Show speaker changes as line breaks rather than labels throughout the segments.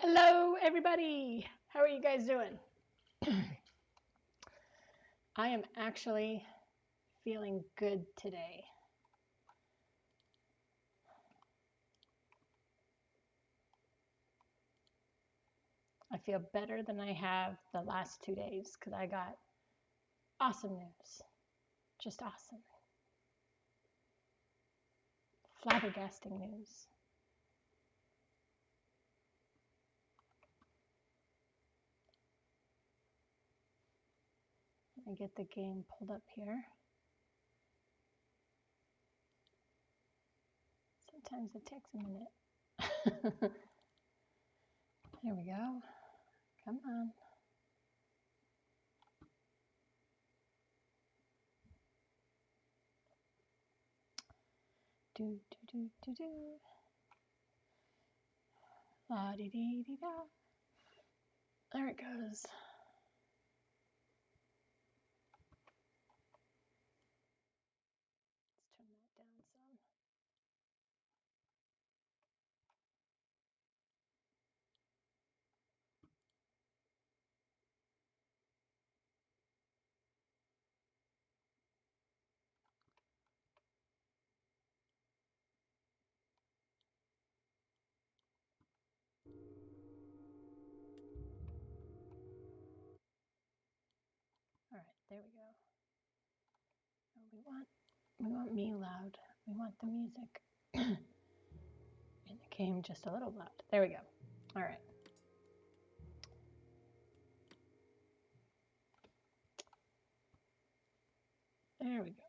Hello, everybody. How are you guys doing? I am actually feeling good today. I feel better than I have the last 2 days because I got awesome news. Just awesome. Flabbergasting news. Let me get the game pulled up here. Sometimes it takes a minute. There we go. Come on. Do, do, do, do, do. La dee dee dee da. There it goes. Let's turn that down some. All right, there we go. We want me loud. We want the music. And it came just a little loud. There we go. All right. There we go.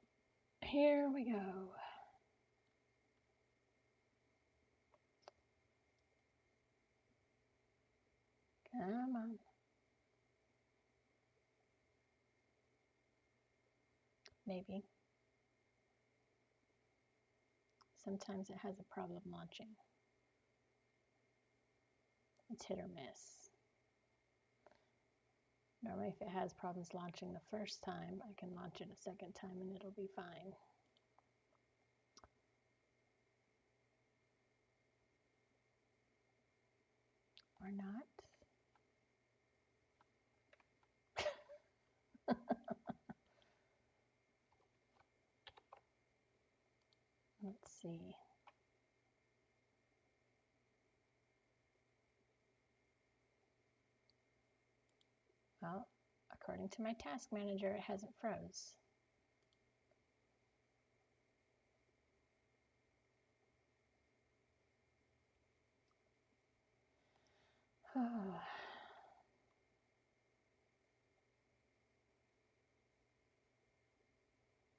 Here we go. Come on. Maybe. Sometimes it has a problem launching. It's hit or miss. Normally, if it has problems launching the first time, I can launch it a second time and it'll be fine. Or not. Let's see. Well, according to my task manager, it hasn't froze.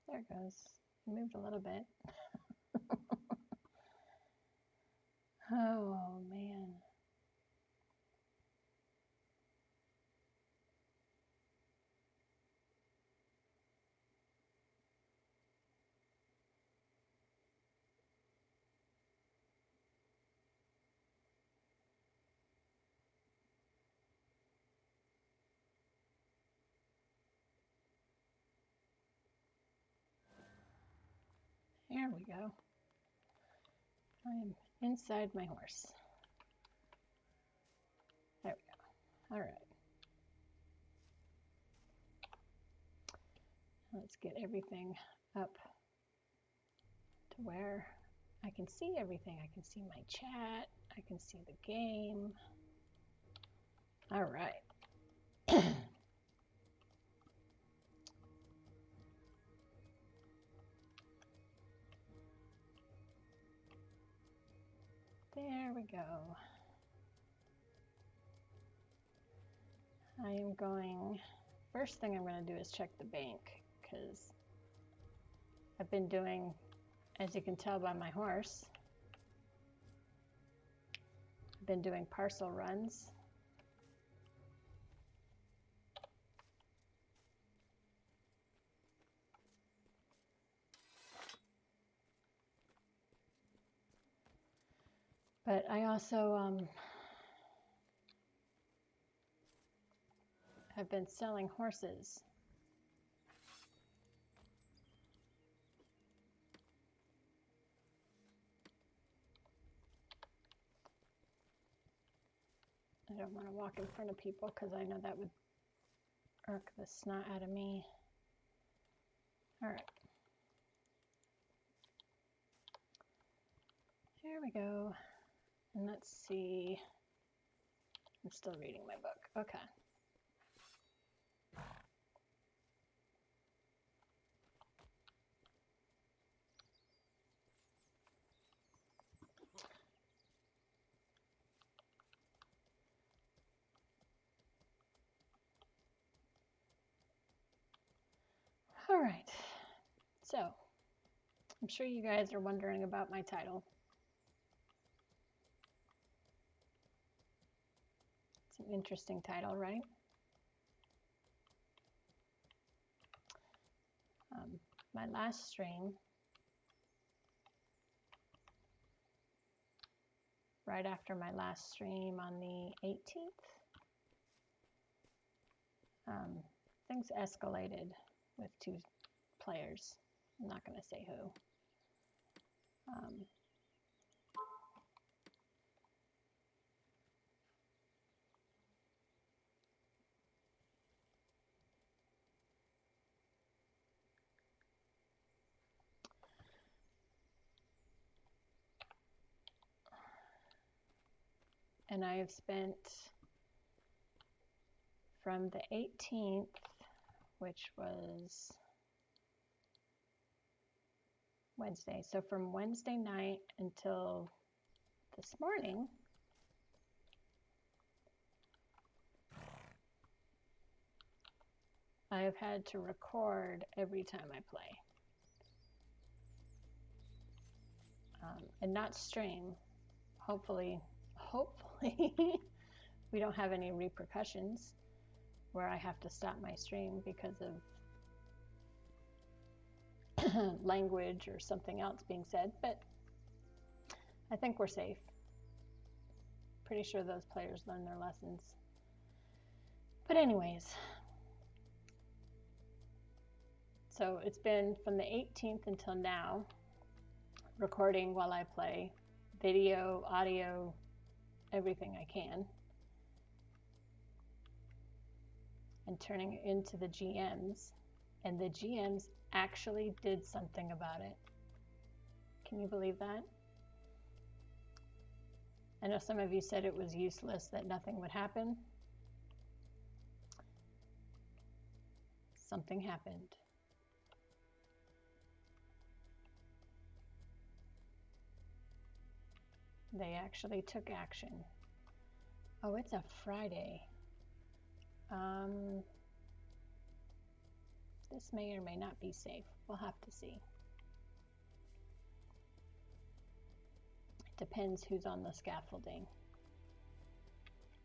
There it goes. It moved a little bit. Oh, man. There we go. I'm inside my horse. There we go. All right. Let's get everything up to where I can see everything. I can see my chat. I can see the game. All right. There we go. I am going, first thing I'm going to do is check the bank because I've been doing, as you can tell by my horse, I've been doing parcel runs. But I also have been selling horses. don't want to walk in front of people because I know that would irk the snot out of me. All right. Here we go. And let's see. I'm still reading my book. Okay. All right. So, I'm sure you guys are wondering about my title. It's an interesting title, right? My last stream, right after my last stream on the 18th, things escalated with two players. I'm not going to say who. And I have spent from the 18th, which was Wednesday. So from Wednesday night until this morning, I have had to record every time I play. And not stream. Hopefully we don't have any repercussions where I have to stop my stream because of language or something else being said, but I think we're safe. Pretty sure those players learned their lessons. But anyways, so it's been from the 18th until now, recording while I play, video, audio, everything I can, and turning it into the GMs. And the GMs actually did something about it. Can you believe that? I know some of you said it was useless, that nothing would happen. Something happened. They actually took action. Oh, it's a Friday. This may or may not be safe. We'll have to see. It depends who's on the scaffolding.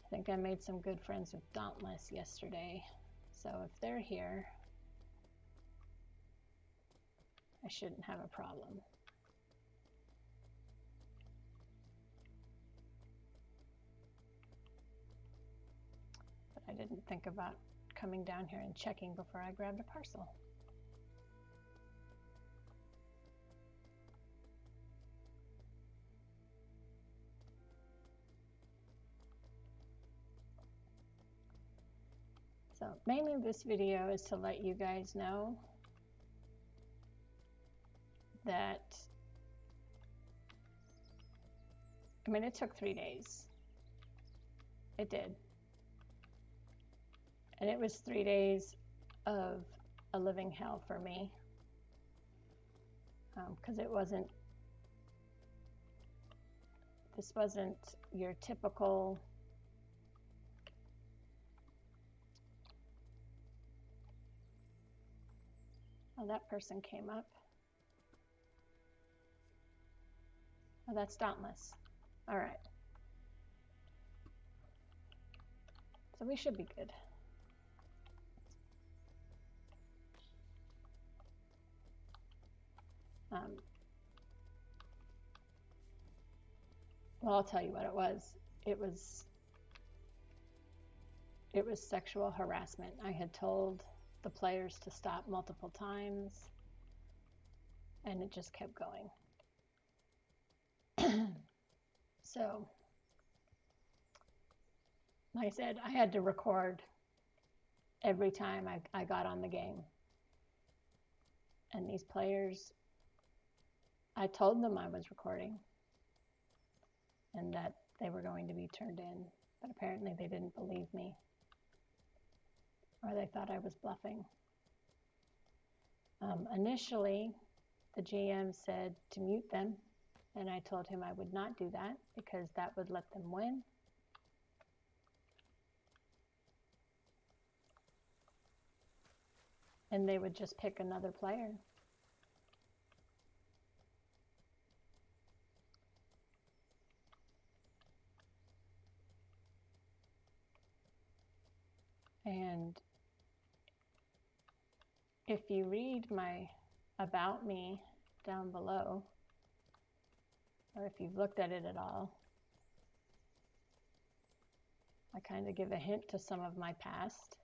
I think I made some good friends with Dauntless yesterday. So if they're here, I shouldn't have a problem. But I didn't think about coming down here and checking before I grabbed a parcel. So mainly this video is to let you guys know that, I mean, it took 3 days. It did. And it was 3 days of a living hell for me. Because this wasn't your typical oh, that person came up. Oh, that's Dauntless. All right. So we should be good. Well, I'll tell you what it was. It was sexual harassment. I had told the players to stop multiple times, and it just kept going. So like I said, I had to record every time I got on the game. And these players, I told them I was recording and that they were going to be turned in, but apparently they didn't believe me, or they thought I was bluffing. Initially, the GM said to mute them, and I told him I would not do that because that would let them win. And they would just pick another player. And if you read my about me down below, or if you've looked at it at all, I kind of give a hint to some of my past.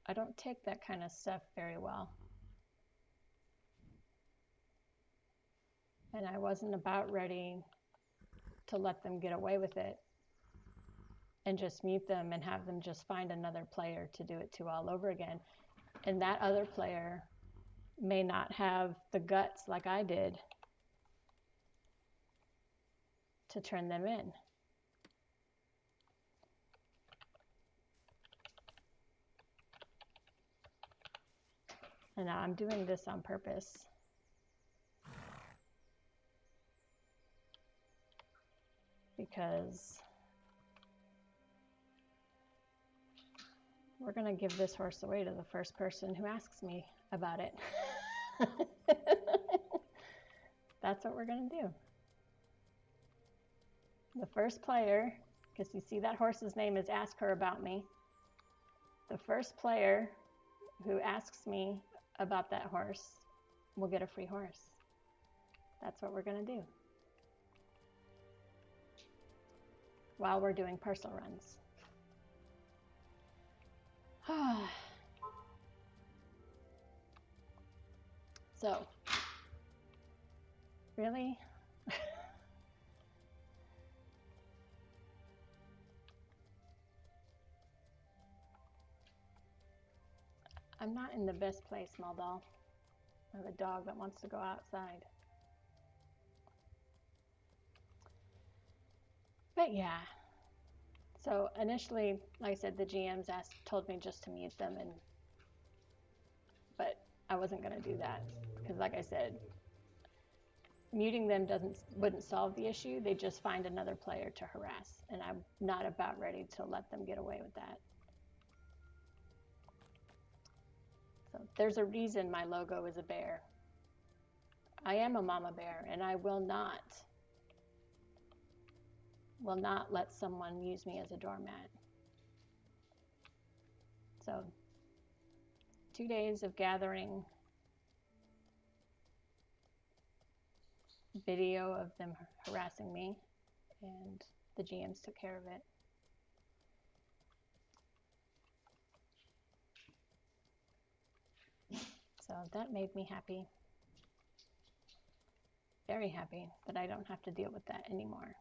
I don't take that kind of stuff very well. And I wasn't about ready to let them get away with it and just mute them and have them just find another player to do it to all over again. And that other player may not have the guts like I did to turn them in. And I'm doing this on purpose. Because we're going to give this horse away to the first person who asks me about it. That's what we're going to do. The first player, because you see that horse's name is Ask Her About Me. The first player who asks me about that horse will get a free horse. That's what we're going to do while we're doing parcel runs. So, really? I'm not in the best place, small doll. I have a dog that wants to go outside. But yeah. So initially, like I said, the GMs told me just to mute them, but I wasn't going to do that because, like I said, muting them wouldn't solve the issue. They just find another player to harass, and I'm not about ready to let them get away with that. So there's a reason my logo is a bear. I am a mama bear, and I will not let someone use me as a doormat. So 2 days of gathering video of them harassing me, and the GMs took care of it. So that made me happy. Very happy that I don't have to deal with that anymore.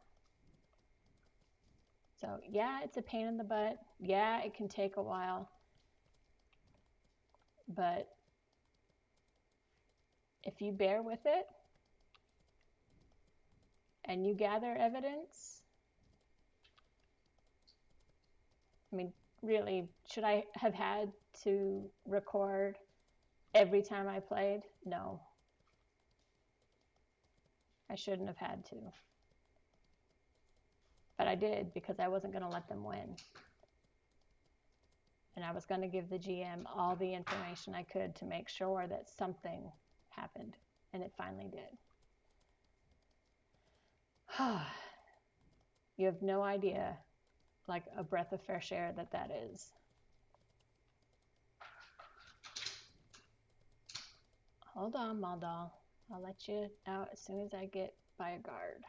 So yeah, it's a pain in the butt. Yeah, it can take a while. But if you bear with it and you gather evidence, I mean, really, should I have had to record every time I played? No. I shouldn't have had to. But I did because I wasn't going to let them win. And I was going to give the GM all the information I could to make sure that something happened. And it finally did. You have no idea, like a breath of fresh air that is. Hold on, Maldal. I'll let you out as soon as I get by a guard.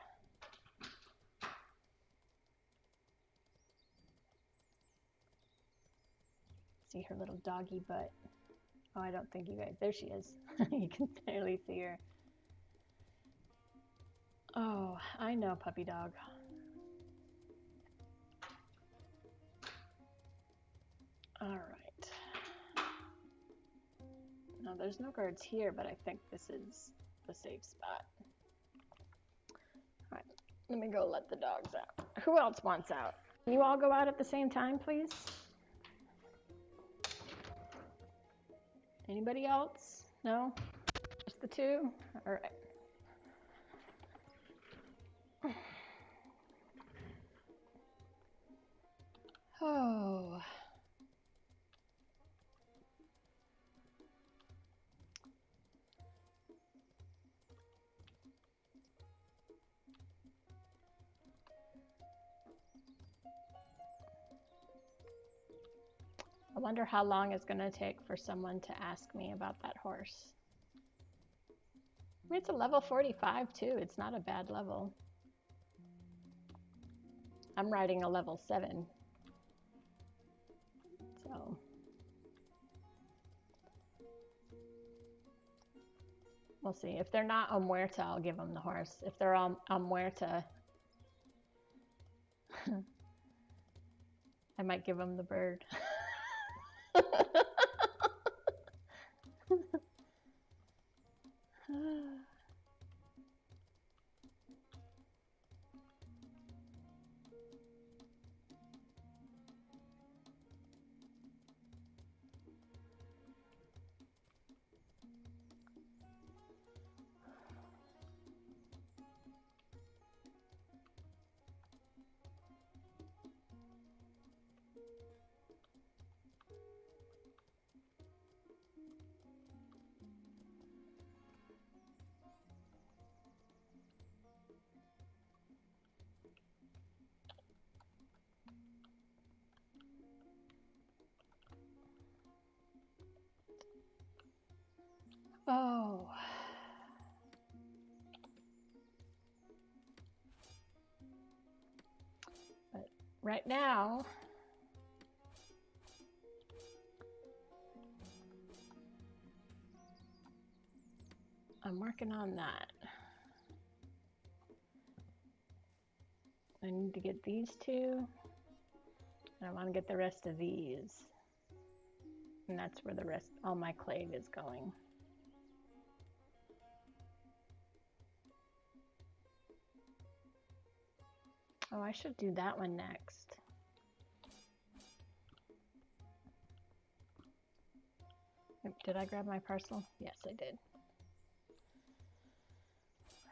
see her little doggy butt. Oh, I don't think you guys, there she is. You can barely see her. Oh, I know, puppy dog. All right. No, there's no guards here, but I think this is the safe spot. All right, let me go let the dogs out. Who else wants out? Can you all go out at the same time, please? Anybody else? No? Just the two? All right. Oh. I wonder how long it's going to take for someone to ask me about that horse. I mean, it's a level 45 too. It's not a bad level. I'm riding a level 7. So. We'll see. If they're not on Muerta, I'll give them the horse. If they're on Muerta, I might give them the bird. Oh. But right now, I'm working on that. I need to get these two. And I want to get the rest of these. And that's where the rest, all my clave is going. Oh, I should do that one next. Did I grab my parcel? Yes, I did.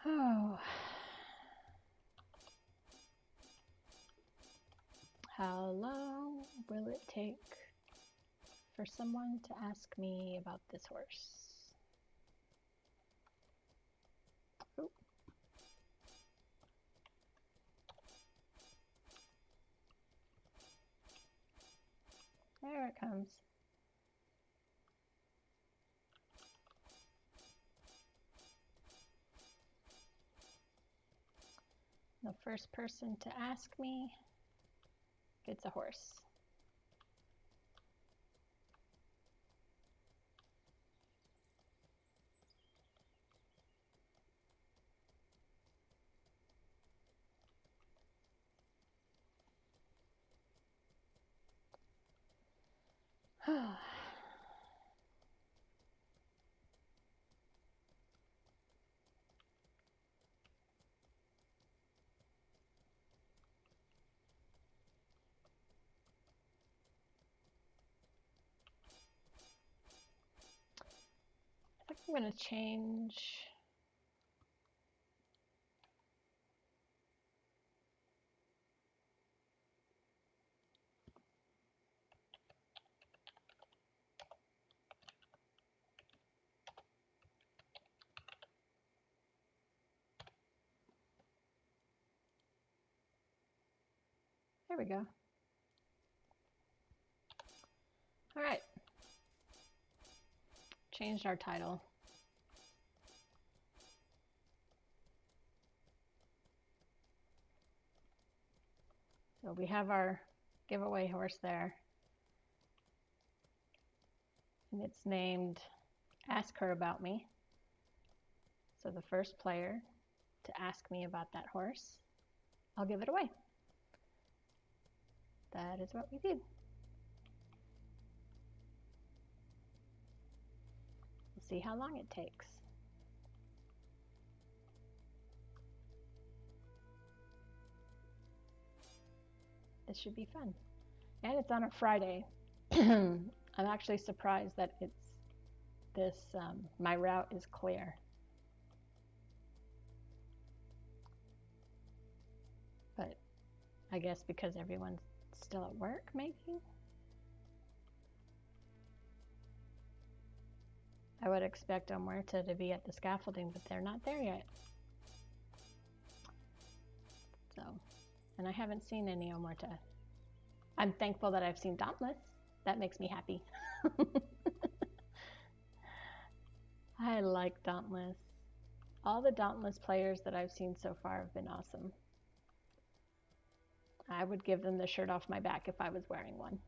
Oh. How long will it take for someone to ask me about this horse? Oh. There it comes. The first person to ask me gets a horse. I think I'm going to change. There we go. All right. Changed our title. So we have our giveaway horse there. and it's named Ask Her About Me. So the first player to ask me about that horse, I'll give it away. That is what we do. We'll see how long it takes. This should be fun. And it's on a Friday. I'm actually surprised that it's this, my route is clear. But I guess because everyone's still at work, maybe? I would expect Omerta to be at the scaffolding, but they're not there yet. So, and I haven't seen any Omerta. I'm thankful that I've seen Dauntless. That makes me happy. I like Dauntless. All the Dauntless players that I've seen so far have been awesome. I would give them the shirt off my back if I was wearing one.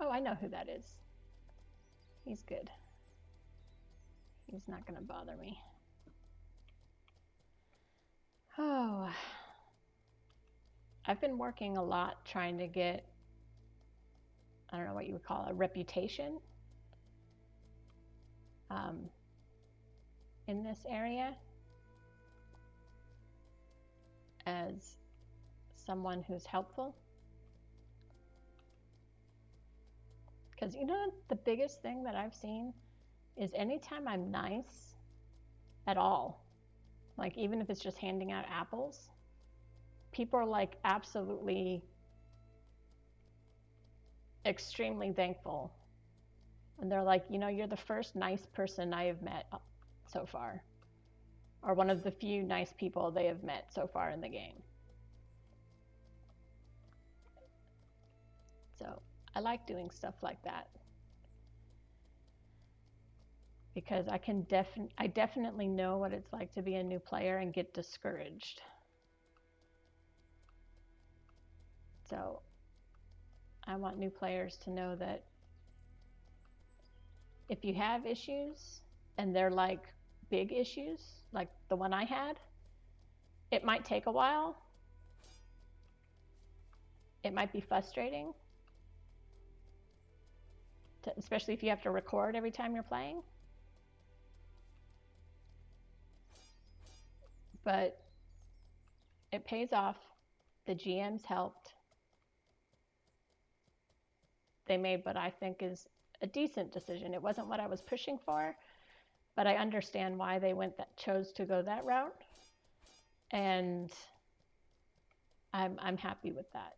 Oh, I know who that is. He's good. He's not going to bother me. Oh, I've been working a lot trying to get, I don't know what you would call a reputation in this area as someone who's helpful. Because you know, the biggest thing that I've seen is anytime I'm nice at all, like even if it's just handing out apples, people are like absolutely extremely thankful. And they're like, you know, you're the first nice person I have met so far, or one of the few nice people they have met so far in the game. So I like doing stuff like that because I definitely know what it's like to be a new player and get discouraged. So I want new players to know that if you have issues and they're like big issues, like the one I had, it might take a while. It might be frustrating, especially if you have to record every time you're playing. But it pays off. The GMs helped. They made what I think is a decent decision. It wasn't what I was pushing for, but I understand why they chose to go that route. And I'm happy with that.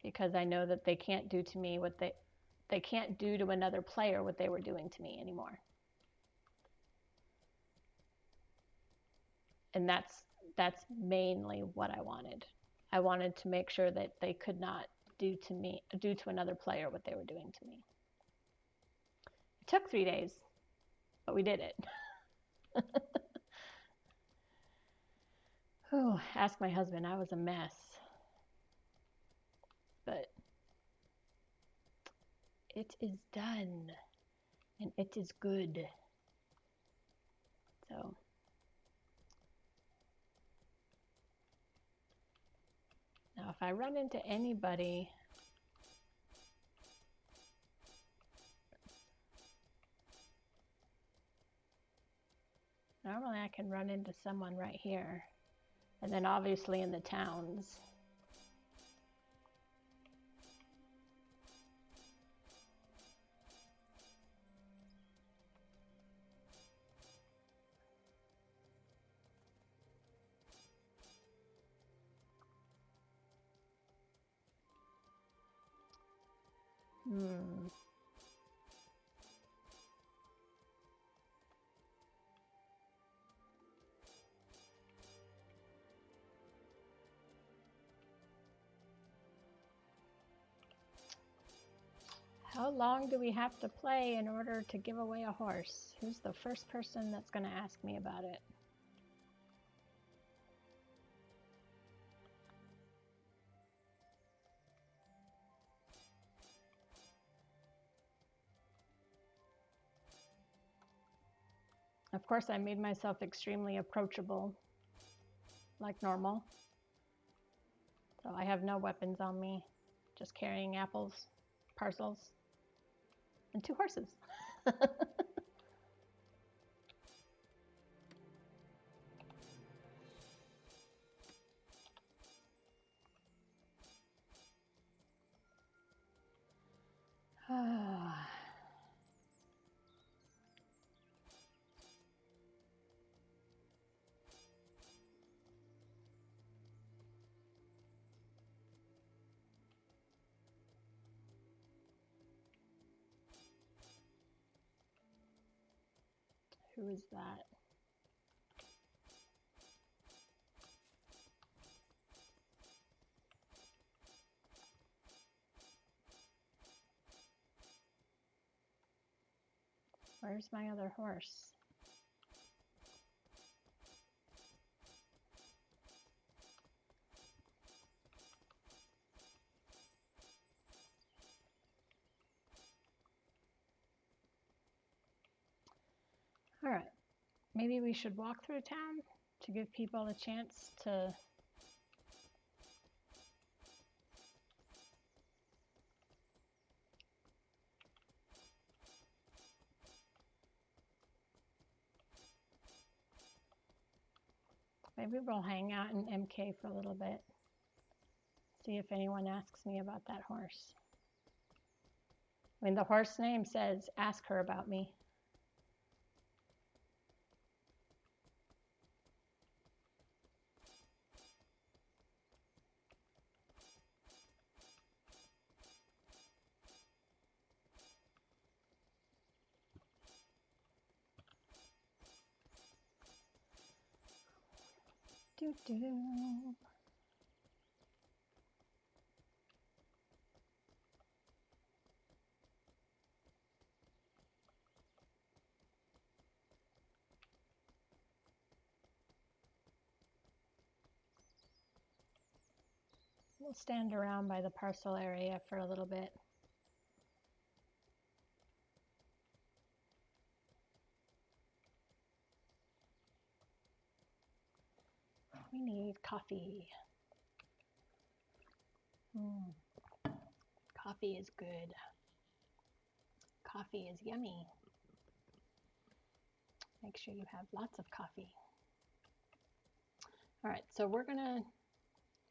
Because I know that they can't do to me what they can't do to another player what they were doing to me anymore. And that's mainly what I wanted. I wanted to make sure that they could not do to another player what they were doing to me. It took 3 days, but we did it. Oh, ask my husband, I was a mess. But it is done, and it is good. So now if I run into anybody normally I can run into someone right here. And then obviously in the towns. How long do we have to play in order to give away a horse? Who's the first person that's going to ask me about it? Of course, I made myself extremely approachable, like normal. So I have no weapons on me, just carrying apples, parcels, and 2 horses. Who is that? Where's my other horse? All right, maybe we should walk through town to give people a chance to maybe we'll hang out in MK for a little bit. See if anyone asks me about that horse. I mean, the horse name says, ask her about me. Doo-doo. We'll stand around by the parcel area for a little bit. We need coffee. Coffee is good. Coffee is yummy. Make sure you have lots of coffee. All right, so we're gonna,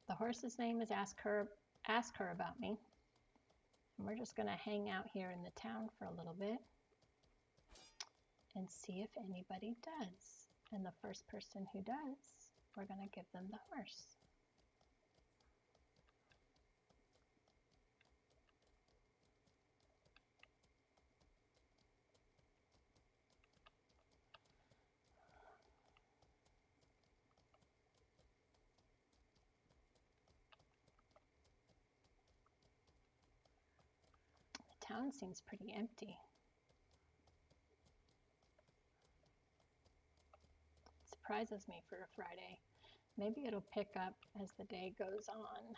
the horse's name is Ask Her About Me. And we're just gonna hang out here in the town for a little bit and see if anybody does. And the first person who does, we're gonna give them the horse. The town seems pretty empty. It surprises me for a Friday. Maybe it'll pick up as the day goes on.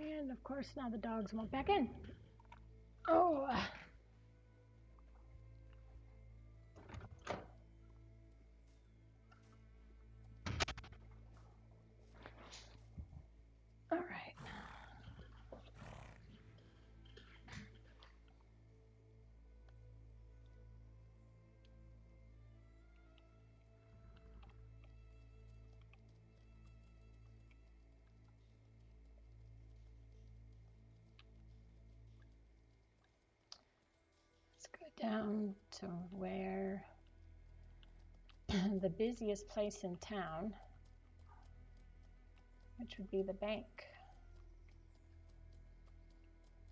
And of course, now the dogs won't back in. Oh. All right. down to where the busiest place in town, which would be the bank,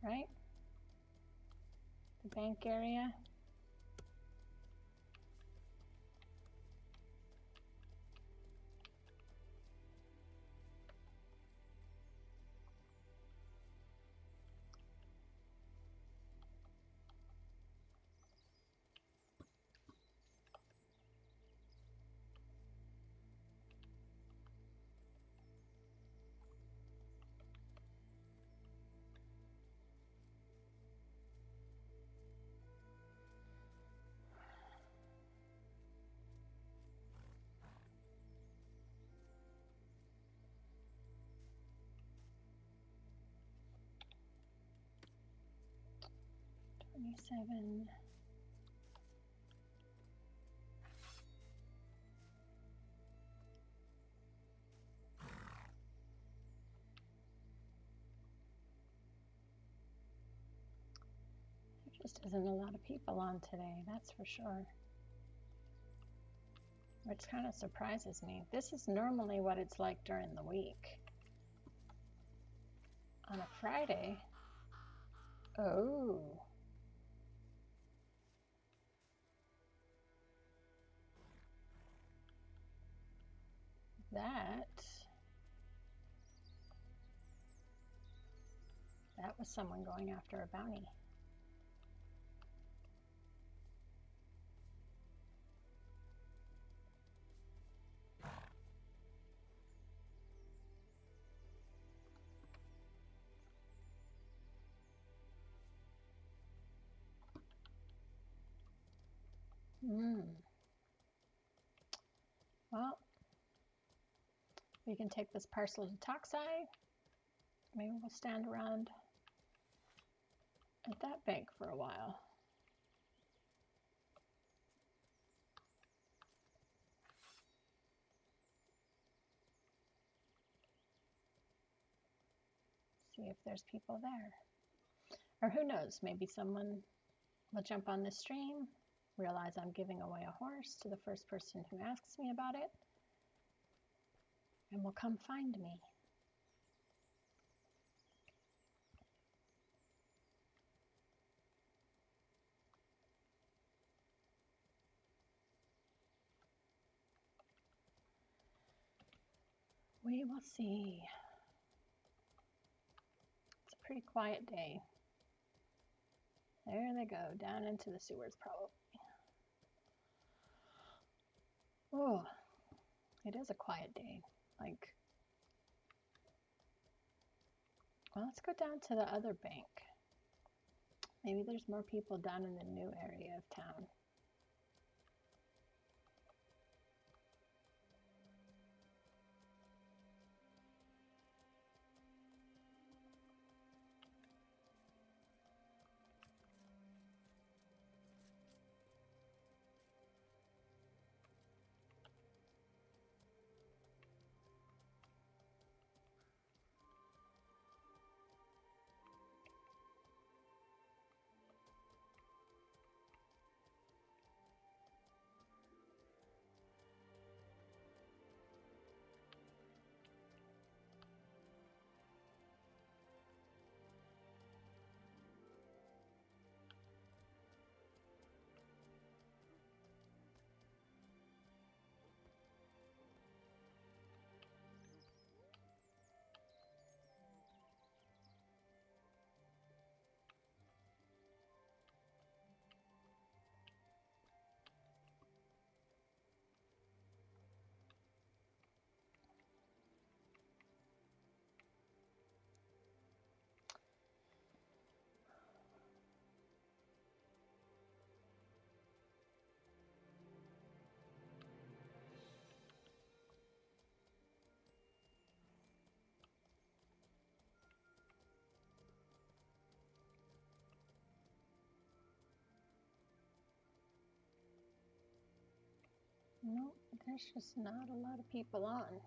right? The bank area. Seven. There just isn't a lot of people on today, that's for sure. Which kind of surprises me. This is normally what it's like during the week. On a Friday. Oh. That was someone going after a bounty. Well, we can take this parcel to Toxai. Maybe we'll stand around at that bank for a while. See if there's people there. Or who knows, maybe someone will jump on this stream, realize I'm giving away a horse to the first person who asks me about it, and will come find me. We will see. It's a pretty quiet day. There they go, down into the sewers probably. Oh, it is a quiet day. Like, well, let's go down to the other bank. Maybe there's more people down in the new area of town. No, there's just not a lot of people on.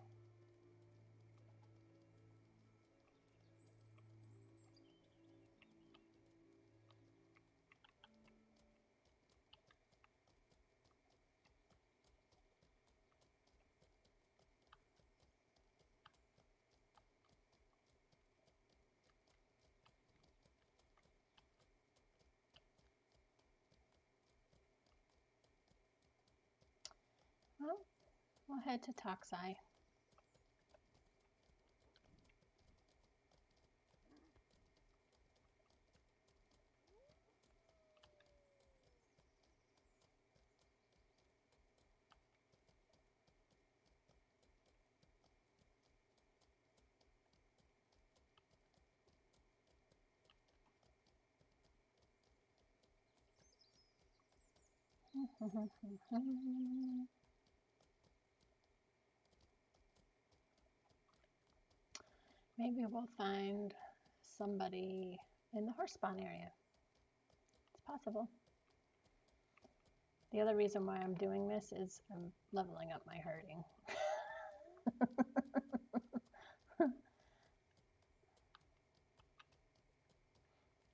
Well, we'll head to Toxai. Maybe we'll find somebody in the horse spawn area. It's possible. The other reason why I'm doing this is I'm leveling up my herding.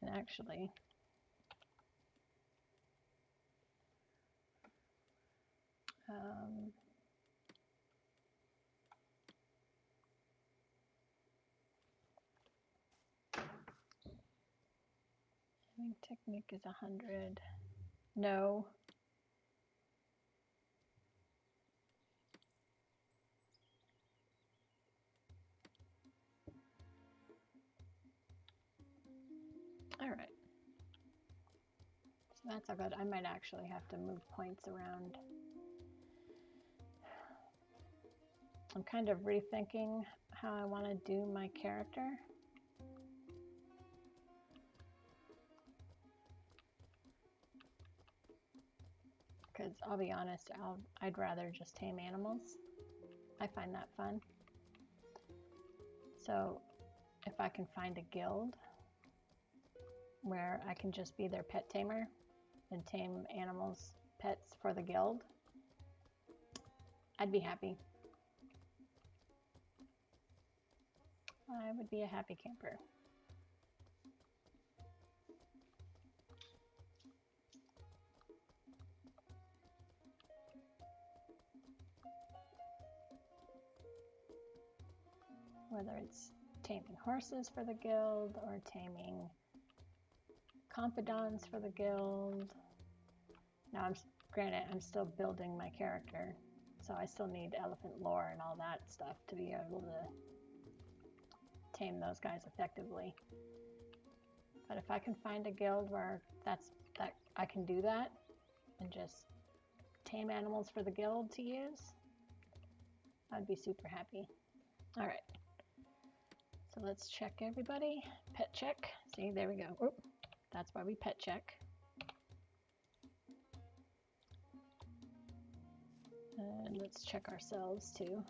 And actually, I think technique is 100. No. All right. So that's all good. I might actually have to move points around. I'm kind of rethinking how I want to do my character. Because I'll be honest, I'd rather just tame animals. I find that fun. So if I can find a guild where I can just be their pet tamer and tame animals, pets for the guild, I'd be happy. I would be a happy camper. Whether it's taming horses for the guild or taming confidants for the guild. Now, granted, I'm still building my character, so I still need elephant lore and all that stuff to be able to tame those guys effectively. But if I can find a guild where I can do that and just tame animals for the guild to use, I'd be super happy. All right. So let's check everybody. Pet check. See, there we go. Oop, that's why we pet check. And let's check ourselves too.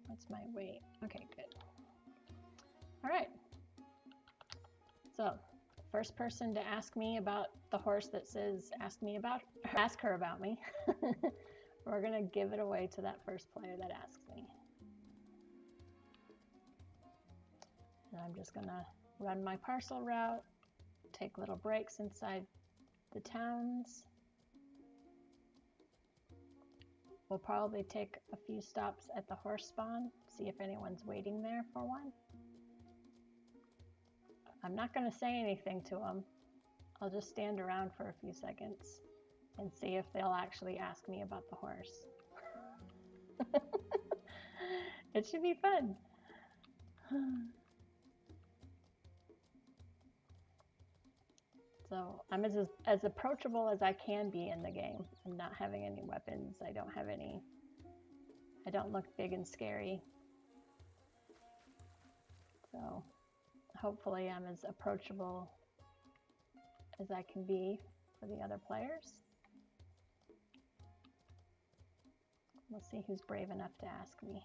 What's my weight? Okay, good. All right. So, first person to ask me about the horse that says ask her about me. We're gonna give it away to that first player that asks me. And I'm just gonna run my parcel route, take little breaks inside the towns. We'll probably take a few stops at the horse spawn, see if anyone's waiting there for one. I'm not gonna say anything to them. I'll just stand around for a few seconds and see if they'll actually ask me about the horse. It should be fun. So I'm as approachable as I can be in the game. I'm not having any weapons. I don't look big and scary. So hopefully I'm as approachable as I can be for the other players. We'll see who's brave enough to ask me.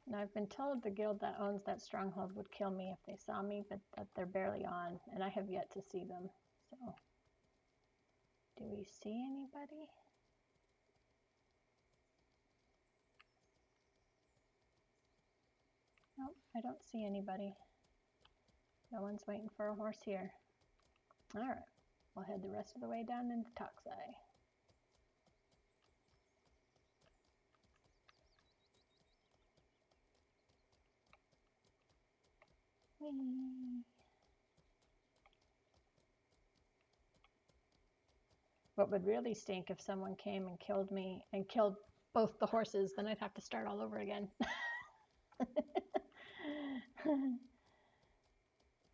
Now, I've been told the guild that owns that stronghold would kill me if they saw me, but that they're barely on, and I have yet to see them. So, do we see anybody? Nope, I don't see anybody. No one's waiting for a horse here. All right, we'll head the rest of the way down into Toxai. Whee! What would really stink if someone came and killed me and killed both the horses, then I'd have to start all over again.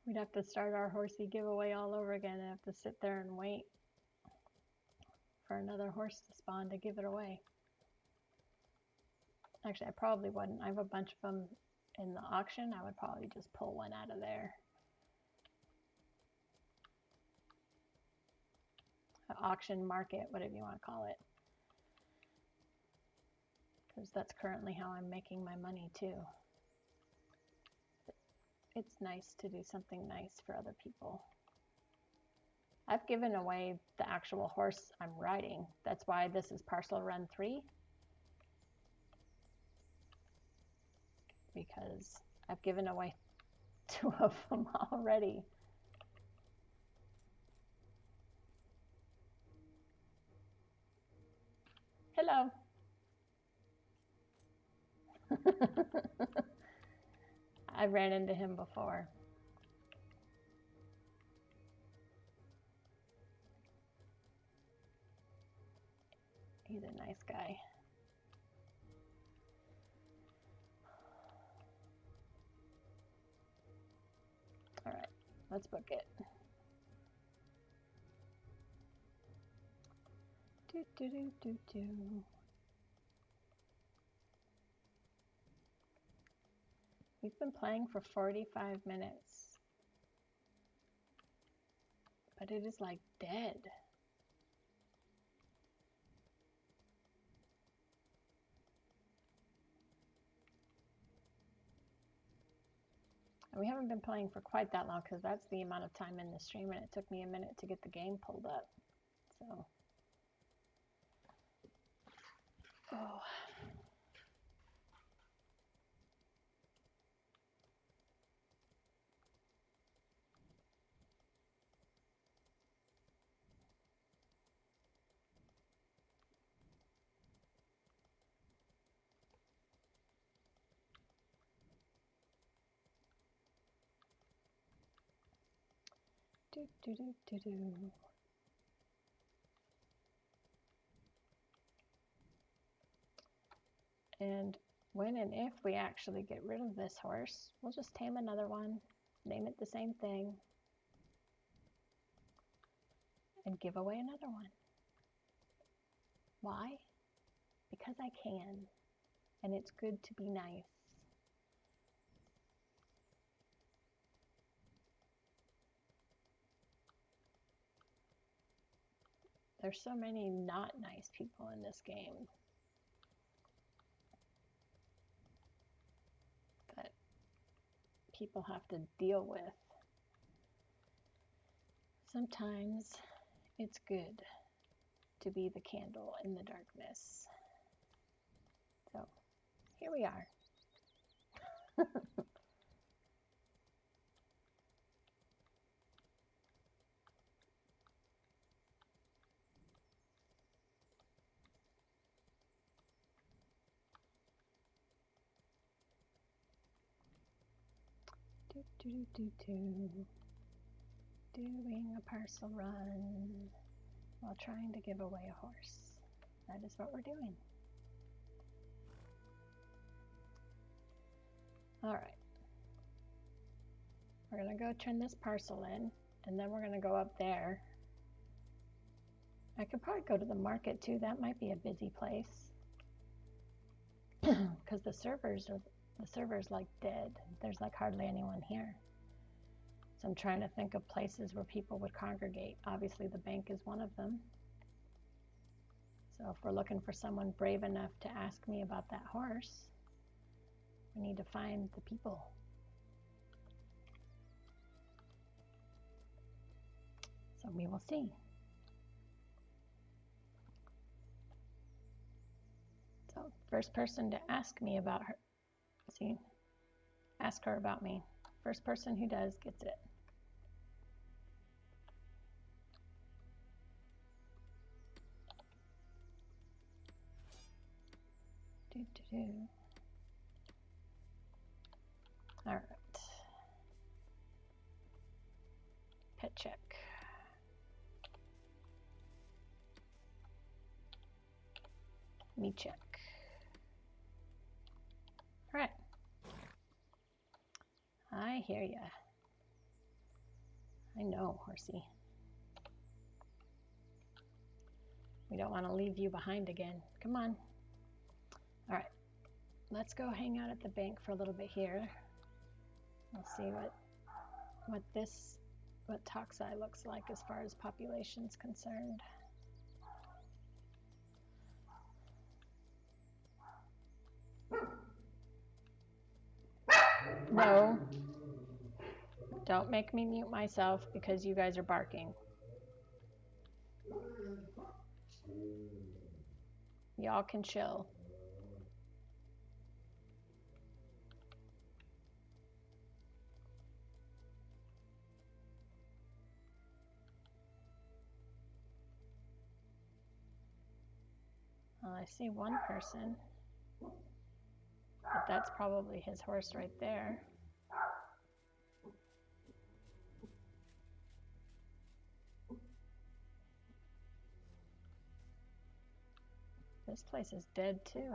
We'd have to start our horsey giveaway all over again and have to sit there and wait for another horse to spawn to give it away. Actually, I probably wouldn't. I have a bunch of them in the auction. I would probably just pull one out of there. Auction, market, whatever you want to call it. Because that's currently how I'm making my money too. It's nice to do something nice for other people. I've given away the actual horse I'm riding. That's why this is Parcel Run 3. Because I've given away 2 of them already. Hello. I ran into him before. He's a nice guy. All right, let's book it. Do, do, do, do, do. We've been playing for 45 minutes. But it is like dead. And we haven't been playing for quite that long because that's the amount of time in the stream and it took me a minute to get the game pulled up. So, oh. Do, do, do, do, do. And when and if we actually get rid of this horse, we'll just tame another one, name it the same thing, and give away another one. Why? Because I can, and it's good to be nice. There's so many not nice people in this game that people have to deal with. Sometimes it's good to be the candle in the darkness. So here we are. Do, do, do, do. Doing a parcel run while trying to give away a horse. That is what we're doing. All right. We're going to go turn this parcel in, and then we're going to go up there. I could probably go to the market too. That might be a busy place. Because the server's like dead. There's like hardly anyone here. So I'm trying to think of places where people would congregate. Obviously the bank is one of them. So if we're looking for someone brave enough to ask me about that horse, we need to find the people. So we will see. So first person to ask me about her, ask her about me. First person who does gets it. All right. Pet check. Me check. All right. I hear ya. I know, horsey. We don't want to leave you behind again. Come on. All right. Let's go hang out at the bank for a little bit here. We'll see what Toxai looks like as far as population's concerned. No. Don't make me mute myself because you guys are barking. Y'all can chill. Well, I see one person, but that's probably his horse right there. This place is dead too.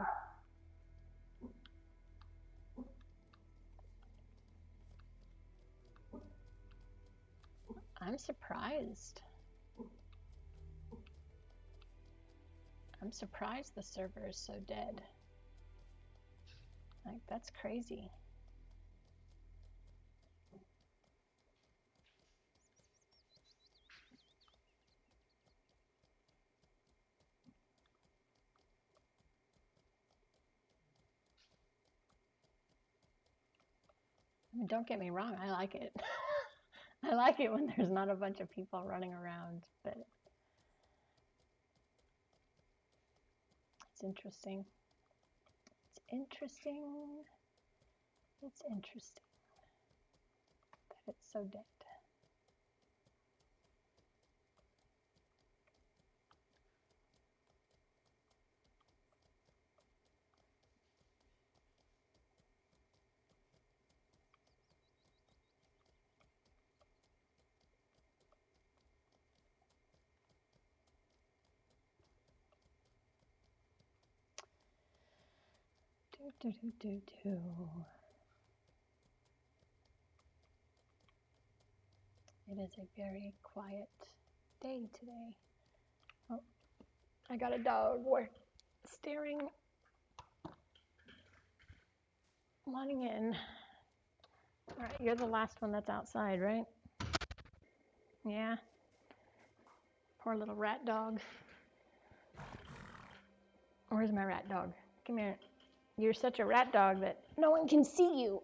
I'm surprised. I'm surprised the server is so dead. Like, that's crazy. I mean, don't get me wrong, I like it. I like it when there's not a bunch of people running around, but it's interesting. It's interesting. It's interesting that it's so dead. It is a very quiet day today. Oh, I got a dog. We're staring, wanting in. All right, you're the last one that's outside, right? Yeah. Poor little rat dog. Where's my rat dog? Come here. You're such a rat dog that no one can see you.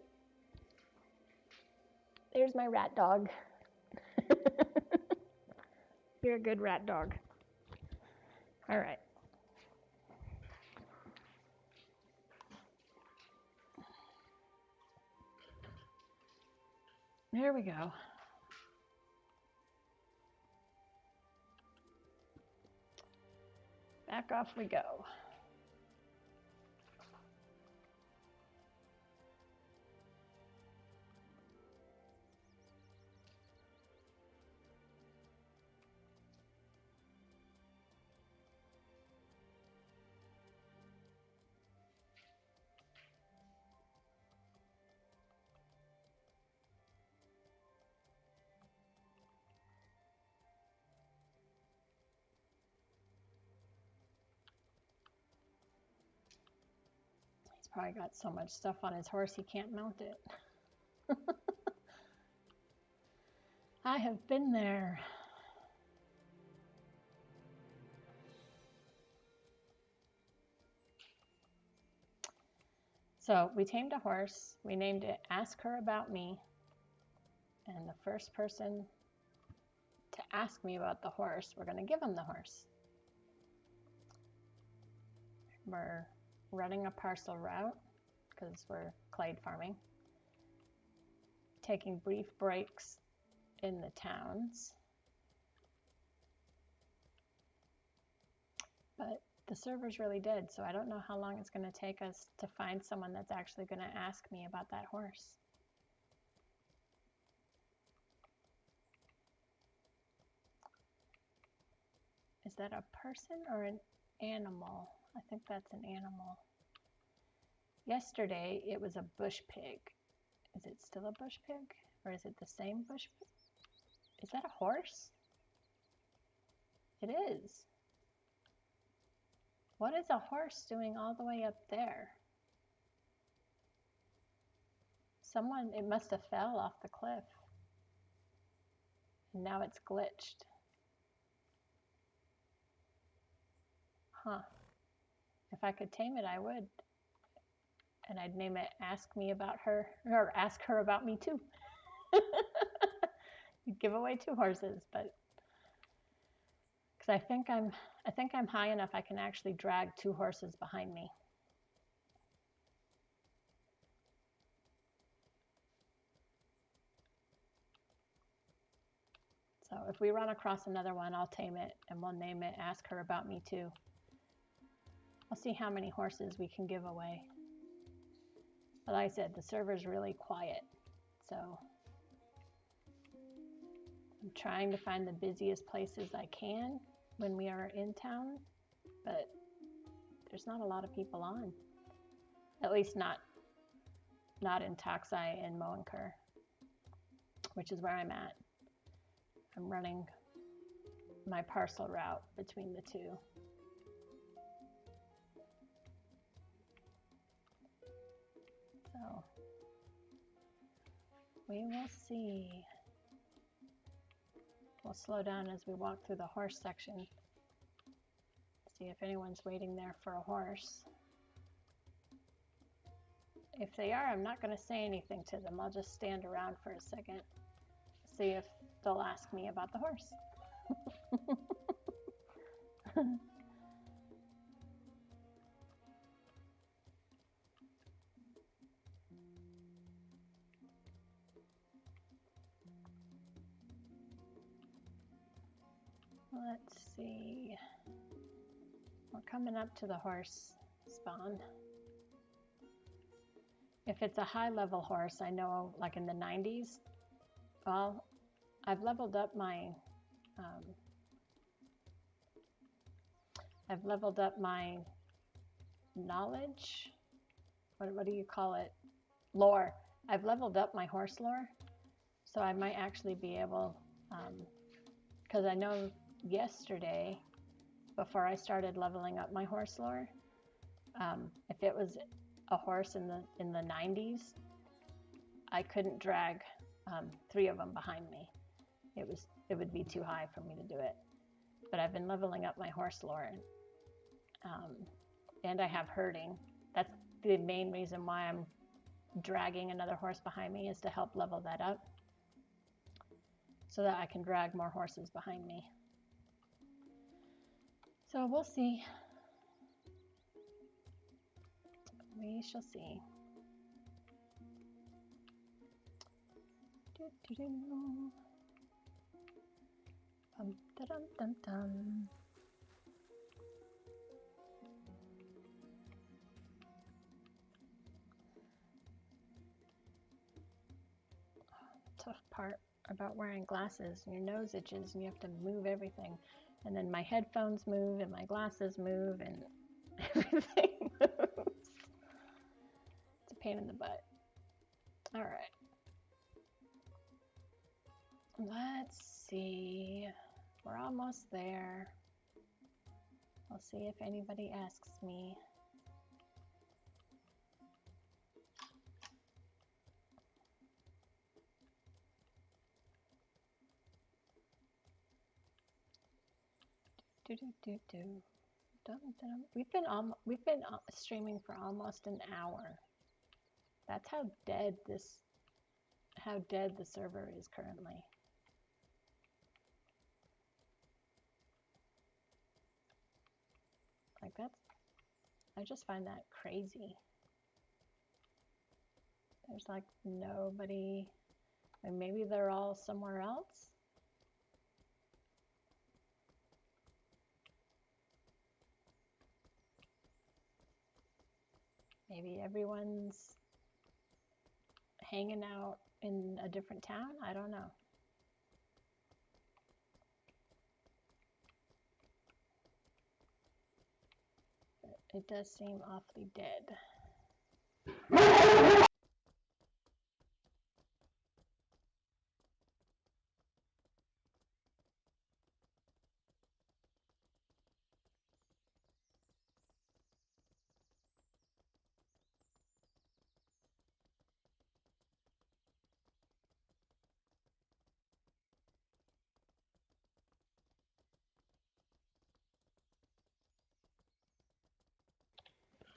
There's my rat dog. You're a good rat dog. All right. There we go. Back off we go. He's probably got so much stuff on his horse he can't mount it. I have been there. So we tamed a horse. We named it Ask Her About Me. And the first person to ask me about the horse, we're going to give him the horse. We're running a parcel route because we're clade farming. taking brief breaks in the towns. But the server's really dead, so I don't know how long it's going to take us to find someone that's actually going to ask me about that horse. Is that a person or an animal? I think that's an animal. Yesterday, it was a bush pig. Is it still a bush pig? Or is it the same bush pig? Is that a horse? It is. What is a horse doing all the way up there? Someone, it must have fell off the cliff. And now it's glitched. Huh. If I could tame it, I would. And I'd name it Ask Me About Her, or Ask Her About Me Too. Give away 2 horses, but because I think I'm high enough I can actually drag 2 horses behind me. So if we run across another one, I'll tame it and we'll name it Ask Her About Me Too. I'll see how many horses we can give away. But like I said, the server's really quiet, so I'm trying to find the busiest places I can when we are in town, but there's not a lot of people on. At least not in Taxi and Moenker, which is where I'm at. I'm running my parcel route between the 2. So we will see. We'll slow down as we walk through the horse section. See if anyone's waiting there for a horse. If they are, I'm not going to say anything to them. I'll just stand around for a second, see if they'll ask me about the horse. Let's see. We're coming up to the horse spawn. If it's a high level horse, I know like in the 90s, well, I've leveled up my knowledge. What do you call it? Lore. I've leveled up my horse lore, so I might actually be able, because I know yesterday, before I started leveling up my horse lore, if it was a horse in the 90s, I couldn't drag 3 of them behind me. It would be too high for me to do it. But I've been leveling up my horse lore, and I have herding. That's the main reason why I'm dragging another horse behind me, is to help level that up, so that I can drag more horses behind me. So we'll see. We shall see. Dum. Tough part about wearing glasses. Your nose itches and you have to move everything. And then my headphones move and my glasses move and everything moves. It's a pain in the butt. All right. Let's see. We're almost there. I'll see if anybody asks me. We've been streaming for almost an hour. That's how dead the server is currently. Like I just find that crazy. There's like nobody. And maybe they're all somewhere else. Maybe everyone's hanging out in a different town. I don't know. It does seem awfully dead.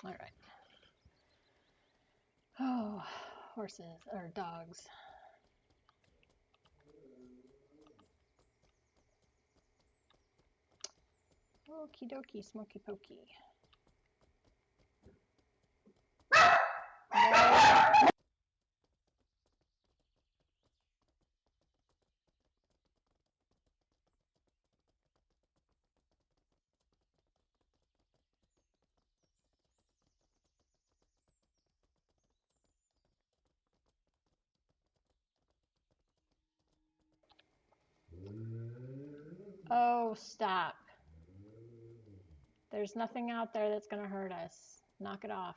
All right. Oh, horses or dogs. Okie dokie, smoky pokey. Oh, stop. There's nothing out there that's going to hurt us. Knock it off.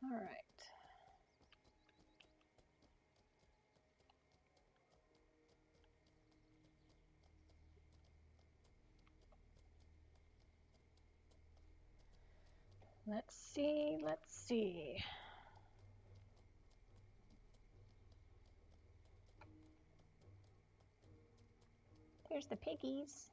All right. Let's see, let's see. There's the piggies.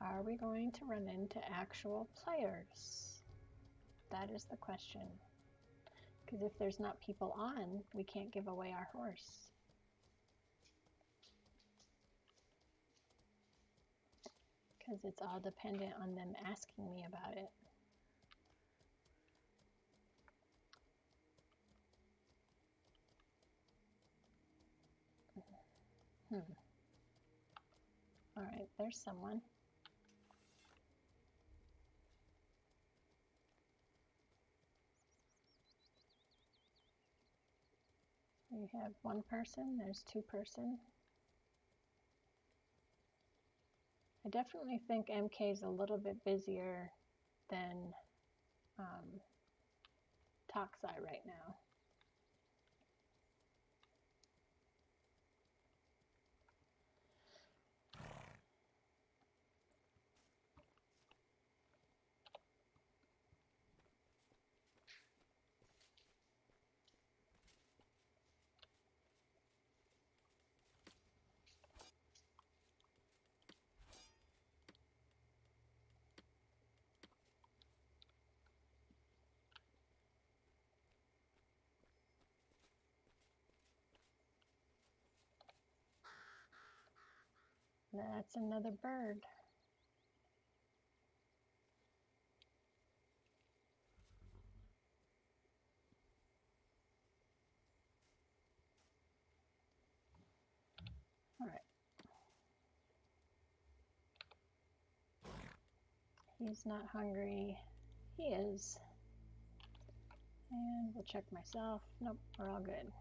Are we going to run into actual players? That is the question. Because if there's not people on, we can't give away our horse. Because it's all dependent on them asking me about it. All right, there's someone. We have one person, there's two person. I definitely think MK is a little bit busier than Toxai right now. That's another bird. All right. He's not hungry. He is. And we'll check myself. Nope, we're all good.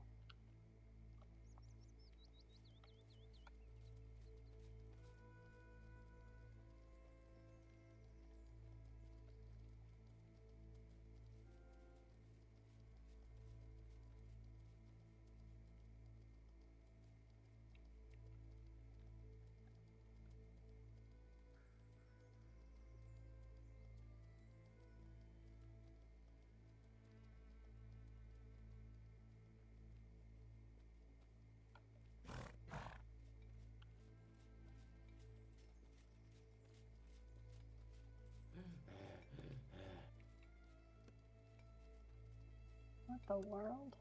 What the world?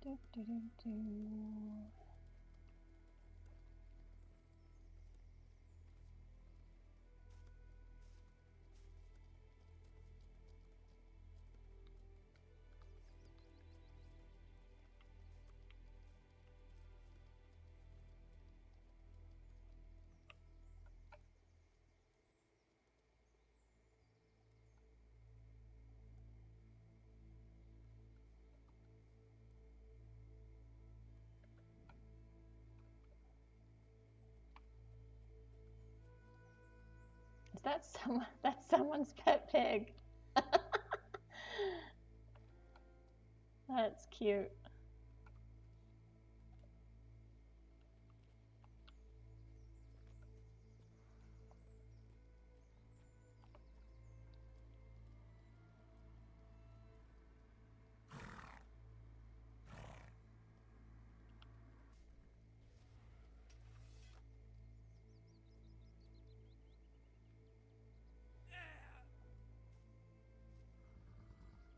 Do, do, do, do. Is that someone? That's someone's pet pig. That's cute.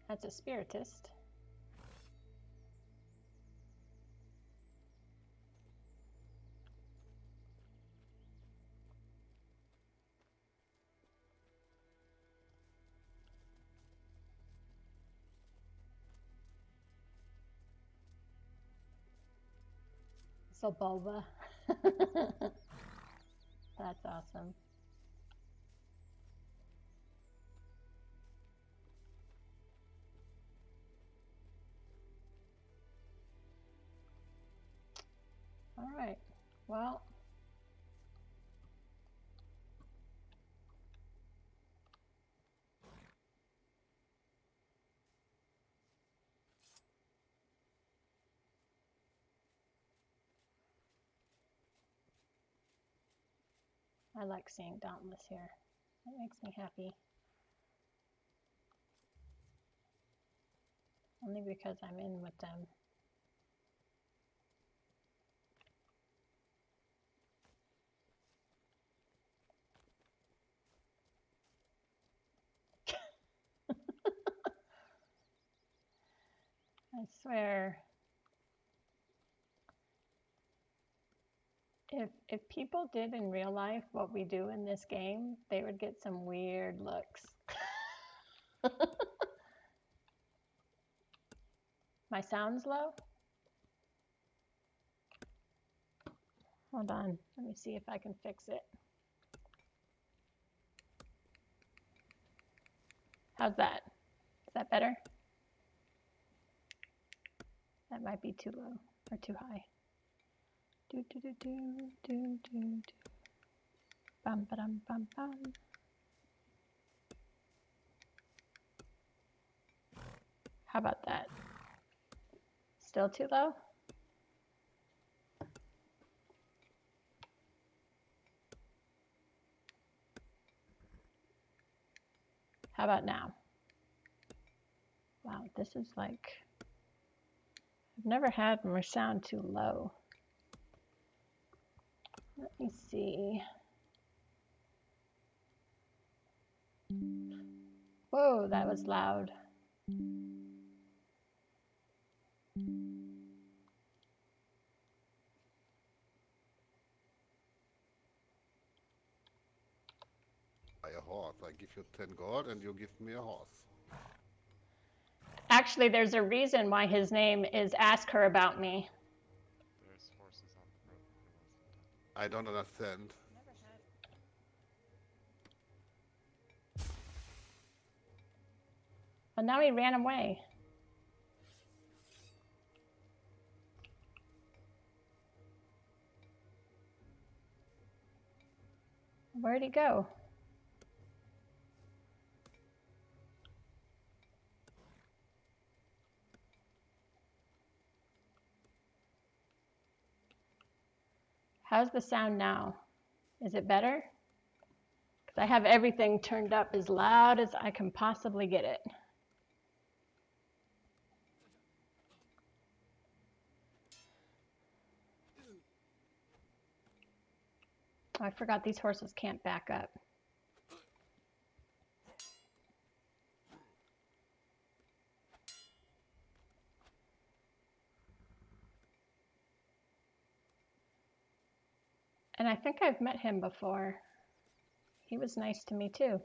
That's a spiritist. So Bulba. That's awesome. All right. Well, I like seeing Dauntless here. It makes me happy. Only because I'm in with them. I swear. If people did in real life what we do in this game, they would get some weird looks. My sound's low? Hold on, let me see if I can fix it. How's that? Is that better? That might be too low or too high. Do do do do do do do. Bum ba dum bum bum. How about that? Still too low? How about now? Wow, this is like, I've never had my sound too low. Let me see. Whoa, that was loud.
Buy a horse. I give you 10 gold and you give me a horse.
Actually, there's a reason why his name is Ask Her About Me.
There's horses on the road.
I don't understand.
But now he ran away. Where'd he go? How's the sound now? Is it better? Because I have everything turned up as loud as I can possibly get it. Oh, I forgot these horses can't back up. And I think I've met him before. He was nice to me too.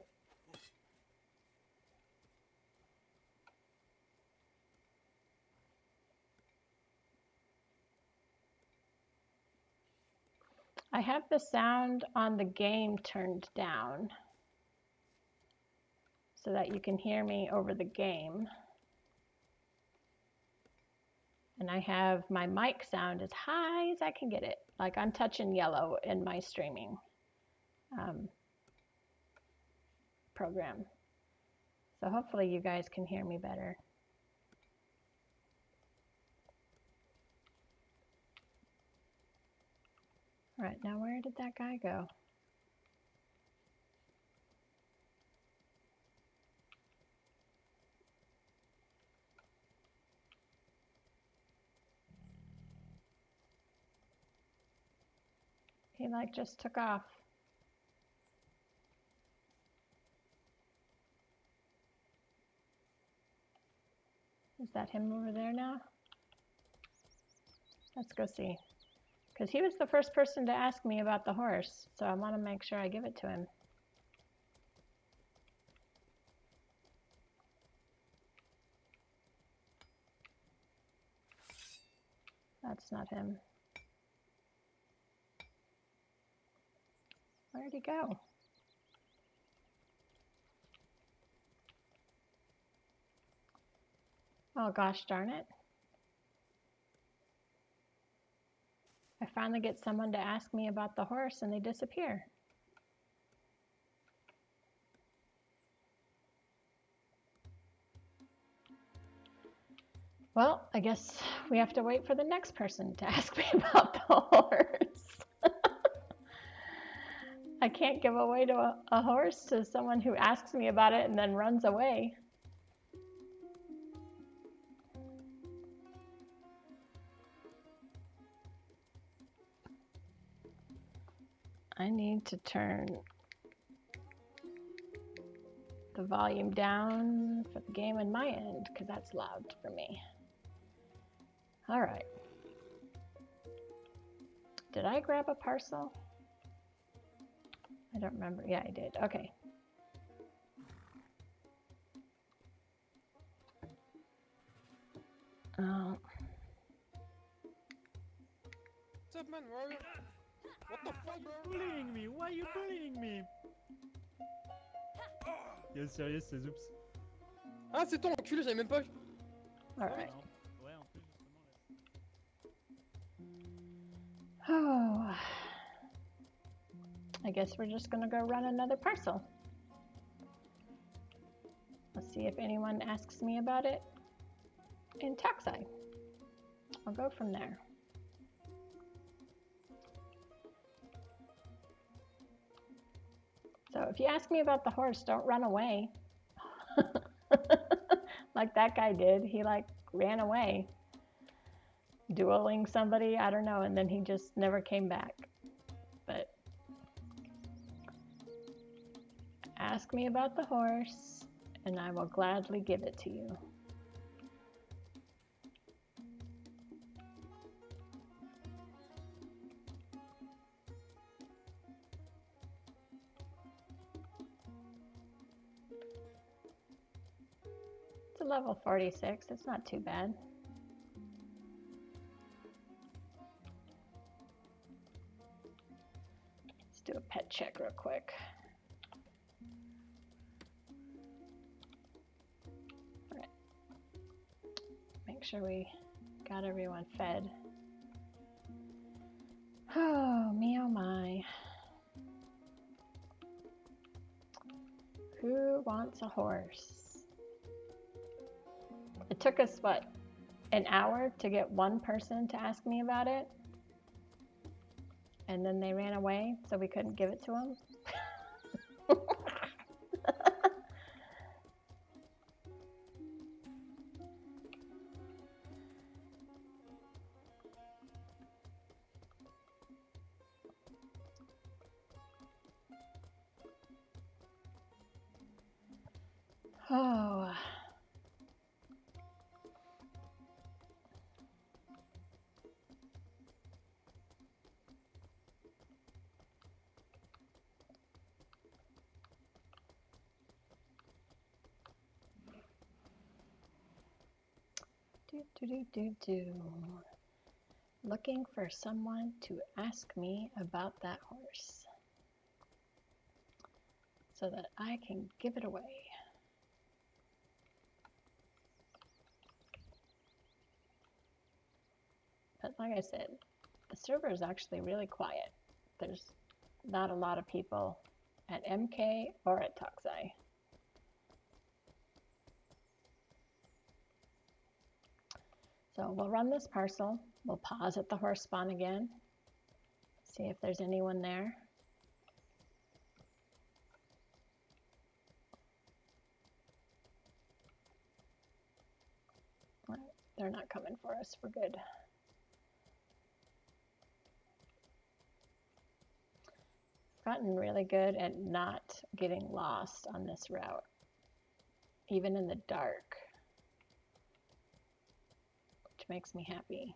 I have the sound on the game turned down so that you can hear me over the game. And I have my mic sound as high as I can get it. Like I'm touching yellow in my streaming program. So hopefully you guys can hear me better. All right, now where did that guy go? He like just took off. Is that him over there now? Let's go see. Because he was the first person to ask me about the horse, so I want to make sure I give it to him. That's not him. Where'd he go? Oh gosh darn it. I finally get someone to ask me about the horse and they disappear. Well, I guess we have to wait for the next person to ask me about the horse. I can't give away to a horse to someone who asks me about it and then runs away. I need to turn the volume down for the game on my end because that's loud for me. All right. Did I grab a parcel? I don't remember. Yeah, I did. Okay.
What's up, man? Where are you? What the fuck, bro?
Bullying me? Why are you bullying me? You're serious, c'est Zoops?
Ah, c'est toi, enculé, j'avais même pas vu.
All right.
Ouais, en plus, justement, là.
Oh, I guess we're just gonna go run another parcel. Let's see if anyone asks me about it in Taxi. I'll go from there. So if you ask me about the horse, don't run away. Like that guy did. He like ran away. Dueling somebody, I don't know, and then he just never came back. But ask me about the horse and I will gladly give it to you. It's a level 46, it's not too bad. Let's do a pet check real quick. All right. Make sure we got everyone fed. Oh, me oh my. Who wants a horse? It took us, what, an hour to get one person to ask me about it? And then they ran away, so we couldn't give it to them? Do. Looking for someone to ask me about that horse so that I can give it away. But like I said, the server is actually really quiet. There's not a lot of people at MK or at Toxai. So we'll run this parcel. We'll pause at the horse spawn again. See if there's anyone there. They're not coming for us. We're good. I've gotten really good at not getting lost on this route, even in the dark, which makes me happy.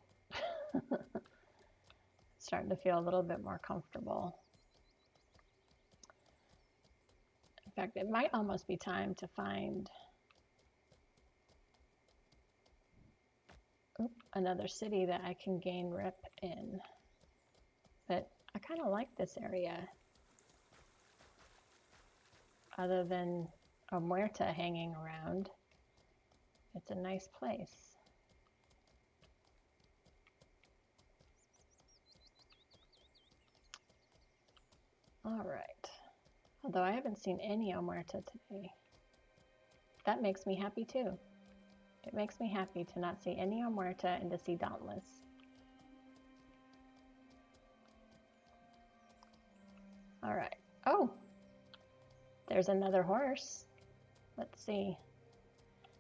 Starting to feel a little bit more comfortable. In fact, it might almost be time to find another city that I can gain rep in. But I kind of like this area. Other than a Muerta hanging around, it's a nice place. All right. Although I haven't seen any Muerta today. That makes me happy too. It makes me happy to not see any Muerta and to see Dauntless. All right. Oh! There's another horse. Let's see.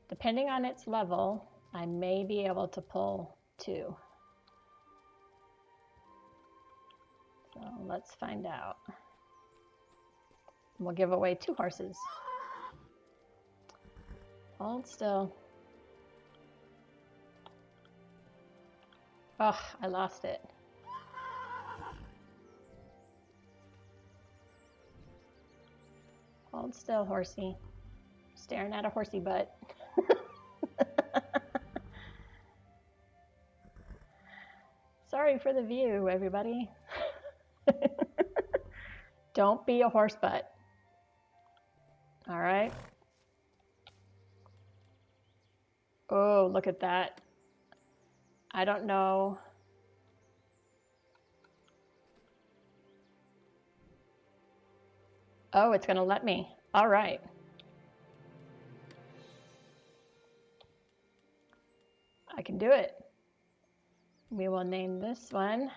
Depending on its level, I may be able to pull 2. So let's find out. We'll give away 2 horses. Hold still. Oh, I lost it. Hold still, horsey. Staring at a horsey butt. Sorry for the view, everybody. Don't be a horse butt. All right. Oh, look at that. I don't know. Oh, it's going to let me. All right. I can do it. We will name this one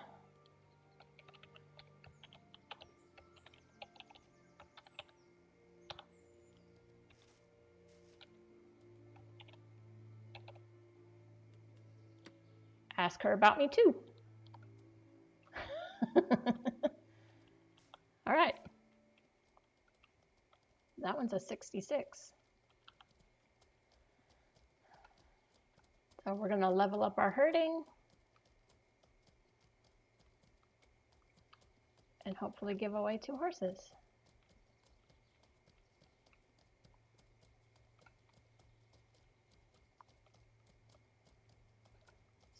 Ask Her About Me Too. All right. That one's a 66. So we're going to level up our herding and hopefully give away 2 horses.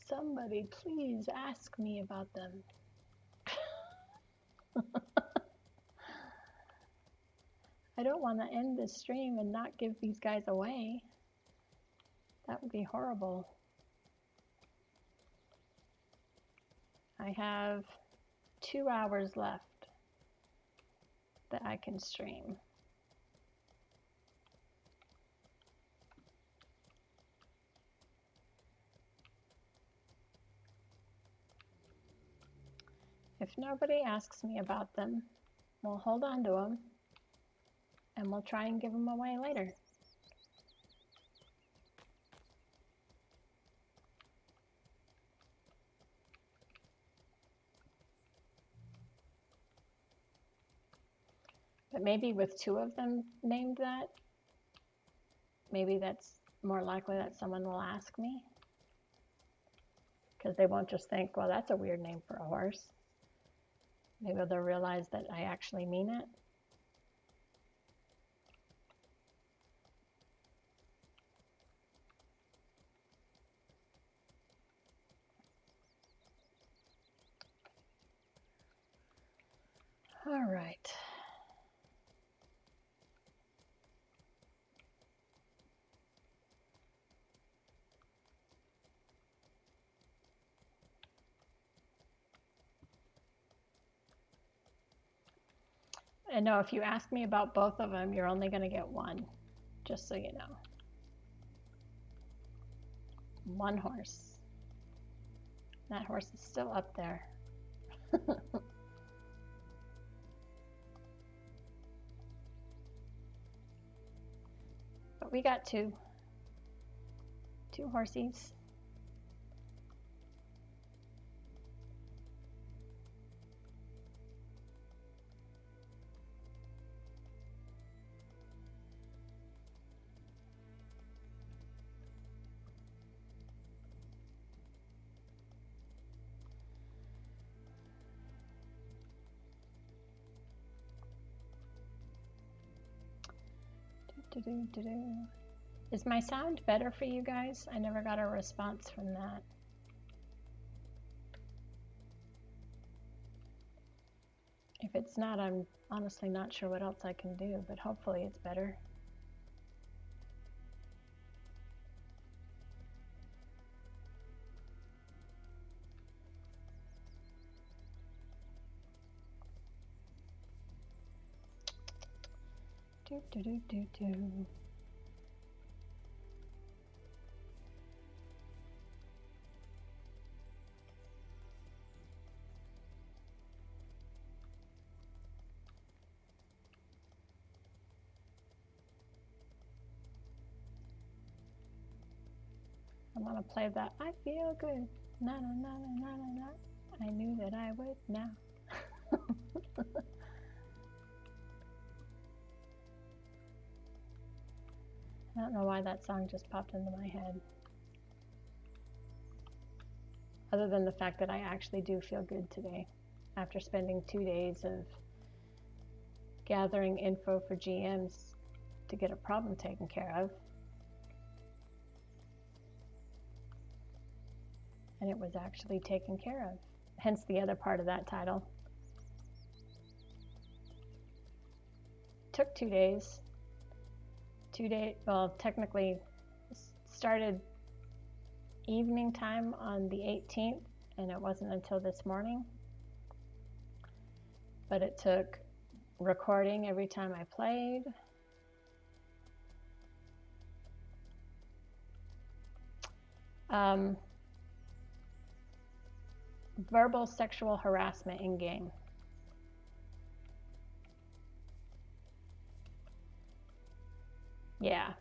Somebody please ask me about them. I don't want to end this stream and not give these guys away. That would be horrible. I have 2 hours left that I can stream. If nobody asks me about them, we'll hold on to them and we'll try and give them away later. But maybe with 2 of them named that, maybe that's more likely that someone will ask me. Because they won't just think, well, that's a weird name for a horse. Maybe they'll realize that I actually mean it. All right. And no, if you ask me about both of them, you're only going to get one, just so you know. One horse. That horse is still up there. But we got two horsies. Is my sound better for you guys? I never got a response from that. If it's not, I'm honestly not sure what else I can do, but hopefully it's better. Do. I'm gonna play that I feel good. Na na na na na na na. I knew that I would now. I don't know why that song just popped into my head. Other than the fact that I actually do feel good today after spending 2 days of gathering info for GMs to get a problem taken care of. And it was actually taken care of. Hence the other part of that title. Took 2 days. 2 days, well, technically started evening time on the 18th, and it wasn't until this morning. But it took recording every time I played. Verbal sexual harassment in game. Yeah.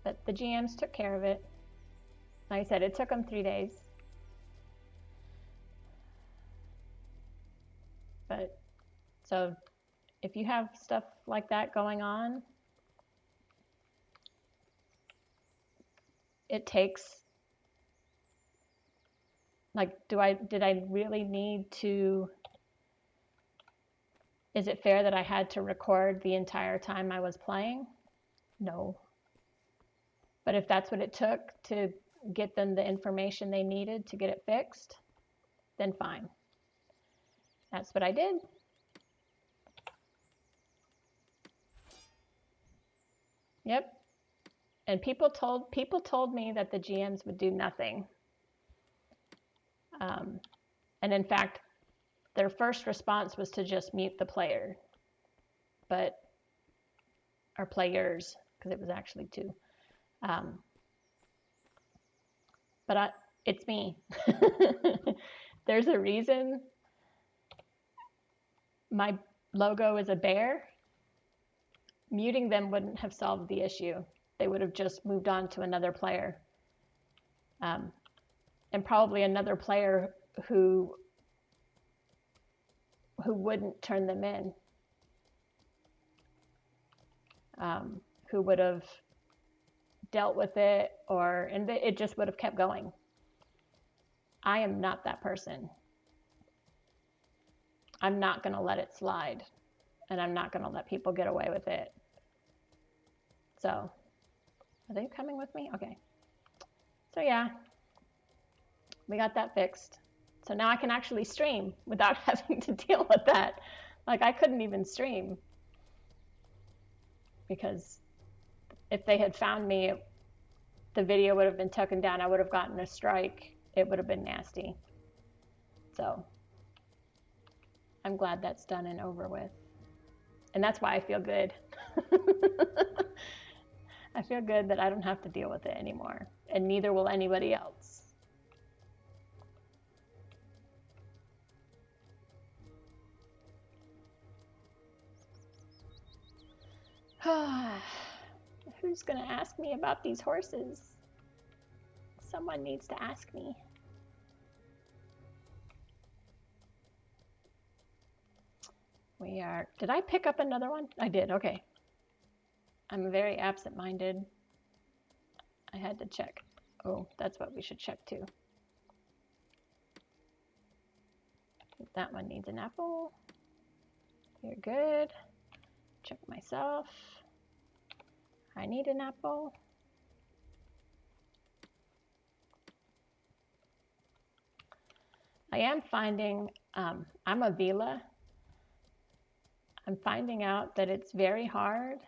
But the GMs took care of it. Like I said, it took them 3 days. But, so, if you have stuff like that going on, it takes, like, did I really need to, is it fair that I had to record the entire time I was playing? No. But if that's what it took to get them the information they needed to get it fixed, then fine. That's what I did. Yep. And people told me that the GMs would do nothing. And in fact, their first response was to just mute the player. Or players, because it was actually 2. But it's me. There's a reason my logo is a bear. Muting them wouldn't have solved the issue. They would have just moved on to another player. And probably another player who wouldn't turn them in. Who would have dealt with it, and it just would have kept going. I am not that person. I'm not going to let it slide, and I'm not going to let people get away with it. So, are they coming with me? Okay. So yeah, we got that fixed. So now I can actually stream without having to deal with that. Like, I couldn't even stream because if they had found me, the video would have been taken down. I would have gotten a strike. It would have been nasty. So I'm glad that's done and over with. And that's why I feel good. I feel good that I don't have to deal with it anymore. And neither will anybody else. Who's gonna ask me about these horses? Someone needs to ask me. We are, did I pick up another one? I did, okay. I'm very absent-minded. I had to check. Oh, that's what we should check too. That one needs an apple. You're good. Check myself. I need an apple. I am finding, I'm a Vila. I'm finding out that it's very hard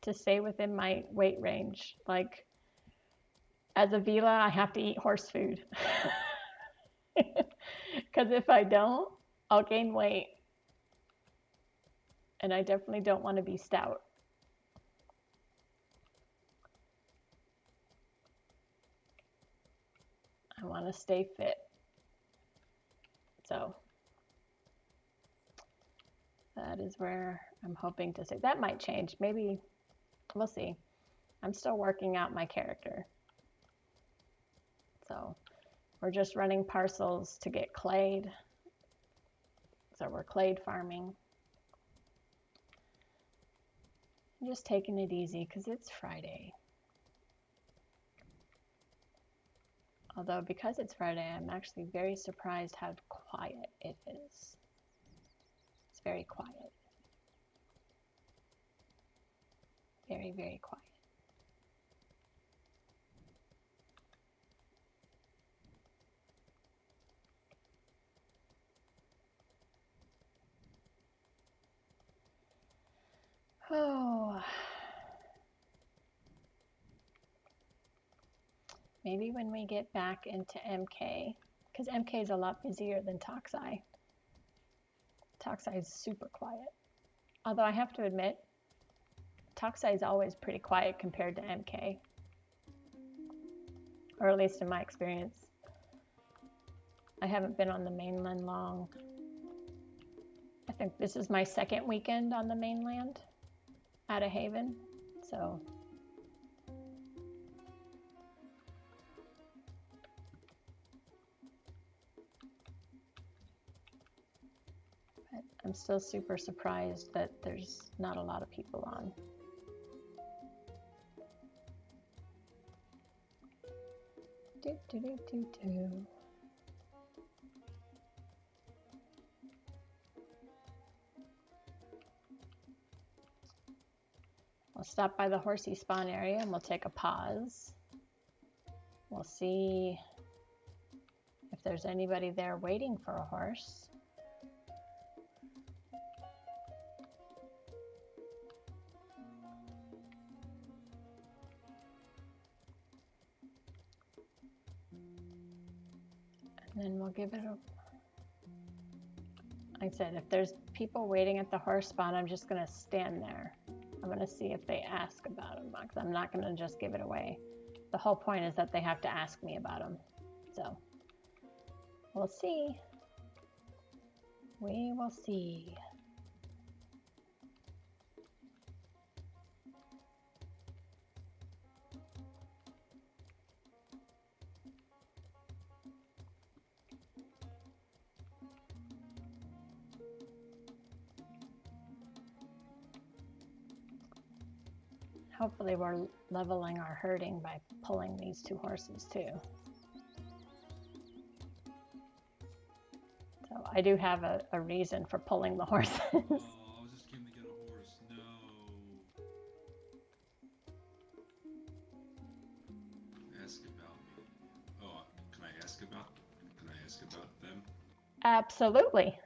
to stay within my weight range. Like, as a Vila, I have to eat horse food. Because if I don't, I'll gain weight. And I definitely don't want to be stout. I want to stay fit. So that is where I'm hoping to stay. That might change. Maybe we'll see. I'm still working out my character. So we're just running parcels to get clayed. So we're clade farming. I'm just taking it easy because it's Friday. Although because it's Friday, I'm actually very surprised how quiet it is. It's very quiet. Very, very quiet. Oh. Maybe when we get back into MK, because MK is a lot busier than Toxai. Toxai is super quiet. Although I have to admit, Toxai is always pretty quiet compared to MK. Or at least in my experience. I haven't been on the mainland long. I think this is my second weekend on the mainland out of Haven, so. But I'm still super surprised that there's not a lot of people on. Do, do, do, do, do. We'll stop by the horsey spawn area and we'll take a pause. We'll see if there's anybody there waiting for a horse. And then we'll give it a... Like I said, if there's people waiting at the horse spawn, I'm just going to stand there. I'm going to see if they ask about them, because I'm not going to just give it away. The whole point is that they have to ask me about them. So, we'll see. We will see. Hopefully we're leveling our herding by pulling these two horses too. So I do have a reason for pulling the horses.
Oh, I was just came to get a horse. No. Ask about me. Oh, can I ask about ask about them?
Absolutely.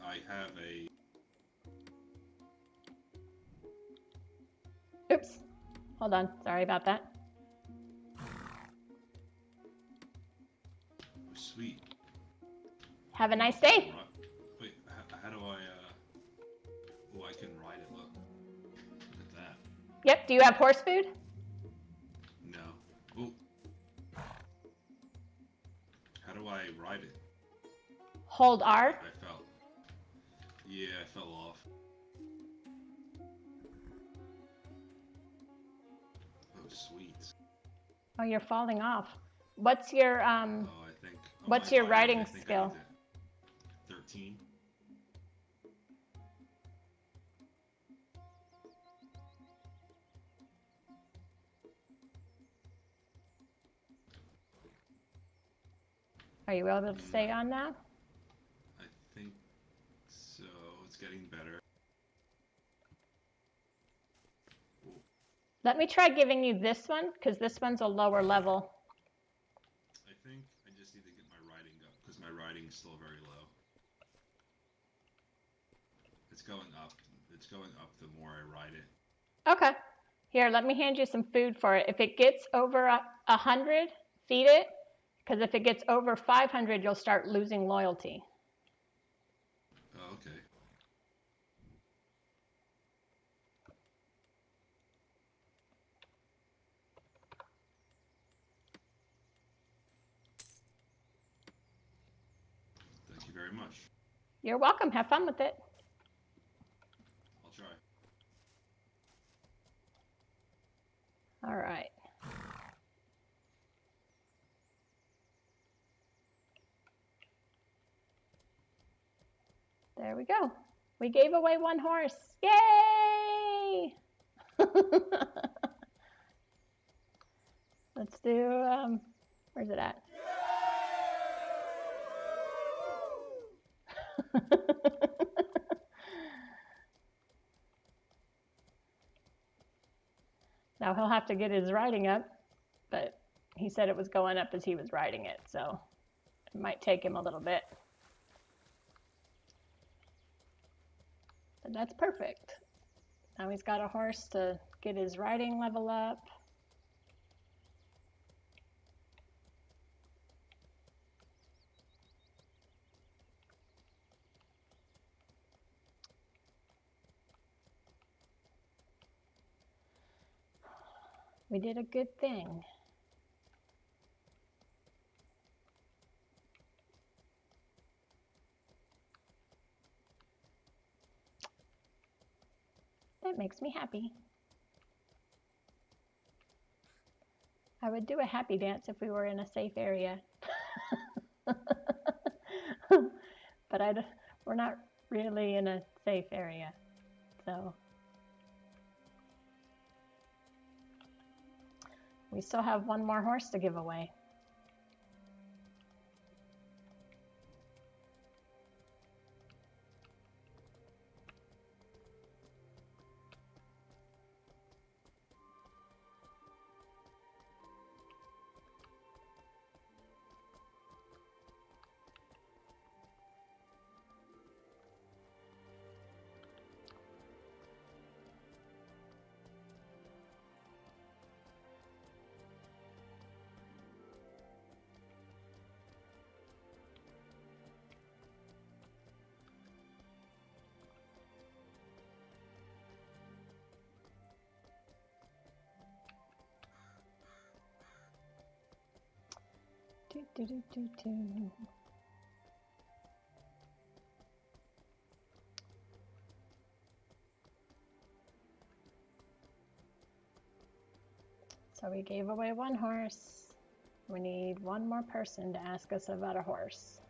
I have a.
Oops. Hold on. Sorry about that.
Oh, sweet.
Have a nice day.
Wait, how do I? Oh, I can ride it. Look at that.
Yep. Do you have horse food?
No. Oh. How do I ride it?
Hold R.
I fell. Yeah, I fell off. Oh, sweet.
Oh, you're falling off. What's your
Oh, I think. Oh,
What's
my
your
riding,
riding
I think I
skill?
need to- 13.
Are you able to stay on now?
I think so. It's getting better.
Let me try giving you this one, because this one's a lower level.
I think I just need to get my riding up because my riding is still very low. It's going up. It's going up the more I ride it.
Okay. Here, let me hand you some food for it. If it gets over 100, feed it, because if it gets over 500, you'll start losing loyalty.
Oh, okay. Thank you very much.
You're welcome. Have fun with it.
I'll try.
All right. There we go. We gave away one horse. Yay! Let's do, where's it at? Now he'll have to get his riding up, but he said it was going up as he was riding it, so it might take him a little bit. But that's perfect. Now he's got a horse to get his riding level up. We did a good thing. That makes me happy. I would do a happy dance if we were in a safe area. But we're not really in a safe area, so. We still have one more horse to give away. Do, do, do, do. So we gave away one horse. We need one more person to ask us about a horse.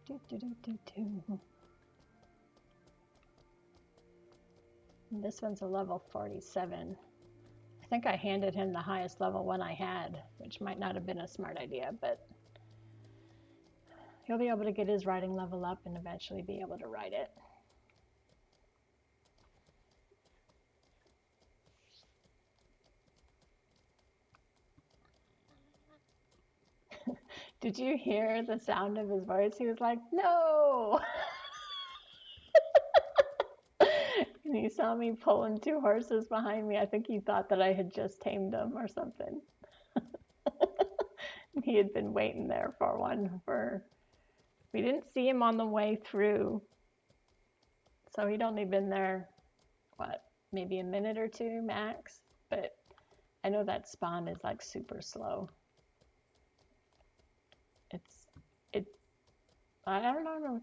Do, do, do, do, do. And this one's a level 47. I think I handed him the highest level one I had, which might not have been a smart idea, but He'll be able to get his riding level up and eventually be able to ride it. Did you hear the sound of his voice? He was like, no! And he saw me pulling 2 horses behind me. I think he thought that I had just tamed them or something. He had been waiting there for one we didn't see him on the way through. So he'd only been there, what, maybe a minute or 2 max. But I know that spawn is like super slow. I don't know.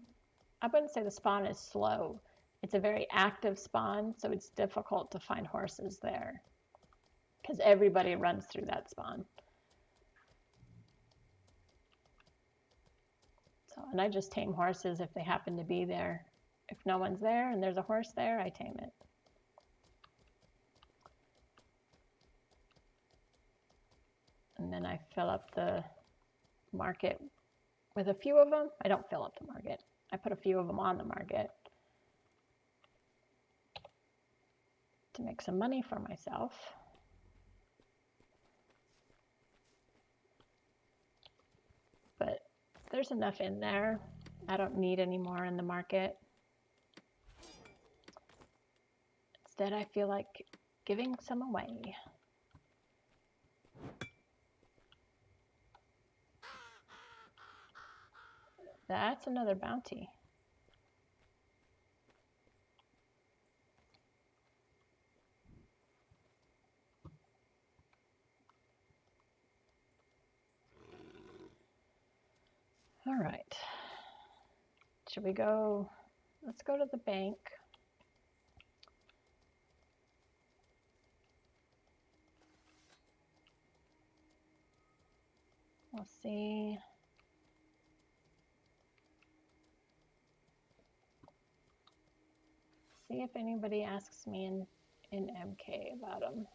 I wouldn't say the spawn is slow. It's a very active spawn, so it's difficult to find horses there because everybody runs through that spawn. So, and I just tame horses if they happen to be there. If no one's there and there's a horse there, I tame it. And then I fill up the market with a few of them. I don't fill up the market. I put a few of them on the market to make some money for myself. But there's enough in there. I don't need any more in the market. Instead, I feel like giving some away. That's another bounty. All right. Should we go? Let's go to the bank. We'll see. See if anybody asks me in MK about them.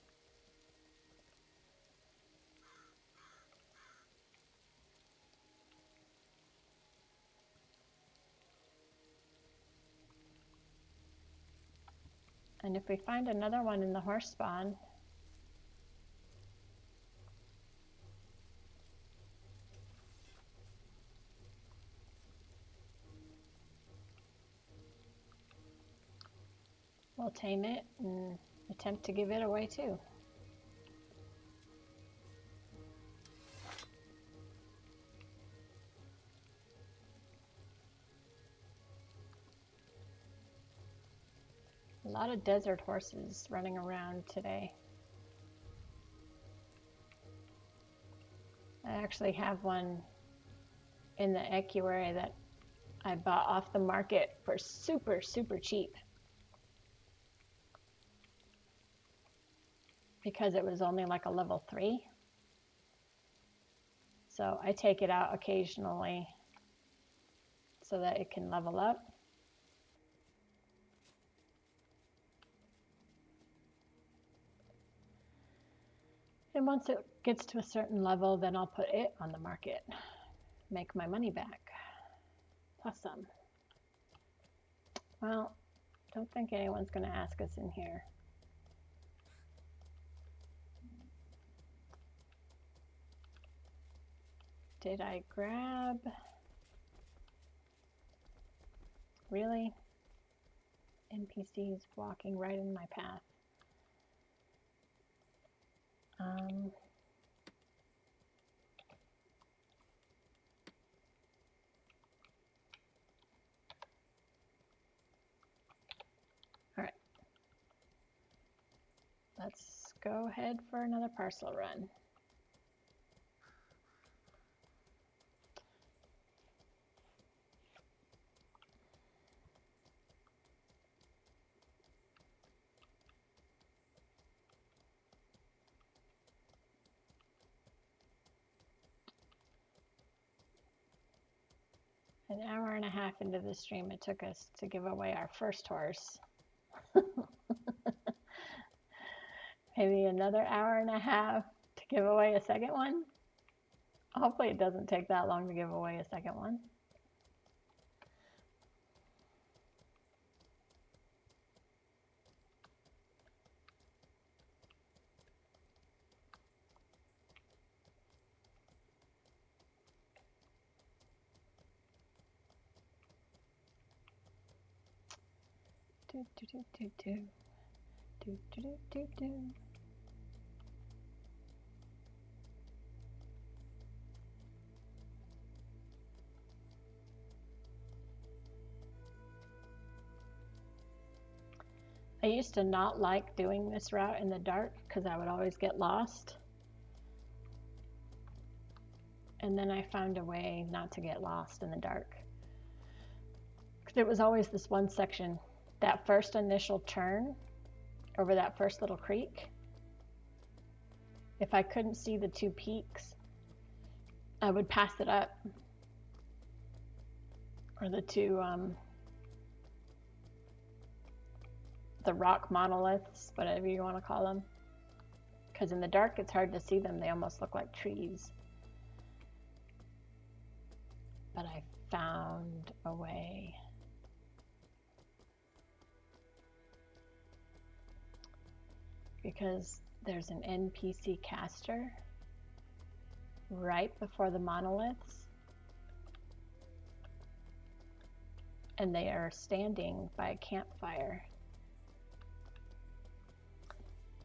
And if we find another one in the horse spawn, we'll tame it and attempt to give it away too. A lot of desert horses running around today. I actually have one in the equerry that I bought off the market for super, super cheap. Because it was only like a level 3. So I take it out occasionally so that it can level up. And once it gets to a certain level, then I'll put it on the market. Make my money back. Plus some. Well, don't think anyone's going to ask us in here. Did I grab? Really? NPCs walking right in my path. All right. Let's go ahead for another parcel run. An hour and a half into the stream, it took us to give away our first horse. Maybe another hour and a half to give away a second one. Hopefully it doesn't take that long to give away a second one. Do, do, do, do, do. Do, do, do, do, do. I used to not like doing this route in the dark because I would always get lost. And then I found a way not to get lost in the dark. Because it was always this one section, that first initial turn over that first little creek. If I couldn't see the two peaks, I would pass it up. Or the two, the rock monoliths, whatever you want to call them. Because in the dark, it's hard to see them. They almost look like trees. But I found a way. Because there's an NPC caster right before the monoliths. And they are standing by a campfire.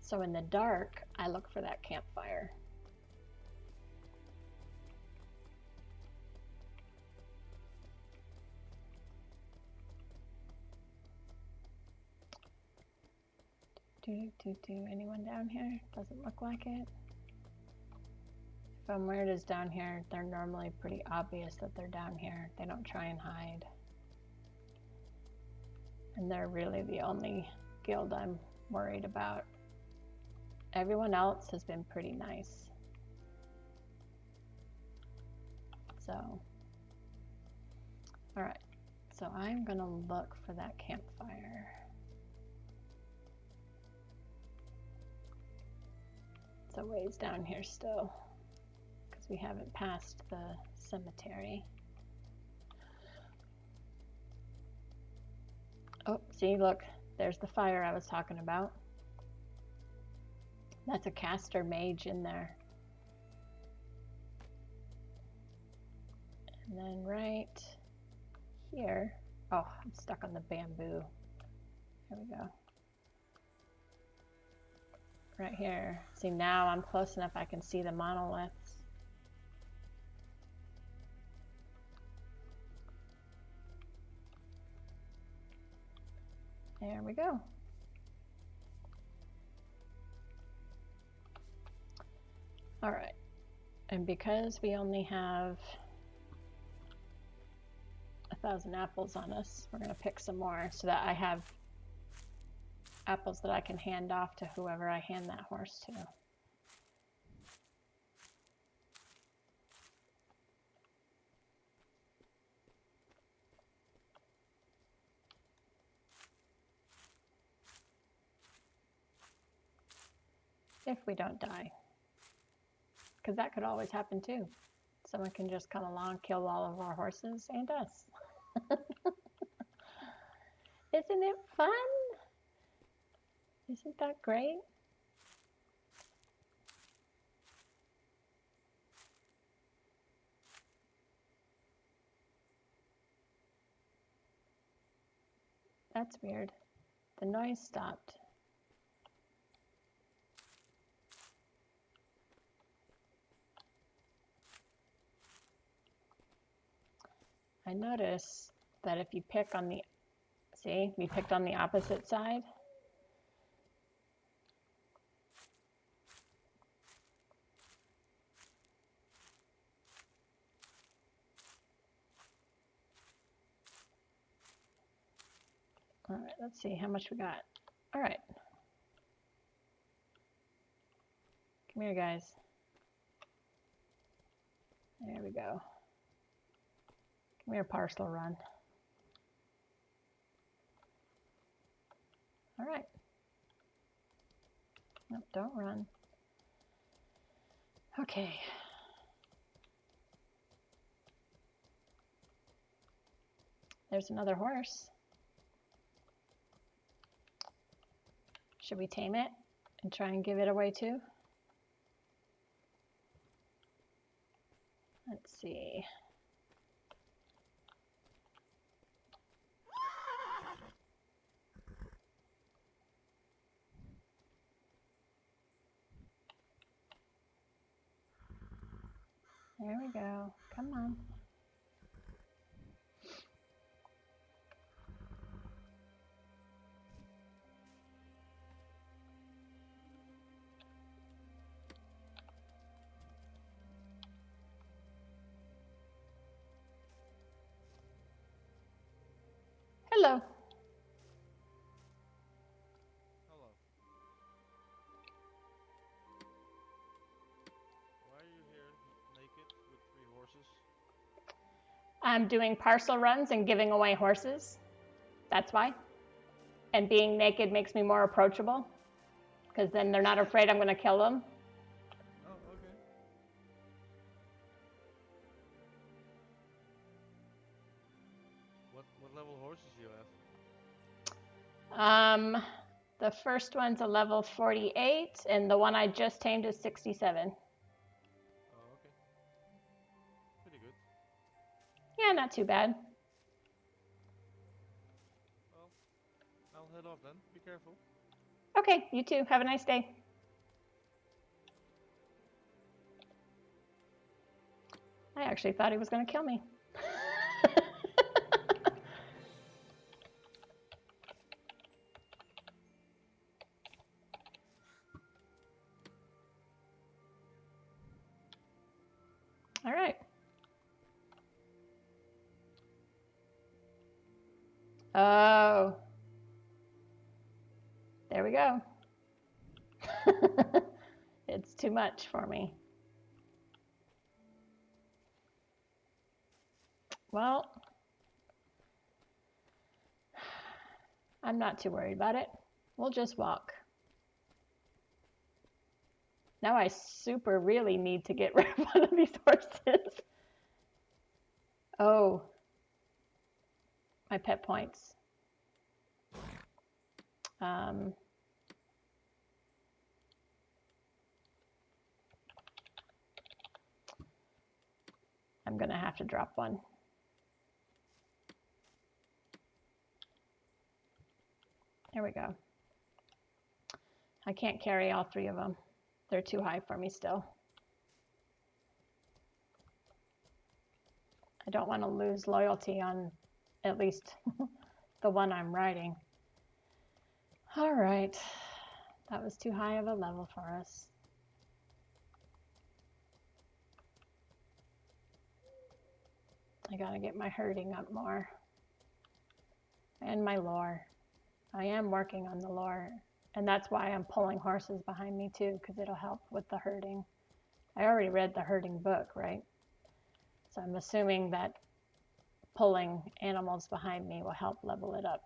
So in the dark, I look for that campfire. Anyone down here? Doesn't look like it. If I'm weird as down here, they're normally pretty obvious that they're down here. They don't try and hide. And they're really the only guild I'm worried about. Everyone else has been pretty nice. So, alright. So I'm gonna look for that campfire. It's a ways down here still, because we haven't passed the cemetery. Oh, see, look, there's the fire I was talking about. That's a caster mage in there. And then right here, oh, I'm stuck on the bamboo. There we go. Right here. See, now I'm close enough I can see the monoliths. There we go. All right. And because we only have 1,000 apples on us, we're going to pick some more so that I have apples that I can hand off to whoever I hand that horse to. If we don't die. Because that could always happen too. Someone can just come along, kill all of our horses and us. Isn't it fun? Isn't that great? That's weird. The noise stopped. I notice that if you pick on the, see, we picked on the opposite side. All right, let's see how much we got. All right. Come here, guys. There we go. Come here, parcel run. All right. Nope, don't run. Okay. There's another horse. Should we tame it and try and give it away too? Let's see. There we go. Come on. Hello.
Hello. Why are you here naked with 3 horses?
I'm doing parcel runs and giving away horses. That's why. And being naked makes me more approachable. Because then they're not afraid I'm going to kill them.
Oh, okay. What level horses do you have?
The first one's a level 48, and the one I just tamed is 67.
Oh, okay. Pretty good.
Yeah, not too bad.
Well, I'll head off then. Be careful.
Okay, you too. Have a nice day. I actually thought he was going to kill me. All right. Oh. There we go. It's too much for me. Well, I'm not too worried about it. We'll just walk. Now I super really need to get rid of one of these horses. Oh, my pet points. I'm gonna have to drop one. There we go. I can't carry all 3 of them. They're too high for me still. I don't want to lose loyalty on at least the one I'm riding. All right. That was too high of a level for us. I gotta get my herding up more. And my lore. I am working on the lore. And that's why I'm pulling horses behind me too, because it'll help with the herding. I already read the herding book, right? So I'm assuming that pulling animals behind me will help level it up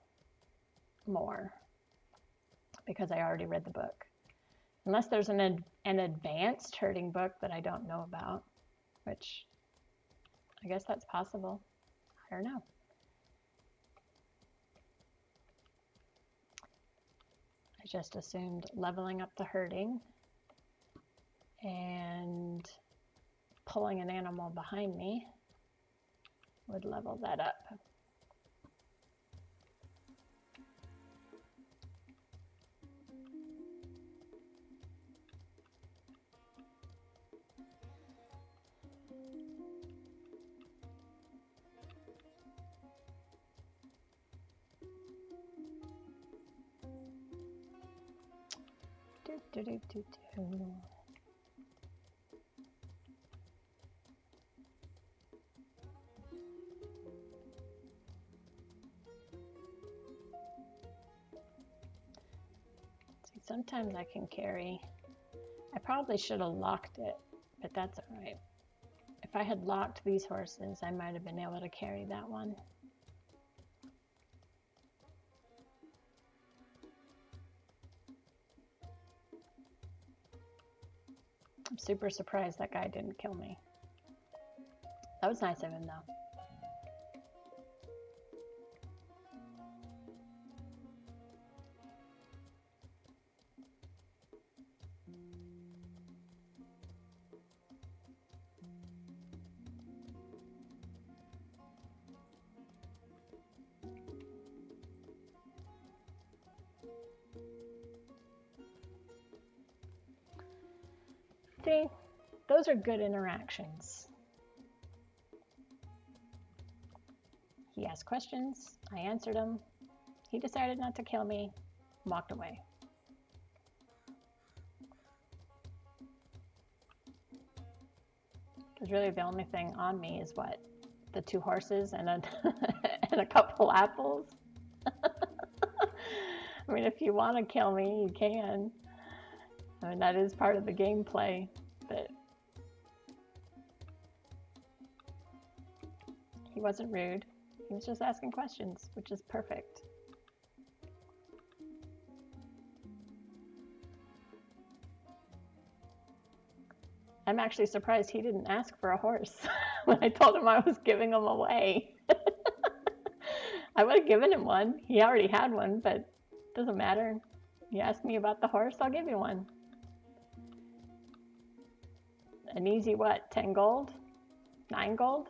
more, because I already read the book. Unless there's an advanced herding book that I don't know about, which I guess that's possible. I don't know. I just assumed leveling up the herding and pulling an animal behind me would level that up. Do, do, do, do. See, sometimes I can carry. I probably should have locked it, but that's all right. If I had locked these horses, I might have been able to carry that one. I'm super surprised that guy didn't kill me. That was nice of him, though. See, those are good interactions. He asked questions. I answered them. He decided not to kill me, walked away. Because really the only thing on me is what? The 2 horses and a, and a couple apples? I mean, if you want to kill me, you can. I mean, that is part of the gameplay, but he wasn't rude. He was just asking questions, which is perfect. I'm actually surprised he didn't ask for a horse when I told him I was giving him away. I would have given him one. He already had one, but it doesn't matter. You ask me about the horse, I'll give you one. An easy what? 10 gold? 9 gold?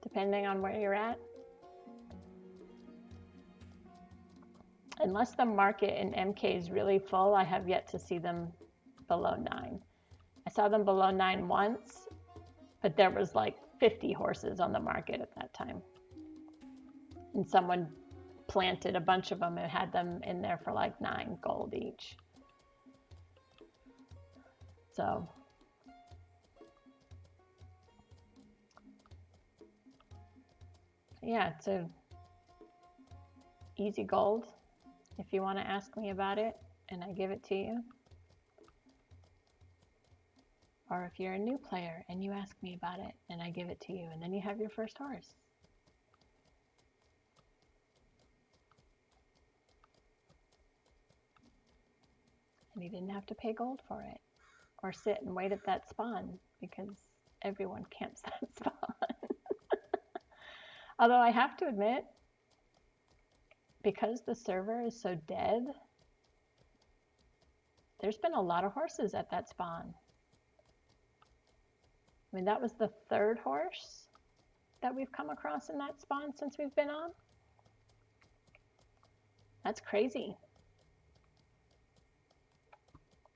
Depending on where you're at. Unless the market in MK is really full, I have yet to see them below 9. I saw them below 9 once, but there was like 50 horses on the market at that time. And someone planted a bunch of them and had them in there for like 9 gold each. So yeah, it's a easy gold if you want to ask me about it and I give it to you. Or if you're a new player and you ask me about it and I give it to you, and then you have your first horse. And you didn't have to pay gold for it or sit and wait at that spawn, because everyone camps that spawn. Although I have to admit, because the server is so dead, there's been a lot of horses at that spawn. I mean, that was the 3rd horse that we've come across in that spawn since we've been on. That's crazy.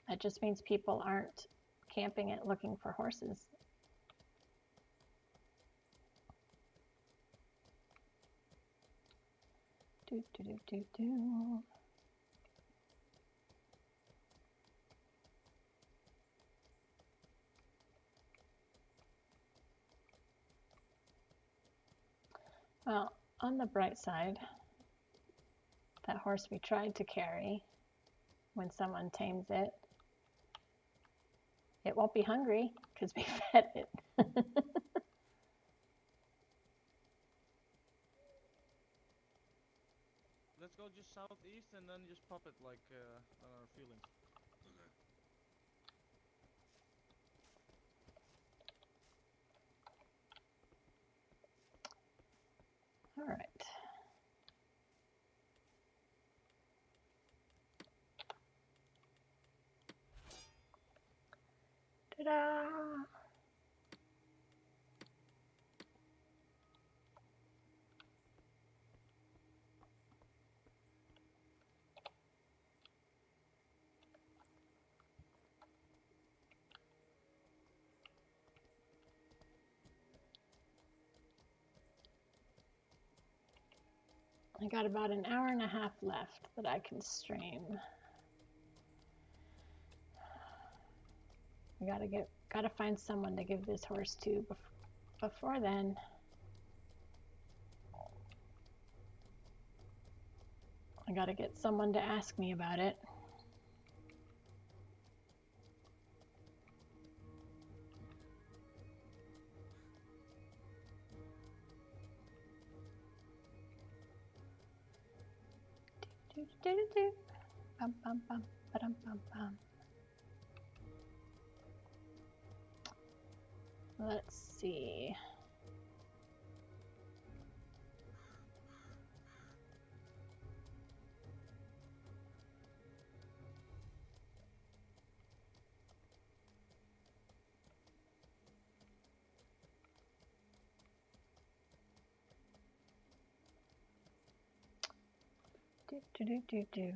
That just means people aren't camping it looking for horses. Do, do, do, do, do. Well, on the bright side, that horse we tried to carry, when someone tames it, it won't be hungry because we fed it.
Let's go just southeast and then just pop it like on our feelings.
All right. Ta-da! I got about an hour and a half left that I can stream. I gotta find someone to give this horse to before then. I gotta get someone to ask me about it. Do, do, do, do. Bum, bum, bum, ba-dum, bum, bum. Let's see. Do, do, do, do, do.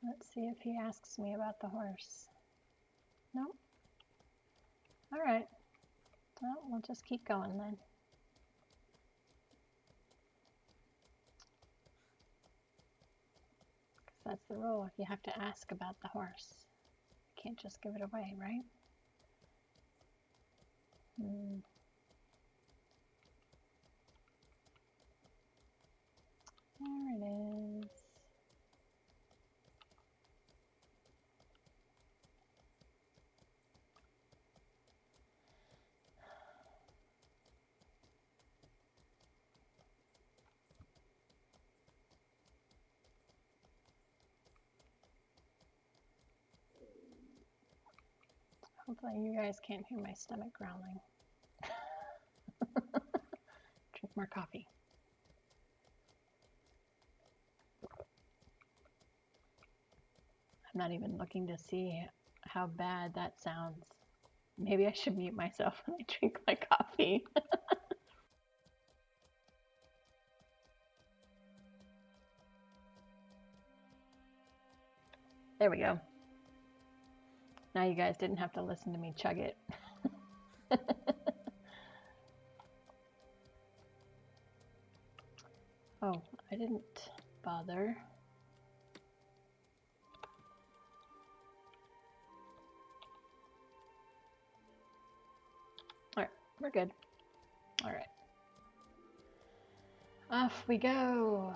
Let's see if he asks me about the horse. Nope. All right. Well, we'll just keep going then. Because that's the rule. You have to ask about the horse. You can't just give it away, right? There it is. Hopefully you guys can't hear my stomach growling. Drink more coffee. I'm not even looking to see how bad that sounds. Maybe I should mute myself when I drink my coffee. There we go. Now you guys didn't have to listen to me chug it. Oh, I didn't bother. Alright, we're good. Alright. Off we go.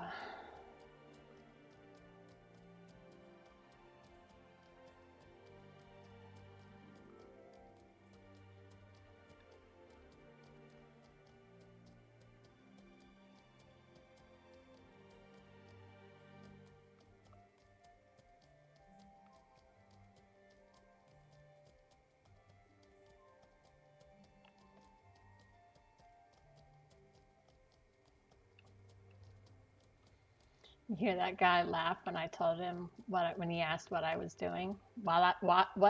You hear that guy laugh when I told him when he asked what I was doing? What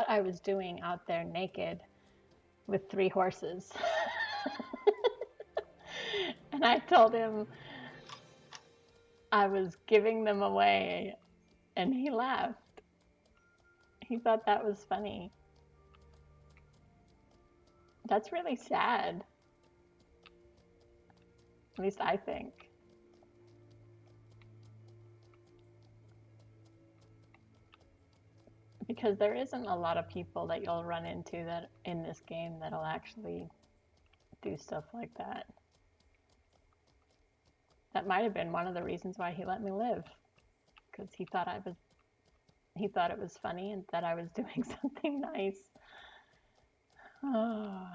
I was doing out there naked with 3 horses. And I told him I was giving them away, and he laughed. He thought that was funny. That's really sad. At least I think. Because there isn't a lot of people that you'll run into that in this game that'll actually do stuff like that. That might have been one of the reasons why he let me live, because he thought it was funny and that I was doing something nice. Oh.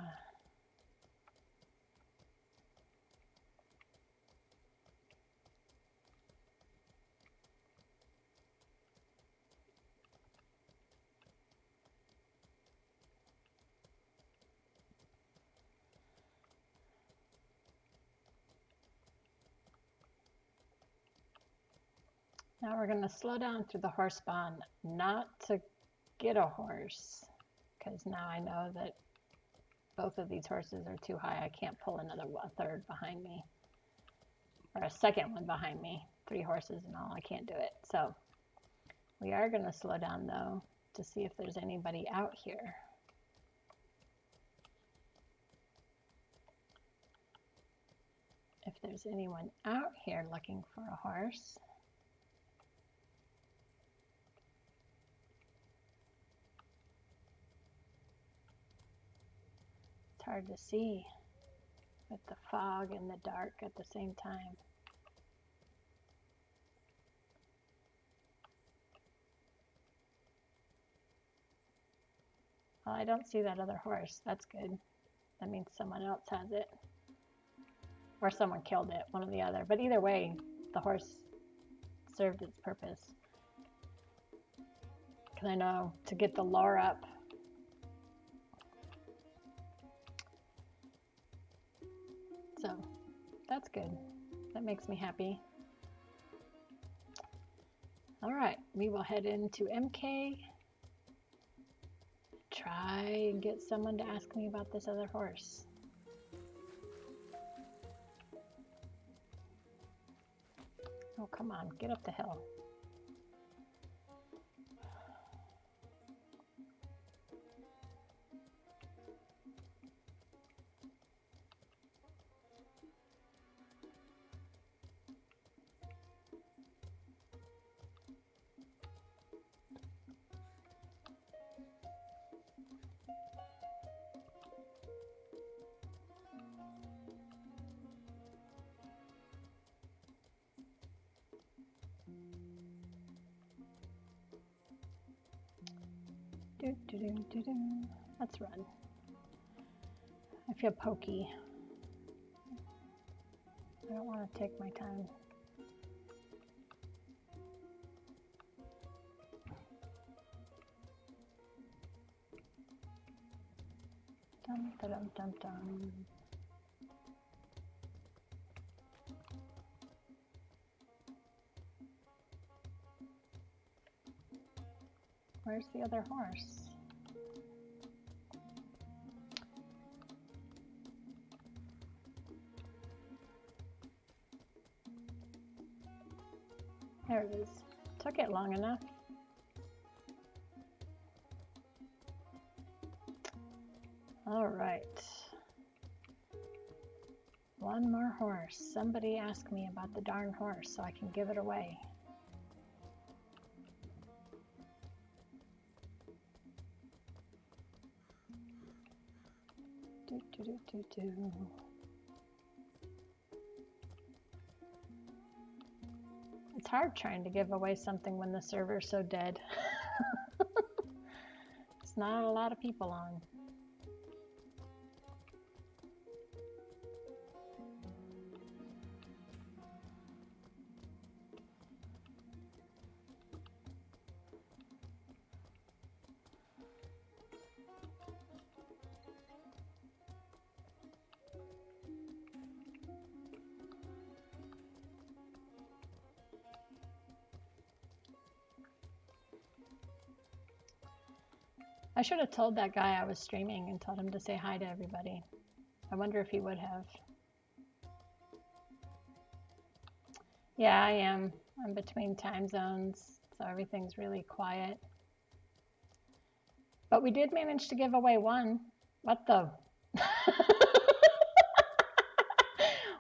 Now we're going to slow down through the horse spawn, not to get a horse, because now I know that both of these horses are too high. I can't pull a third behind me, or a second one behind me. 3 horses and all, I can't do it. So we are going to slow down though to see if there's anybody out here. If there's anyone out here looking for a horse. It's hard to see with the fog and the dark at the same time. Well, I don't see that other horse. That's good. That means someone else has it. Or someone killed it, one or the other. But either way, the horse served its purpose. Because I know to get the lore up, So that's good. That makes me happy. All right, we will head into MK. Try and get someone to ask me about this other horse. Oh, come on, get up the hill. Let's run. I feel pokey. I don't want to take my time. Dum dum dum dum. Where's the other horse? There it is. Took it long enough. All right. One more horse. Somebody ask me about the darn horse so I can give it away. Do. It's hard trying to give away something when the server's so dead. It's not a lot of people on. I should have told that guy I was streaming and told him to say hi to everybody. I wonder if he would have. Yeah, I am. I'm between time zones, so everything's really quiet. But we did manage to give away one. What the?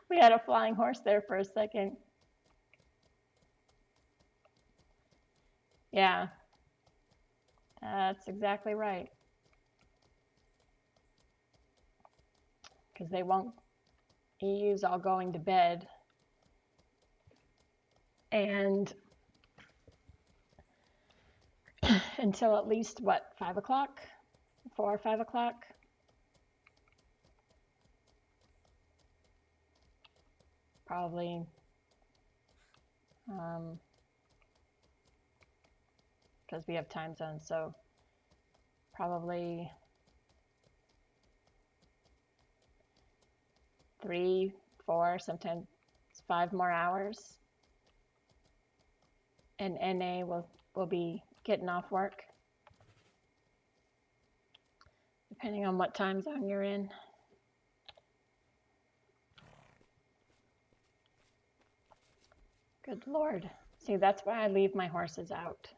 We had a flying horse there for a second. Yeah. That's exactly right. Because they won't, EU's all going to bed. And until at least, what, 5 o'clock? 4 or 5 o'clock? Probably. Because we have time zones, so probably 3, 4, sometimes 5 more hours. And NA will be getting off work, depending on what time zone you're in. Good Lord. See, that's why I leave my horses out.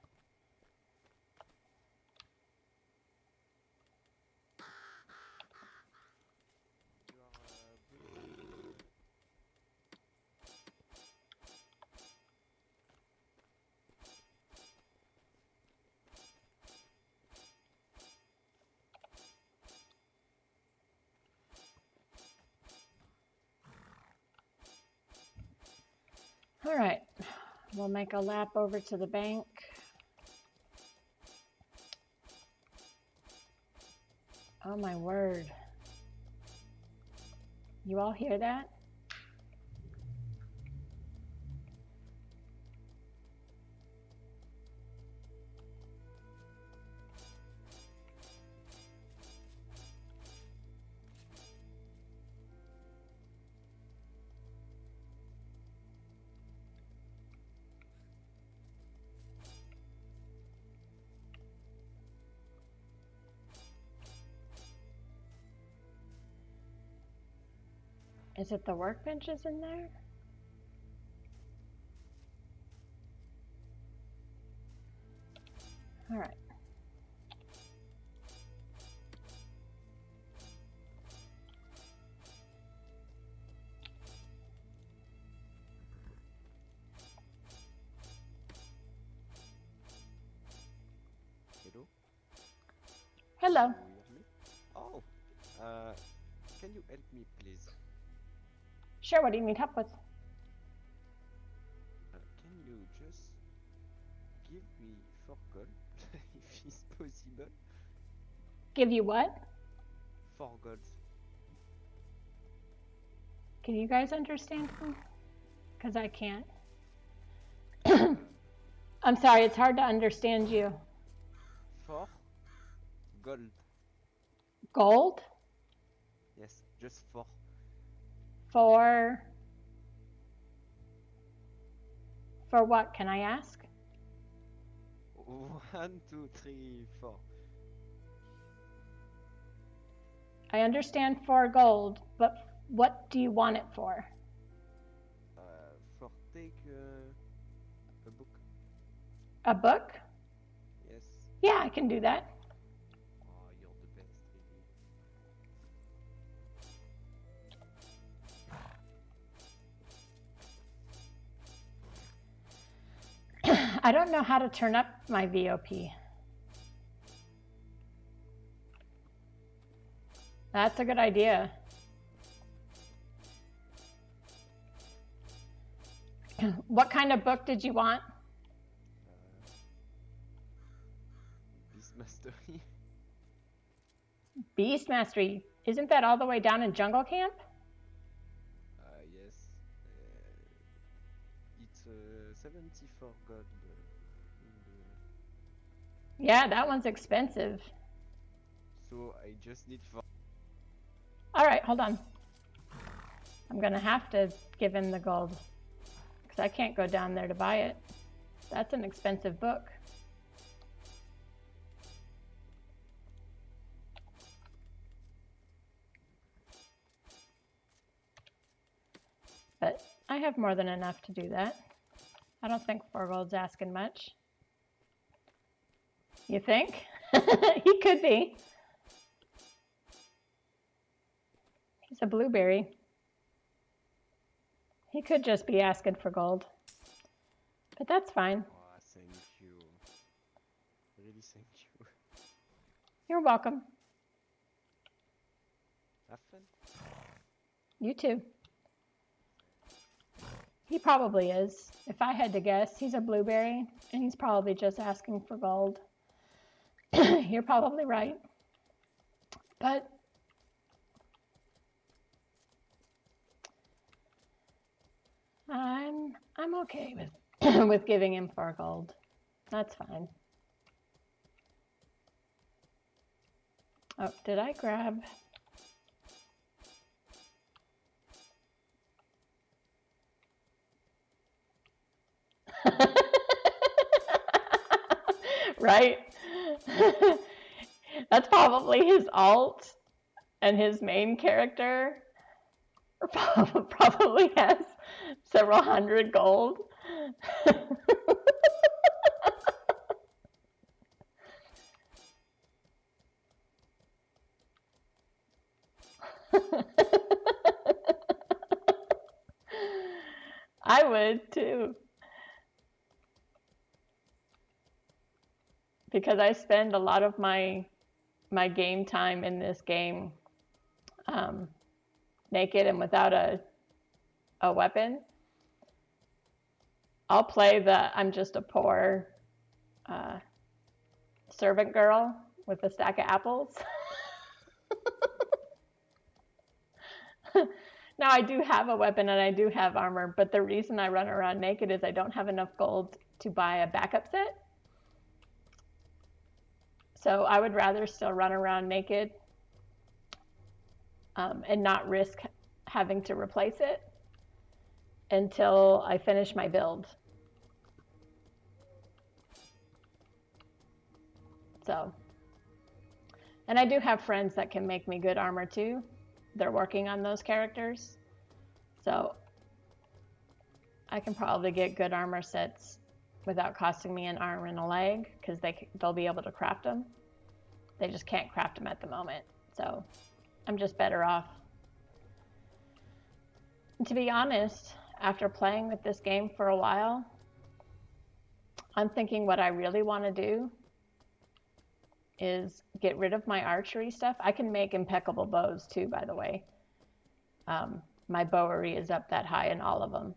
All right, we'll make a lap over to the bank. Oh my word. You all hear that? Is it the workbenches in there? All right.
Hello?
Hello.
You hear me? Oh, can you help me, please?
Sure, what do you need help with?
Can you just give me 4 gold, if it's possible?
Give you what?
4 gold.
Can you guys understand him? Because I can't. I'm sorry, it's hard to understand you.
4 gold.
Gold?
Yes, just 4.
For what, can I ask?
1, 2, 3, 4.
I understand 4 gold, but what do you want it for?
For take a book.
A book?
Yes.
Yeah, I can do that.
Oh, you're the best, really.
I don't know how to turn up my VOP. That's a good idea. What kind of book did you want?
Beast Mastery.
Beast Mastery. Isn't that all the way down in Jungle Camp?
Yes. It's 74 gold.
Yeah, that one's expensive.
So I just need 4.
All right, hold on. I'm gonna have to give him the gold because I can't go down there to buy it. That's an expensive book. But I have more than enough to do that. I don't think 4 gold's asking much. You think? He could be. He's a blueberry. He could just be asking for gold. But that's fine.
Oh, thank you. Really, thank you.
You're welcome.
Have fun.
You too. He probably is. If I had to guess, he's a blueberry, and he's probably just asking for gold. You're probably right. But I'm okay with with giving him 4 gold. That's fine. Oh, did I grab? Right? That's probably his alt, and his main character probably has several hundred gold. I would too. Because I spend a lot of my game time in this game naked and without a weapon. I'll play the I'm just a poor servant girl with a stack of apples. Now I do have a weapon and I do have armor, but the reason I run around naked is I don't have enough gold to buy a backup set. So I would rather still run around naked and not risk having to replace it until I finish my build. So, and I do have friends that can make me good armor too. They're working on those characters. So I can probably get good armor sets without costing me an arm and a leg, because they'll be able to craft them. They just can't craft them at the moment. So I'm just better off. And to be honest, after playing with this game for a while, I'm thinking what I really want to do is get rid of my archery stuff. I can make impeccable bows too, by the way. My bowery is up that high in all of them.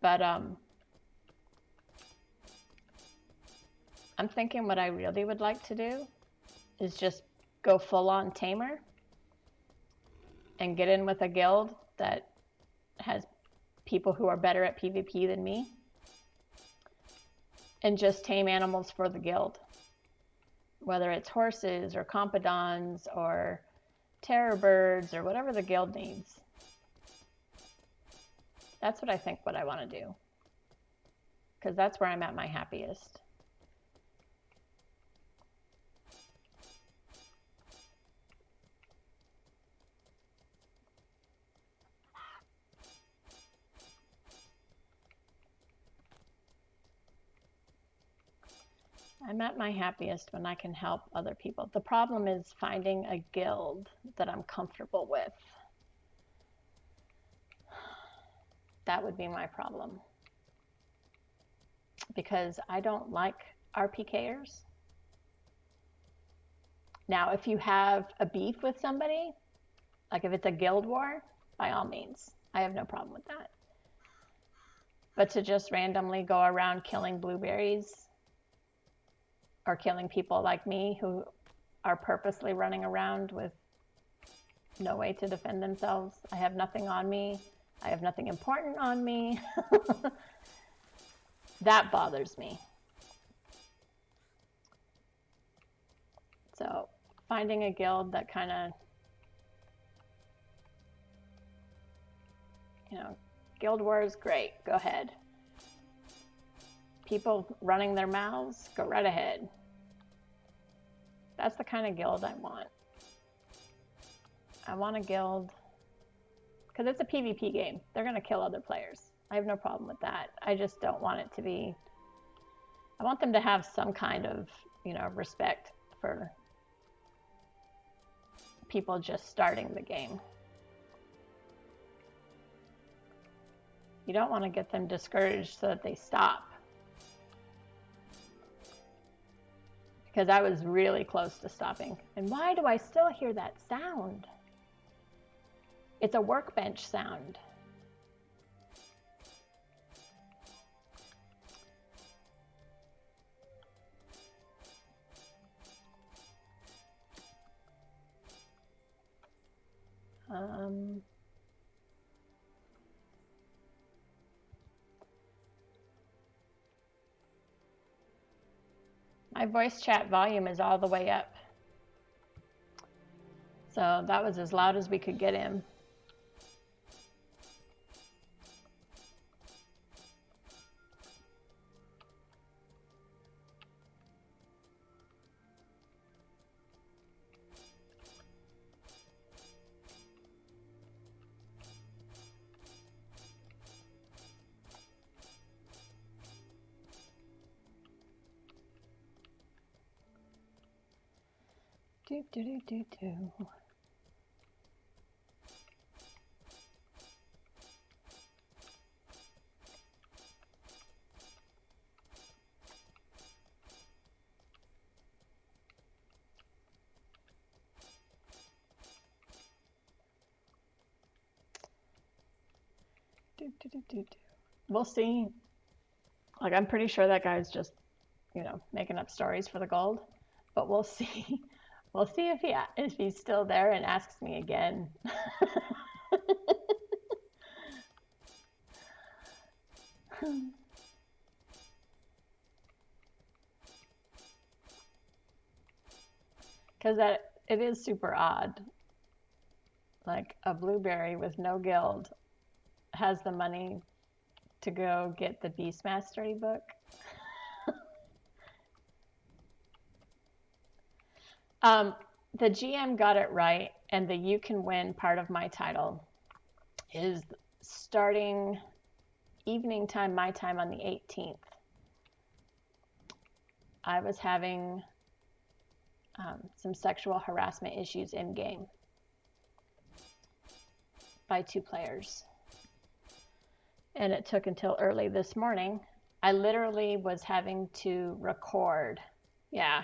But I'm thinking what I really would like to do is just go full on tamer and get in with a guild that has people who are better at PvP than me, and just tame animals for the guild. Whether it's horses or compedons or terror birds or whatever the guild needs. That's what I think what I want to do. Because that's where I'm at my happiest. I'm at my happiest when I can help other people. The problem is finding a guild that I'm comfortable with. That would be my problem. Because I don't like RPKers. Now, if you have a beef with somebody, like if it's a guild war, by all means, I have no problem with that. But to just randomly go around killing blueberries, or killing people like me who are purposely running around with no way to defend themselves. I have nothing on me. I have nothing important on me. That bothers me. So finding a guild that kind of, guild wars, great, go ahead. People running their mouths, go right ahead. That's the kind of guild I want. I want a guild, because it's a PvP game. They're going to kill other players. I have no problem with that. I just don't want it to be, I want them to have some kind of, respect for people just starting the game. You don't want to get them discouraged so that they stop. Because I was really close to stopping. And why do I still hear that sound? It's a workbench sound. My voice chat volume is all the way up. So that was as loud as we could get him. Do, do, do, do, do. Do, do, do, do, do. We'll see. Like, I'm pretty sure that guy's just, making up stories for the gold. But we'll see. We'll see if he's still there and asks me again. Because it is super odd. Like, a blueberry with no guild has the money to go get the Beast Mastery book. The GM got it right, and the you can win part of my title is starting evening time, my time, on the 18th. I was having some sexual harassment issues in game by 2 players. And it took until early this morning. I literally was having to record. Yeah,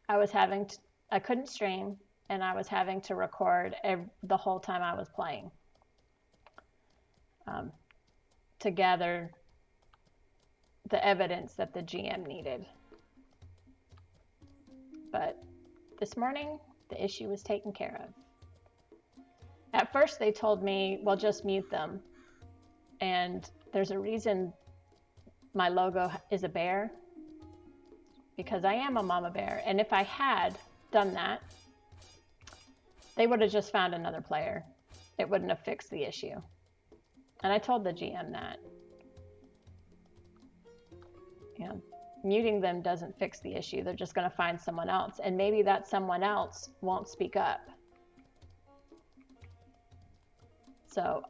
I couldn't stream, and I was having to record the whole time I was playing to gather the evidence that the GM needed. But this morning, the issue was taken care of. At first, they told me, well, just mute them. And there's a reason my logo is a bear, because I am a mama bear. And if I had done that, they would have just found another player. It wouldn't have fixed the issue. And I told the GM that. You know, muting them doesn't fix the issue. They're just going to find someone else. And maybe that someone else won't speak up. So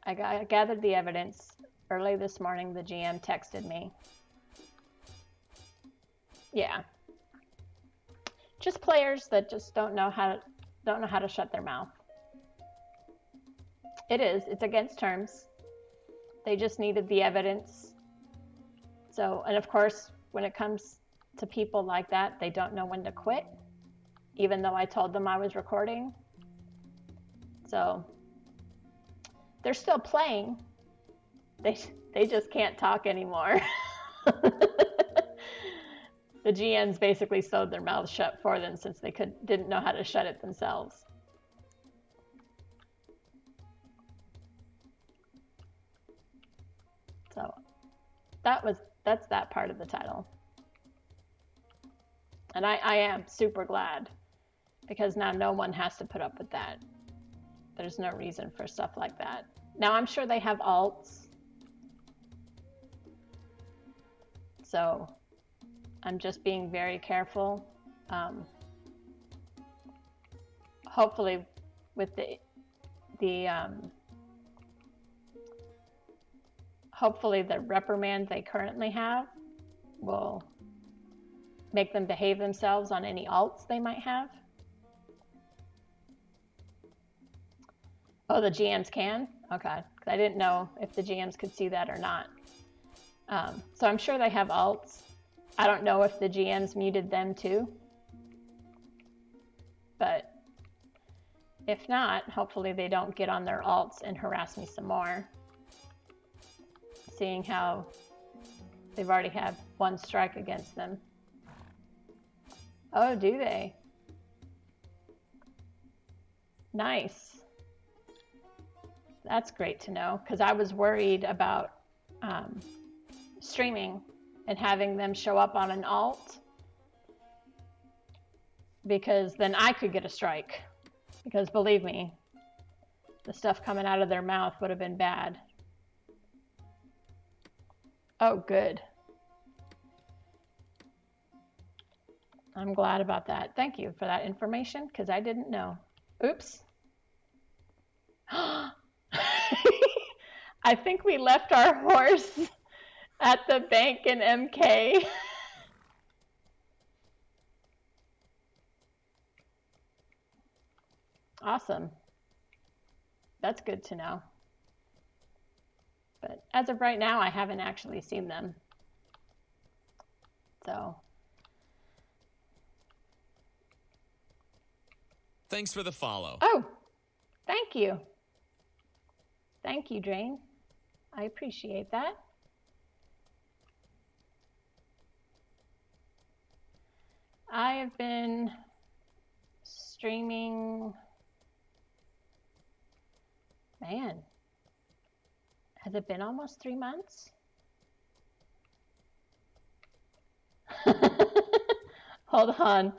I gathered the evidence. Early this morning, the GM texted me. Yeah. Just players that just don't know how to shut their mouth. It's against terms. They just needed the evidence. So, and of course, when it comes to people like that, they don't know when to quit, even though I told them I was recording. So, they're still playing. They just can't talk anymore. The GMs basically sewed their mouths shut for them since they didn't know how to shut it themselves. So that's that part of the title. And I am super glad, because now no one has to put up with that. There's no reason for stuff like that. Now I'm sure they have alts. So I'm just being very careful. Hopefully with hopefully the reprimand they currently have will make them behave themselves on any alts they might have. Oh, the GMs can? Okay, because I didn't know if the GMs could see that or not. So I'm sure they have alts. I don't know if the GMs muted them too. But if not, hopefully they don't get on their alts and harass me some more. Seeing how they've already had 1 strike against them. Oh, do they? Nice. That's great to know, because I was worried about streaming and having them show up on an alt, because then I could get a strike. Because believe me, the stuff coming out of their mouth would have been bad. Oh, good. I'm glad about that. Thank you for that information, because I didn't know. Oops. I think we left our horse at the bank in MK. Awesome. That's good to know. But as of right now, I haven't actually seen them. So.
Thanks for the follow.
Oh, thank you. Thank you, Drain. I appreciate that. I have been streaming, man, has it been almost 3 months? Hold on.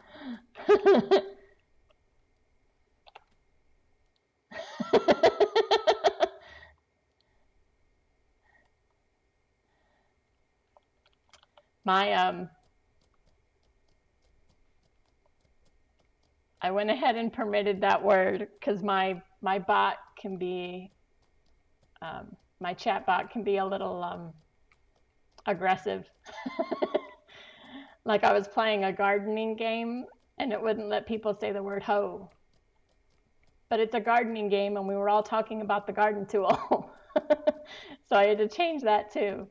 My I went ahead and permitted that word because my bot can be, my chat bot can be a little aggressive. Like I was playing a gardening game and it wouldn't let people say the word hoe. But it's a gardening game and we were all talking about the garden tool. So I had to change that too.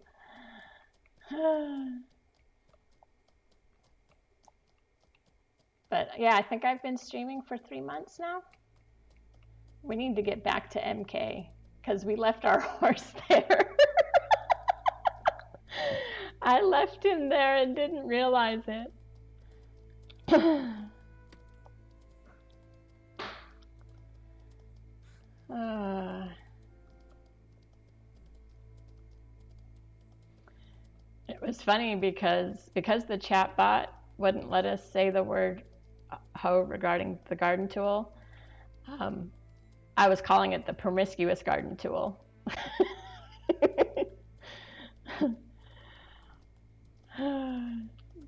But yeah, I think I've been streaming for 3 months now. We need to get back to MK because we left our horse there. I left him there and didn't realize it. It was funny because the chat bot wouldn't let us say the word hoe regarding the garden tool. I was calling it the promiscuous garden tool.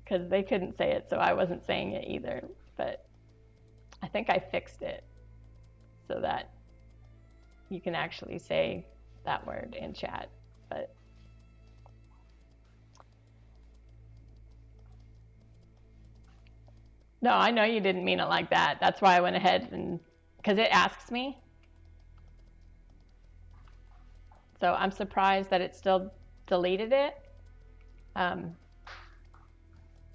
Because they couldn't say it, so I wasn't saying it either. But I think I fixed it so that you can actually say that word in chat. But no, I know you didn't mean it like that. That's why I went ahead and, because it asks me. So I'm surprised that it still deleted it.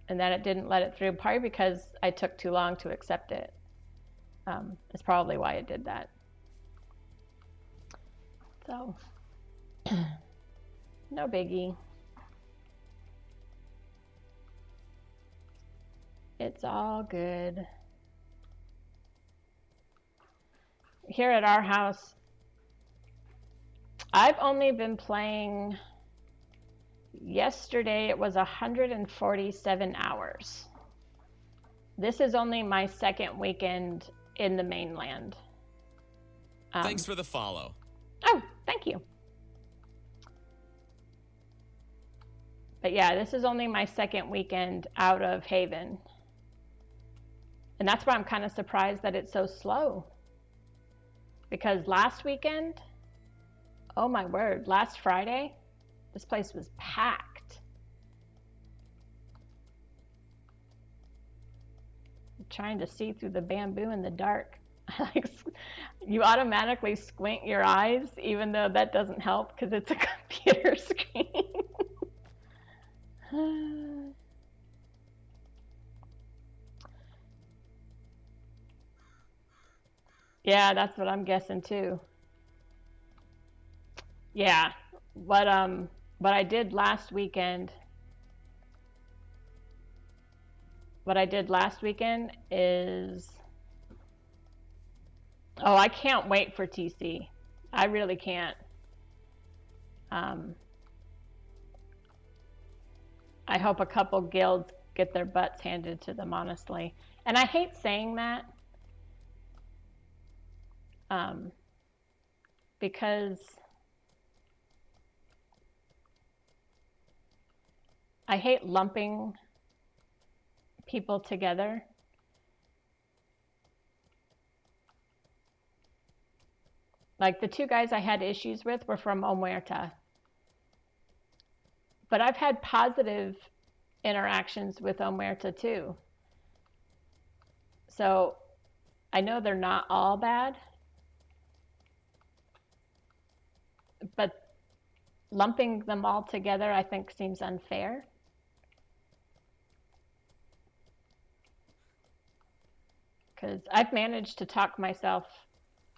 And that it didn't let it through, probably because I took too long to accept it. It's probably why it did that. So, no biggie. It's all good. Here at our house, I've only been playing. Yesterday it was 147 hours. This is only my second weekend in the mainland.
Thanks for the follow.
Oh, thank you. But yeah, this is only my second weekend out of Haven. And that's why I'm kind of surprised that it's so slow. Because last weekend, oh my word, last Friday, this place was packed. I'm trying to see through the bamboo in the dark. You automatically squint your eyes, even though that doesn't help because it's a computer screen. Yeah, that's what I'm guessing too. Yeah, what I did last weekend. What I did last weekend is, oh, I can't wait for TC. I really can't. I hope a couple guilds get their butts handed to them, honestly. And I hate saying that. Because I hate lumping people together. Like the two guys I had issues with were from Omerta. But I've had positive interactions with Omerta too. So I know they're not all bad. But lumping them all together, I think, seems unfair. Because I've managed to talk myself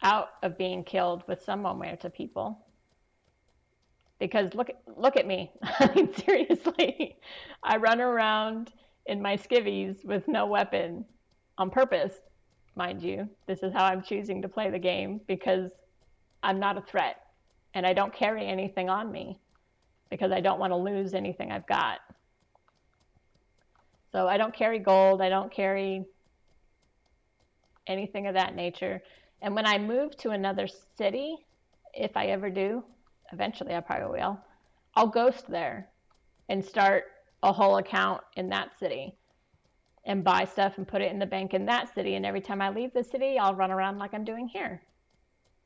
out of being killed with some Omerta people. Because look at me. I mean, seriously. I run around in my skivvies with no weapon on purpose, mind you. This is how I'm choosing to play the game because I'm not a threat. And I don't carry anything on me because I don't want to lose anything I've got. So I don't carry gold. I don't carry anything of that nature. And when I move to another city, if I ever do, eventually I probably will, I'll ghost there and start a whole account in that city. and buy stuff and put it in the bank in that city. And every time I leave the city, I'll run around like I'm doing here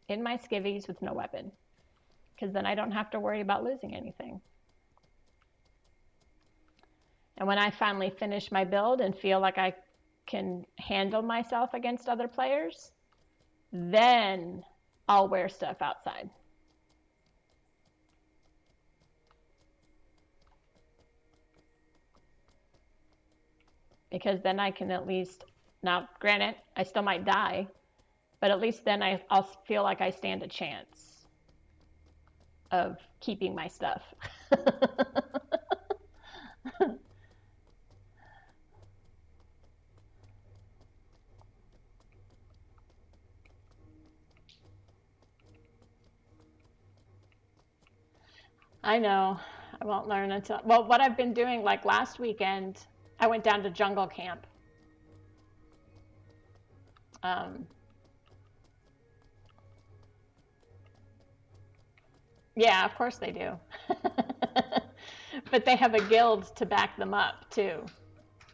in my skivvies with no weapon, because then I don't have to worry about losing anything. And when I finally finish my build and feel like I can handle myself against other players, then I'll wear stuff outside. Because then I can at least, now granted, I still might die, but at least then I'll feel like I stand a chance of keeping my stuff. I know, I won't learn until, well, what I've been doing, like last weekend, I went down to jungle camp. Yeah, of course they do. But they have a guild to back them up too.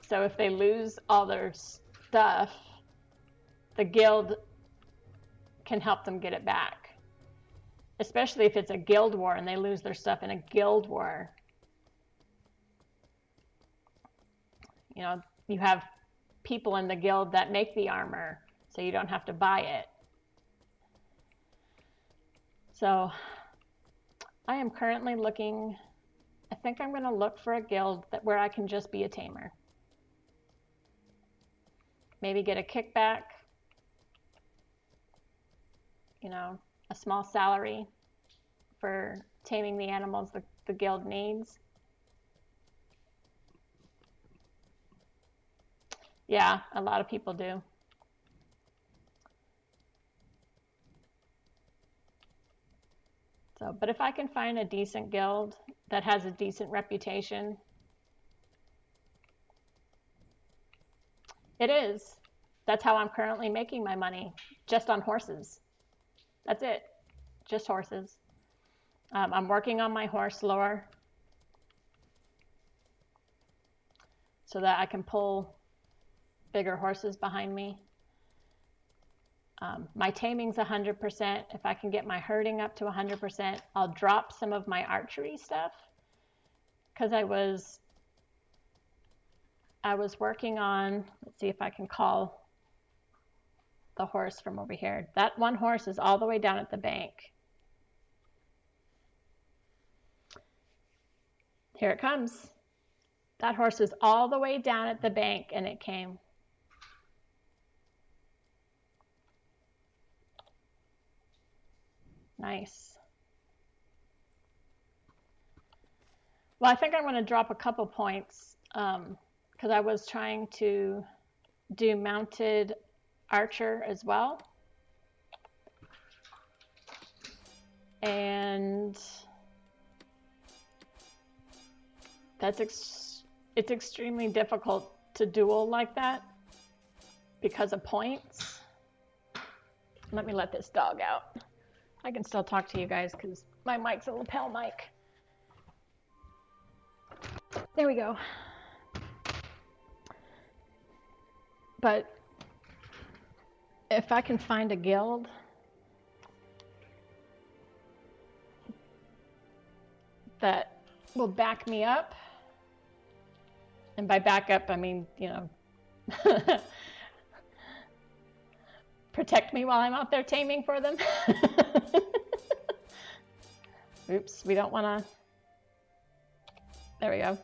So if they lose all their stuff, the guild can help them get it back. Especially if it's a guild war and they lose their stuff in a guild war. You know, you have people in the guild that make the armor, so you don't have to buy it. So I am currently looking, I think I'm going to look for a guild where I can just be a tamer. Maybe get a kickback, you know, a small salary for taming the animals the guild needs. Yeah, a lot of people do. So, but if I can find a decent guild that has a decent reputation, it is. That's how I'm currently making my money, just on horses. That's it, just horses. I'm working on my horse lore so that I can pull bigger horses behind me. My taming's 100%. If I can get my herding up to 100%, I'll drop some of my archery stuff, because I was working on, let's see if I can call the horse from over here. That one horse is all the way down at the bank. Here it comes. That horse is all the way down at the bank, and it came. Nice. Well, I think I'm going to drop a couple points because I was trying to do mounted archer as well. And it's extremely difficult to duel like that because of points. Let me let this dog out. I can still talk to you guys because my mic's a lapel mic. There we go. But if I can find a guild that will back me up, and by back up I mean, you know, protect me while I'm out there taming for them. Oops, we don't want to. There we go.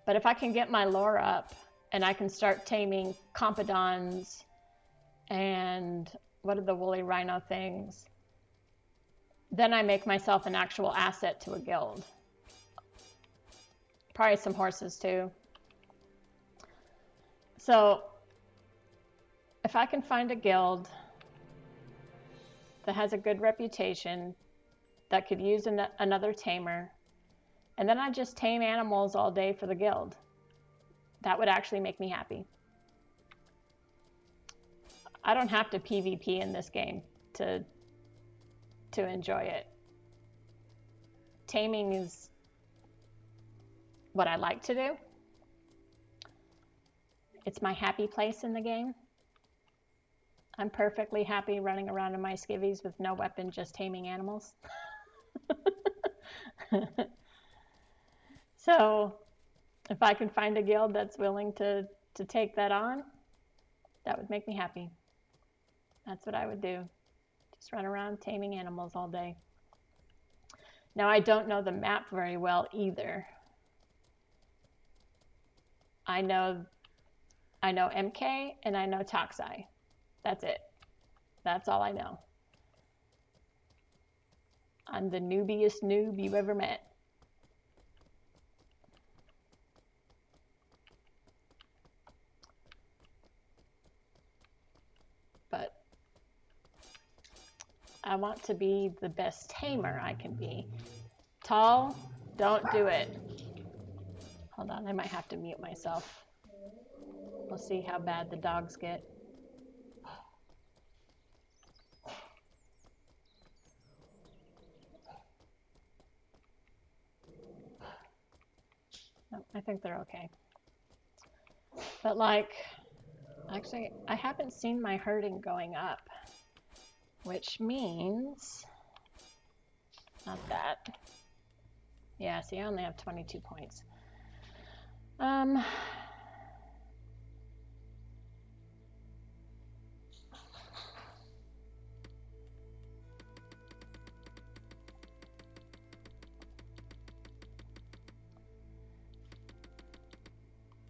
But if I can get my lore up and I can start taming Compodons and what are the woolly rhino things, then I make myself an actual asset to a guild. Probably some horses too. So if I can find a guild that has a good reputation, that could use another tamer, and then I just tame animals all day for the guild, that would actually make me happy. I don't have to PvP in this game to enjoy it. Taming is what I like to do. it's my happy place in the game. I'm perfectly happy running around in my skivvies with no weapon, just taming animals. So if I can find a guild that's willing to take that on, that would make me happy. That's what I would do. Just run around taming animals all day. Now, I don't know the map very well either. I know MK and I know Toxai. That's it. That's all I know. I'm the noobiest noob you ever met. But I want to be the best tamer I can be. Tall, don't do it. Hold on, I might have to mute myself. We'll see how bad the dogs get. No, I think they're okay. But like, actually, I haven't seen my herding going up, which means, not that. Yeah, see, I only have 22 points.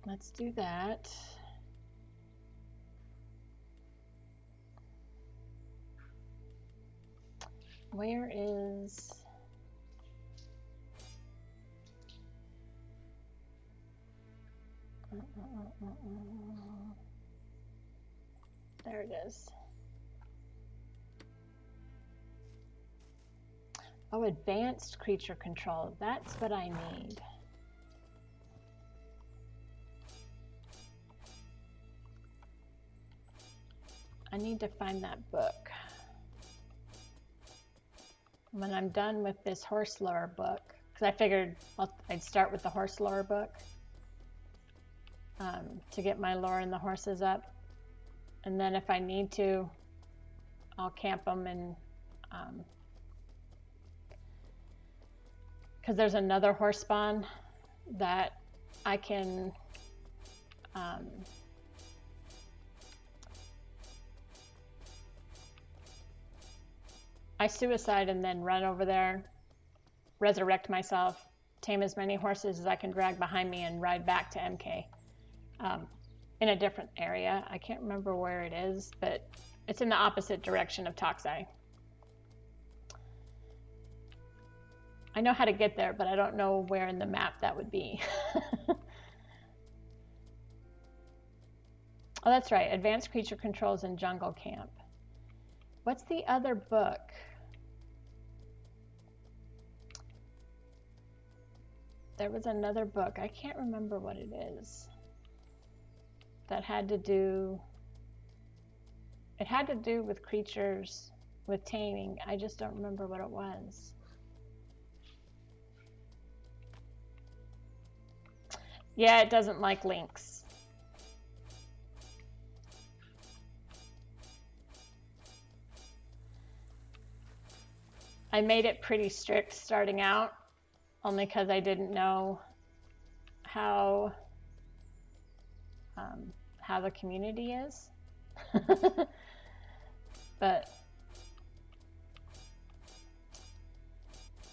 Let's do that. Where is... There it is. Oh, advanced creature control. That's what I need. I need to find that book. When I'm done with this horse lore book, because I figured I'd start with the horse lore book to get my lore and the horses up. And then if I need to, I'll camp them and because there's another horse spawn that I can I suicide and then run over there, resurrect myself, tame as many horses as I can drag behind me and ride back to MK in a different area. I can't remember where it is, but it's in the opposite direction of Toxai. I know how to get there, but I don't know where in the map that would be. Oh, that's right. Advanced Creature Controls in Jungle Camp. What's the other book? There was another book. I can't remember what it is. That had to do... It had to do with creatures, with taming. I just don't remember what it was. Yeah, it doesn't like lynx. I made it pretty strict starting out, only because I didn't know how the community is. But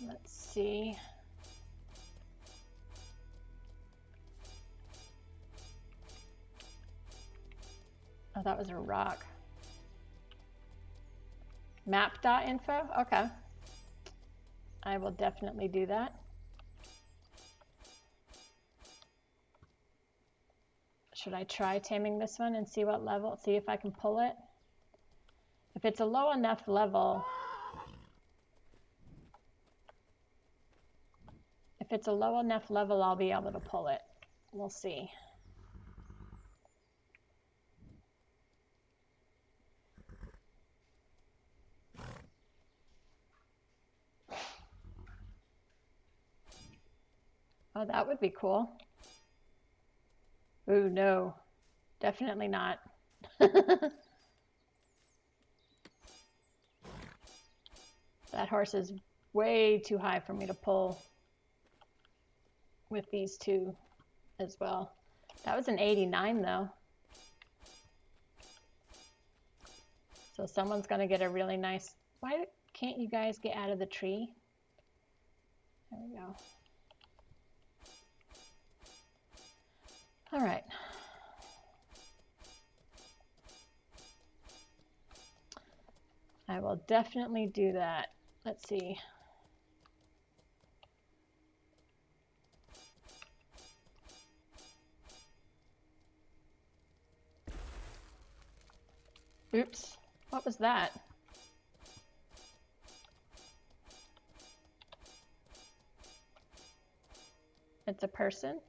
let's see. Oh, that was a rock. Map.info? Okay. I will definitely do that. Should I try taming this one and see what level, see if I can pull it? If it's a low enough level, I'll be able to pull it. We'll see. Oh, that would be cool. Ooh, no. definitely not. That horse is way too high for me to pull with these two as well. That was an 89 though. So someone's gonna get a really nice, why can't you guys get out of the tree? There we go. All right. I will definitely do that. Let's see. Oops, what was that? It's a person.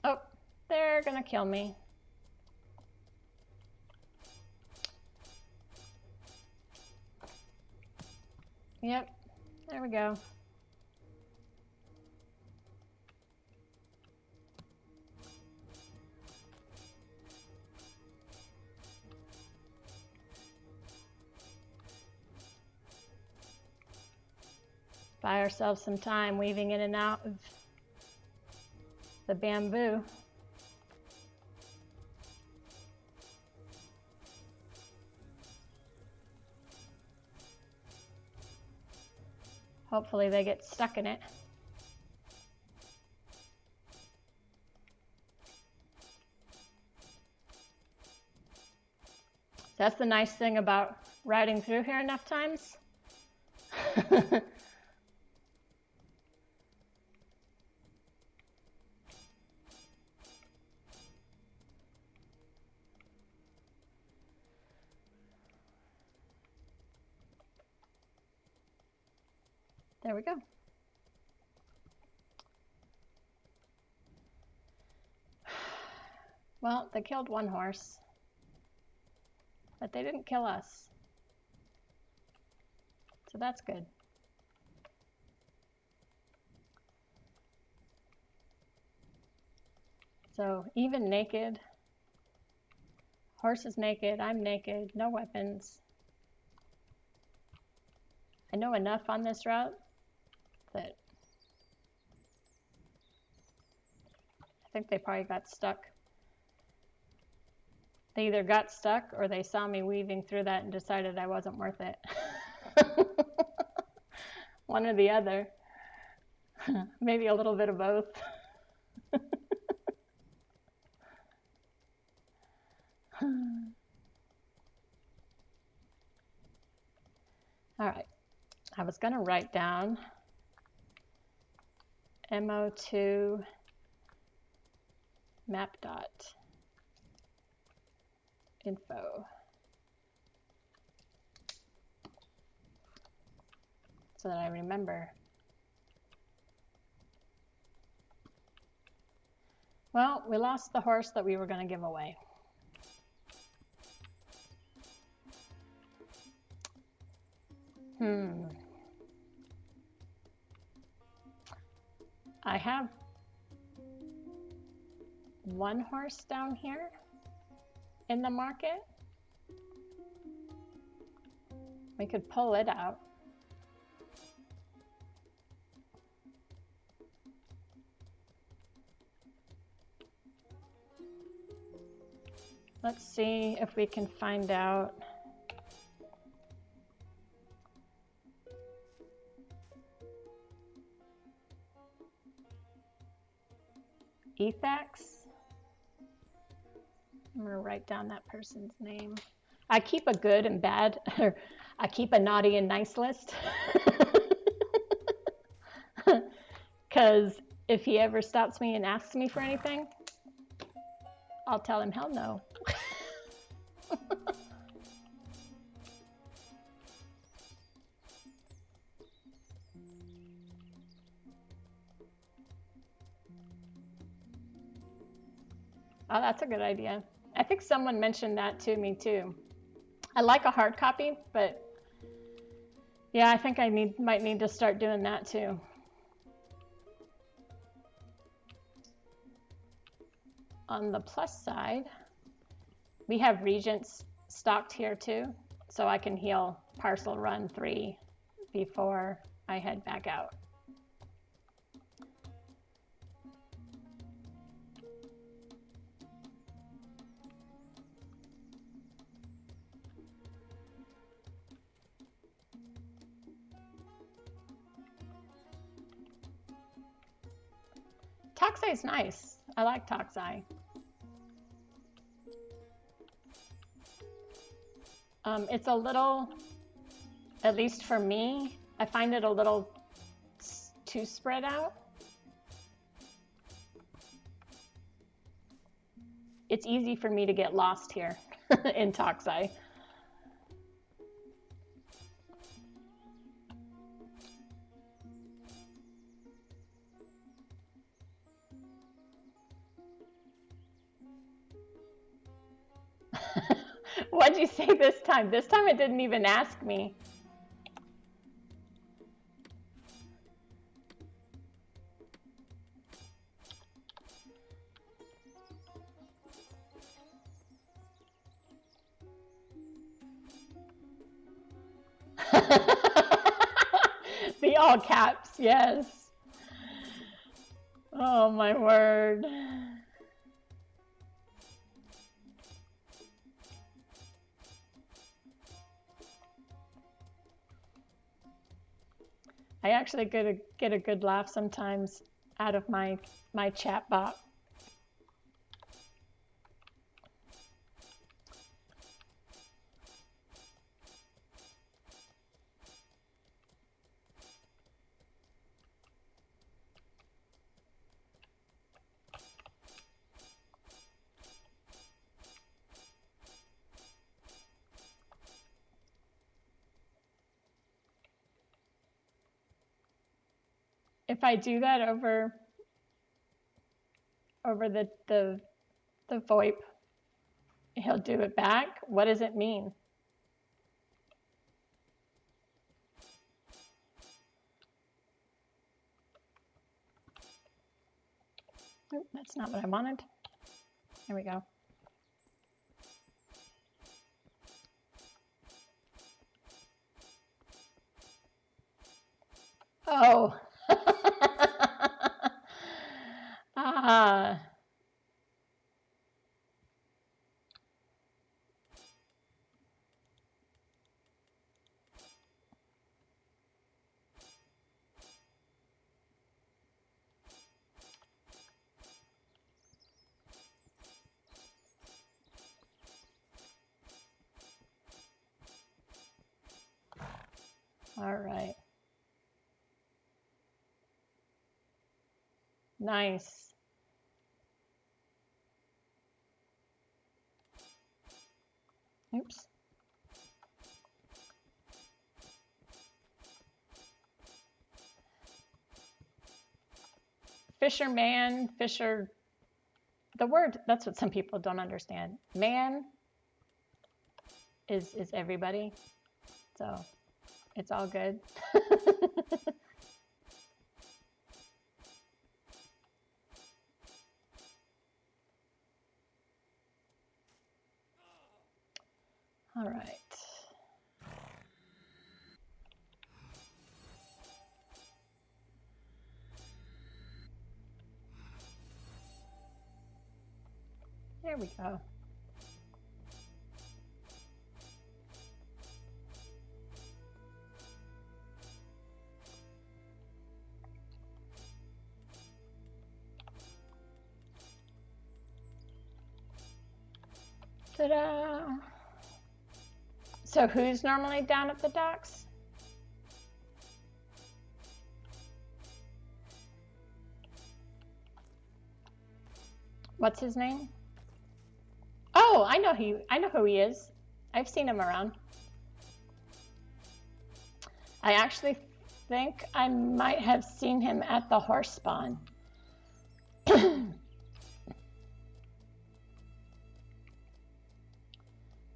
Oh, they're gonna kill me. Yep, there we go. Buy ourselves some time weaving in and out of the bamboo. Hopefully they get stuck in it. That's the nice thing about riding through here enough times. There we go. Well, they killed one horse, but they didn't kill us. So that's good. So even naked, horse is naked, I'm naked, no weapons. I know enough on this route that I think they probably got stuck. They either got stuck or they saw me weaving through that and decided I wasn't worth it. One or the other. Maybe a little bit of both. All right. I was going to write down MO2 map dot info so that I remember. Well, we lost the horse that we were going to give away. I have one horse down here in the market. We could pull it out. Let's see if we can find out. Ethax. I'm gonna write down that person's name. I keep a good and bad, or I keep a naughty and nice list. Because if he ever stops me and asks me for anything, I'll tell him hell no. Oh, that's a good idea. I think someone mentioned that to me too. I like a hard copy, but yeah, I think I might need to start doing that too. on the plus side, we have Regents stocked here too, so I can heal Parcel Run 3 before I head back out. Toxai is nice. I like Toxai. It's a little, at least for me, I find it a little too spread out. It's easy for me to get lost here in Toxai. What'd you say this time? This time it didn't even ask me. The all caps, yes. Oh my word. I actually get a good laugh sometimes out of my chat bot. If I do that over the VoIP, he'll do it back. What does it mean? Oop, that's not what I wanted. There we go. Oh. Ah. All right. Nice. Oops. Fisherman, fisher, the word, that's what some people don't understand. Man is everybody, so it's all good. All right. There we go. Ta-da! So who's normally down at the docks? What's his name? Oh, I know who he is. I've seen him around. I actually think I might have seen him at the horse spawn.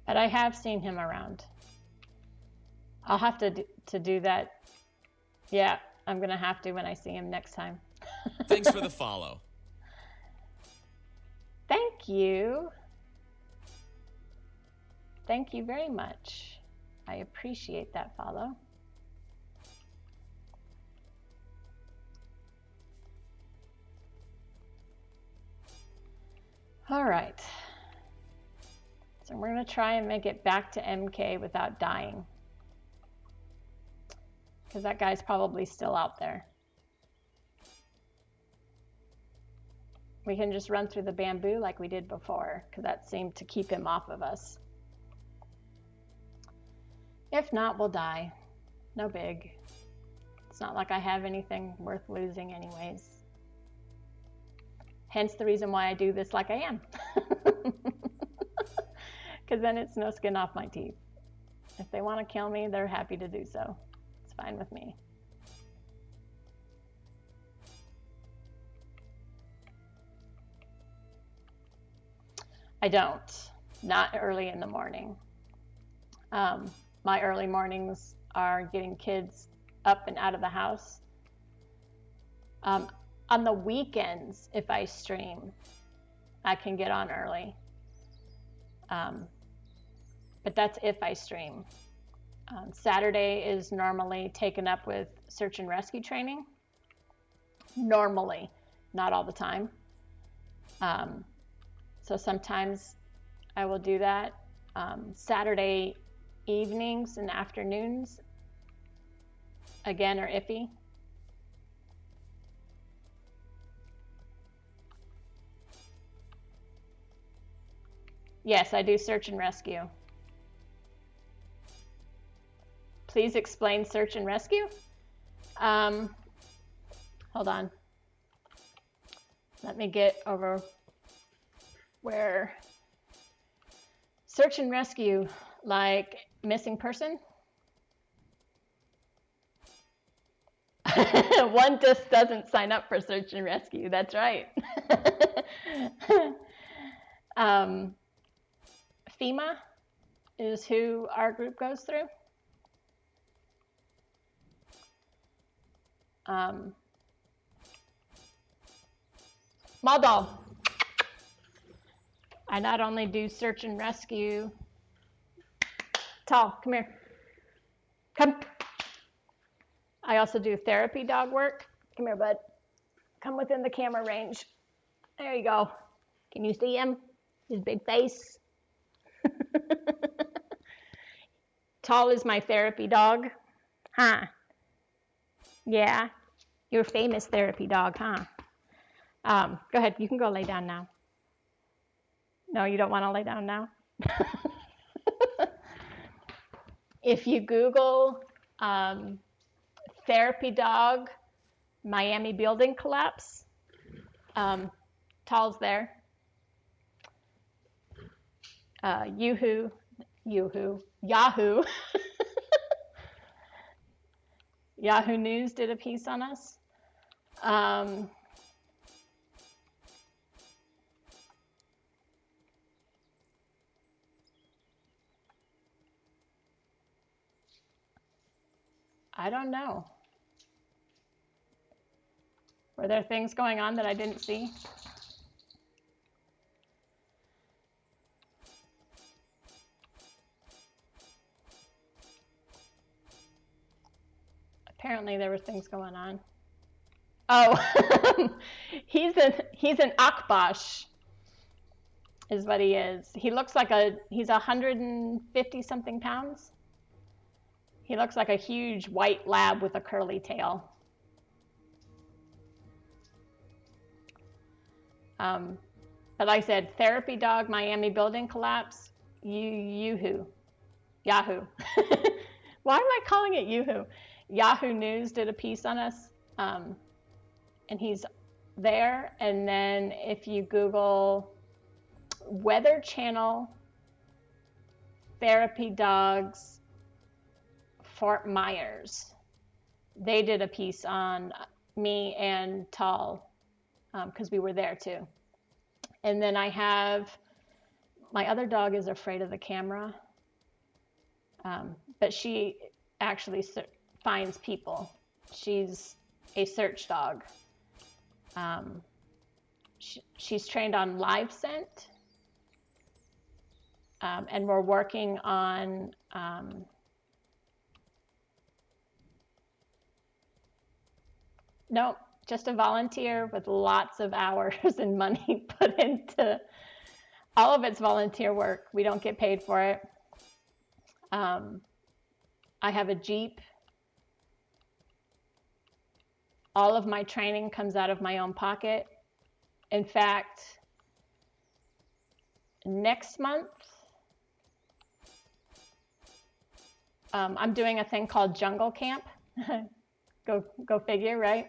But I have seen him around. I'll have to do that. Yeah, I'm gonna have to when I see him next time.
Thanks for the follow.
Thank Thank you. Thank you very much. I appreciate that follow. All right. So we're going to try and make it back to MK without dying. Because that guy's probably still out there. We can just run through the bamboo like we did before, because that seemed to keep him off of us. If not, we'll die. No big. It's not like I have anything worth losing anyways. Hence the reason why I do this like I am. Because then it's no skin off my teeth. If they want to kill me, they're happy to do so. It's fine with me. I don't. Not early in the morning. My early mornings are getting kids up and out of the house. On the weekends, if I stream, I can get on early. But that's if I stream. Saturday is normally taken up with search and rescue training. Normally, not all the time. So sometimes I will do that. Saturday evenings and afternoons, again, are iffy. Yes, I do search and rescue. Please explain search and rescue. Hold on. Let me get over where search and rescue, like missing person. One just doesn't sign up for search and rescue. That's right. FEMA is who our group goes through. Maldol. I not only do search and rescue. Tall, come here. Come. I also do therapy dog work. Come here, bud. Come within the camera range. There you go. Can you see him? His big face. Tall is my therapy dog. Huh? Yeah. You're a famous therapy dog, huh? Go ahead. You can go lay down now. No, you don't want to lay down now? If you Google therapy dog Miami building collapse, Tall's there. Yahoo. Yahoo News did a piece on us. I don't know. Were there things going on that I didn't see? Apparently there were things going on. Oh, he's an Akbash is what he is. He looks like he's 150 something pounds. He looks like a huge white lab with a curly tail. But like I said, therapy dog Miami building collapse. Yahoo. Why am I calling it Yahoo? Yahoo News did a piece on us, and he's there. And then if you Google Weather Channel therapy dogs Fort Myers, they did a piece on me and Tall, because we were there too. And then I have, my other dog is afraid of the camera, but she actually finds people. She's a search dog. She's trained on live scent, and we're working on no, just a volunteer with lots of hours and money put into all of it's volunteer work. We don't get paid for it. I have a Jeep. All of my training comes out of my own pocket. In fact, next month, I'm doing a thing called Jungle Camp. Go figure, right?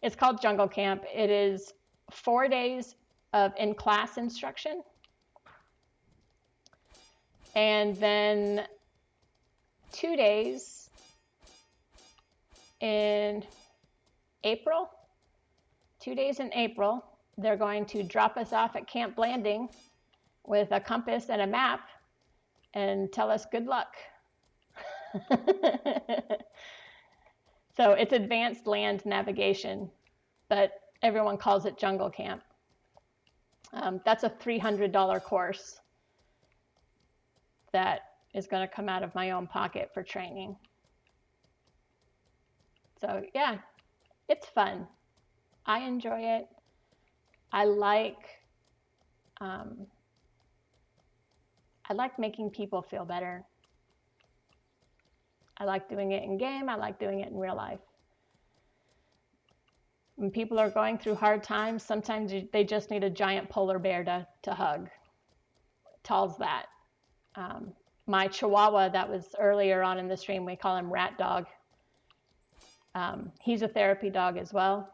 It's called Jungle Camp. It is 4 days of in-class instruction. And then 2 days in April. 2 days in April, they're going to drop us off at Camp Blanding with a compass and a map and tell us good luck. So it's advanced land navigation, but everyone calls it Jungle Camp. That's a $300 course that is going to come out of my own pocket for training. So yeah, it's fun. I enjoy it. I like making people feel better. I like doing it in game. I like doing it in real life. When people are going through hard times, sometimes they just need a giant polar bear to hug. Tall's that. My Chihuahua that was earlier on in the stream, we call him Rat Dog. He's a therapy dog as well.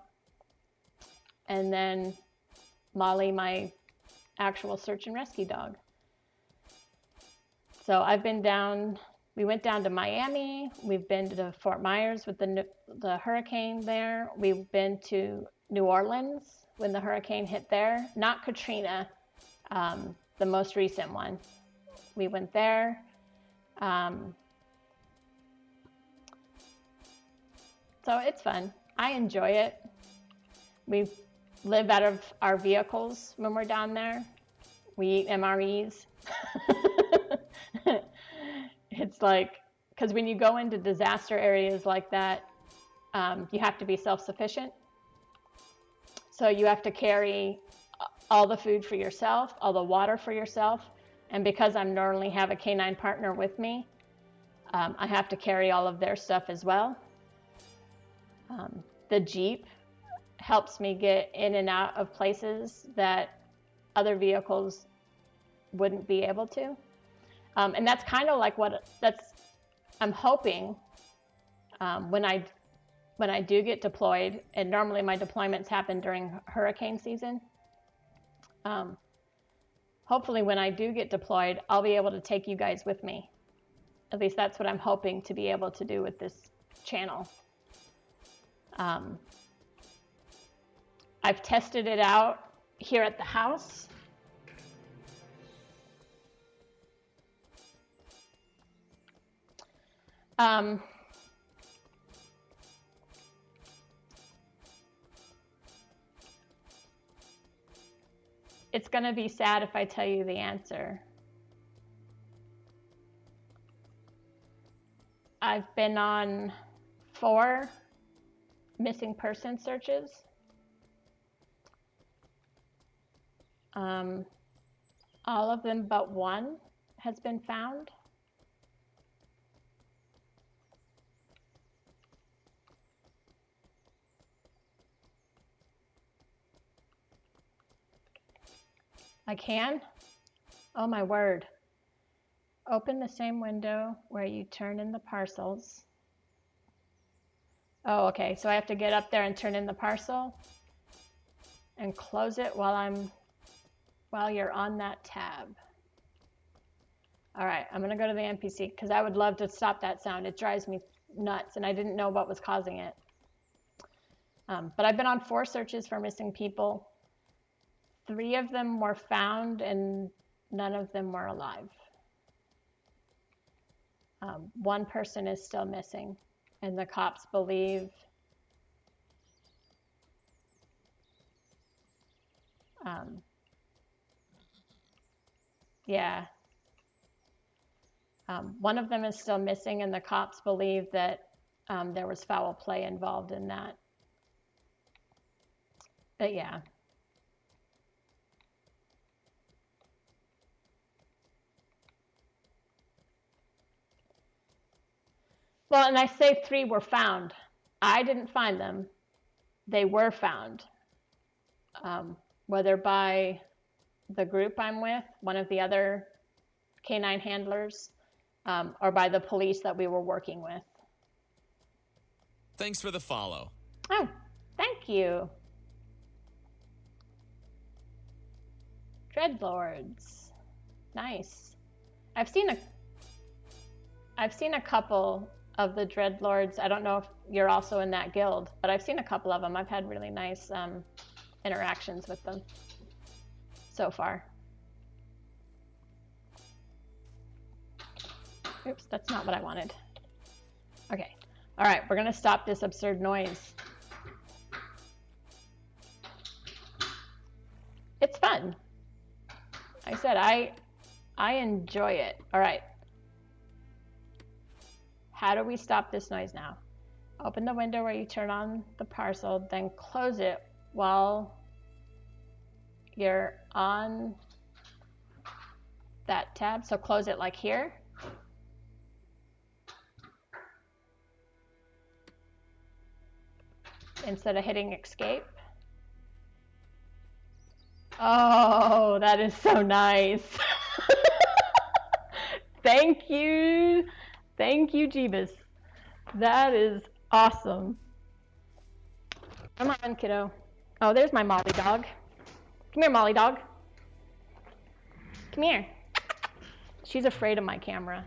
And then Molly, my actual search and rescue dog. So I've been down, we went down to Miami. We've been to Fort Myers with the hurricane there. We've been to New Orleans when the hurricane hit there. Not Katrina, the most recent one. We went there. So it's fun. I enjoy it. We live out of our vehicles when we're down there. We eat MREs. It's like, because when you go into disaster areas like that, you have to be self-sufficient. So you have to carry all the food for yourself, all the water for yourself. And because I normally have a canine partner with me, I have to carry all of their stuff as well. The Jeep helps me get in and out of places that other vehicles wouldn't be able to. And that's kind of like I'm hoping when I do get deployed, and normally my deployments happen during hurricane season. Hopefully when I do get deployed, I'll be able to take you guys with me. At least that's what I'm hoping to be able to do with this channel. I've tested it out here at the house. It's going to be sad if I tell you the answer. I've been on 4 missing person searches. All of them but one has been found. I can? Oh my word. Open the same window where you turn in the parcels. Oh, okay, so I have to get up there and turn in the parcel and close it while you're on that tab. All right, I'm gonna go to the NPC because I would love to stop that sound. It drives me nuts and I didn't know what was causing it. But I've been on 4 searches for missing people. 3 of them were found and none of them were alive. 1 person is still missing and the cops believe Yeah. One of them is still missing, and the cops believe that there was foul play involved in that. But yeah. Well, and I say 3 were found. I didn't find them. They were found. Whether by the group I'm with, one of the other canine handlers, or by the police that we were working with.
Thanks for the follow.
Oh, thank you. Dreadlords. Nice. I've seen a couple of the Dreadlords. I don't know if you're also in that guild, but I've seen a couple of them. I've had really nice interactions with them so far. Oops, that's not what I wanted. Okay. All right, we're going to stop this absurd noise. It's fun. I said I enjoy it. All right. How do we stop this noise now? Open the window where you turn on the parcel, then close it while you're on that tab. So close it like here. Instead of hitting escape. Oh, that is so nice. Thank you. Thank you, Jeebus. That is awesome. Come on, kiddo. Oh, there's my Molly dog. Come here, Molly dog. Come here. She's afraid of my camera.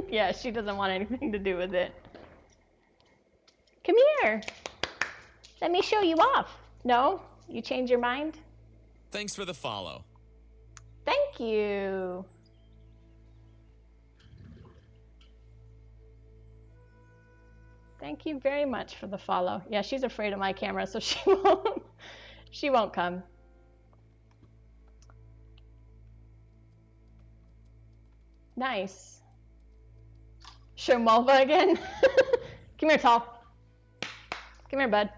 Yeah, she doesn't want anything to do with it. Come here. Let me show you off. No? You change your mind?
Thanks for the follow.
Thank you. Thank you very much for the follow. Yeah, she's afraid of my camera, so she won't come. Nice. Show Mulva again. Come here, Tall. Come here, bud.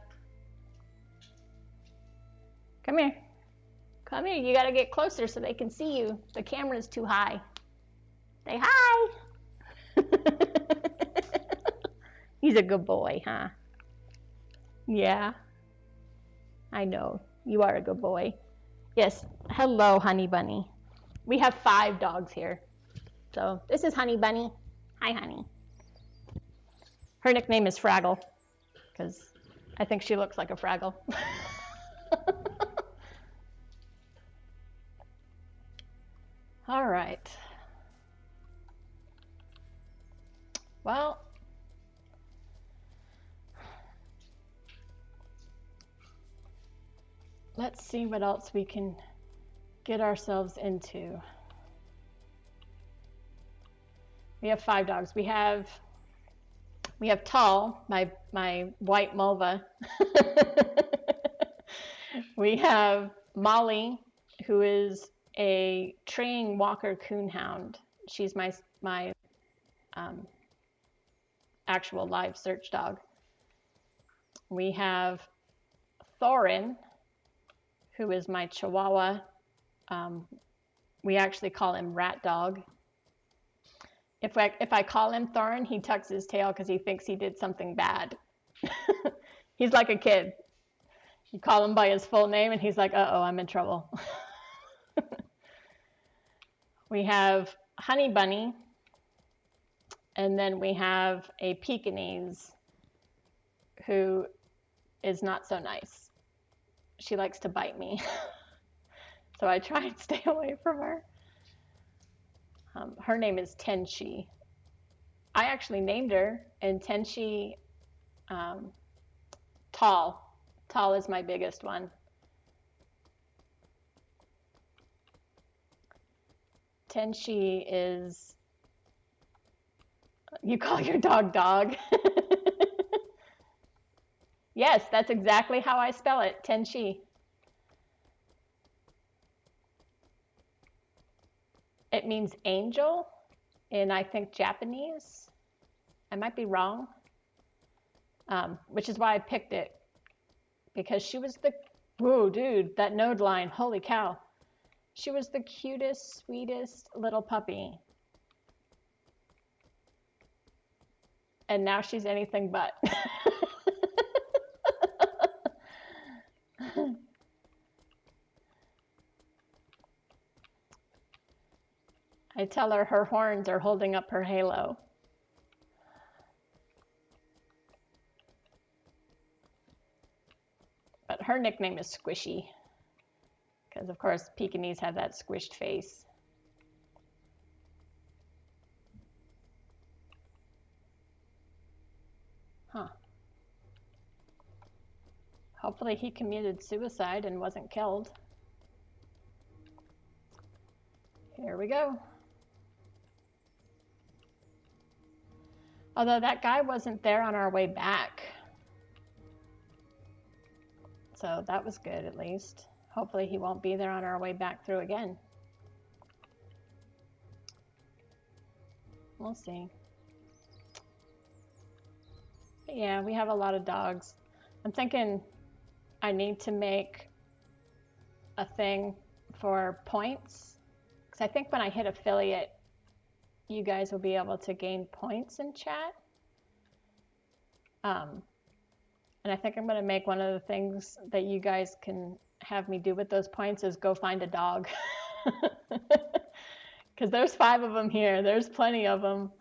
Come here. Come here. You gotta get closer so they can see you. The camera's too high. Say hi. He's a good boy, huh? Yeah. I know. You are a good boy. Yes. Hello, Honey Bunny. We have 5 dogs here. So this is Honey Bunny. Hi, honey. Her nickname is Fraggle because I think she looks like a Fraggle. All right. Well, let's see what else we can get ourselves into. We have 5 dogs. We have Tall, my white Mulva. We have Molly, who is a Training Walker Coonhound. She's my actual live search dog. We have Thorin, who is my Chihuahua. We actually call him Rat Dog. If I call him Thorin, he tucks his tail because he thinks he did something bad. He's like a kid. You call him by his full name and he's like, uh-oh, I'm in trouble. We have Honey Bunny, and then we have a Pekingese who is not so nice. She likes to bite me. So I try and stay away from her. Her name is Tenshi. I actually named her, and Tenshi, Tall. Tall is my biggest one. Tenshi is, you call your dog Dog. Yes, that's exactly how I spell it, Tenshi. it means angel in, I think, Japanese. I might be wrong. Which is why I picked it. Because she was the... Whoa, dude, that node line. Holy cow. She was the cutest, sweetest little puppy. And now she's anything but. I tell her her horns are holding up her halo. But her nickname is Squishy. Because, of course, Pekingese have that squished face. Huh. Hopefully he committed suicide and wasn't killed. Here we go. Although that guy wasn't there on our way back. So that was good, at least. Hopefully he won't be there on our way back through again. We'll see. But yeah, we have a lot of dogs. I'm thinking I need to make a thing for points. Because I think when I hit affiliate, you guys will be able to gain points in chat. And I think I'm going to make one of the things that you guys can have me do with those points is go find a dog. Because there's 5 of them here. There's plenty of them.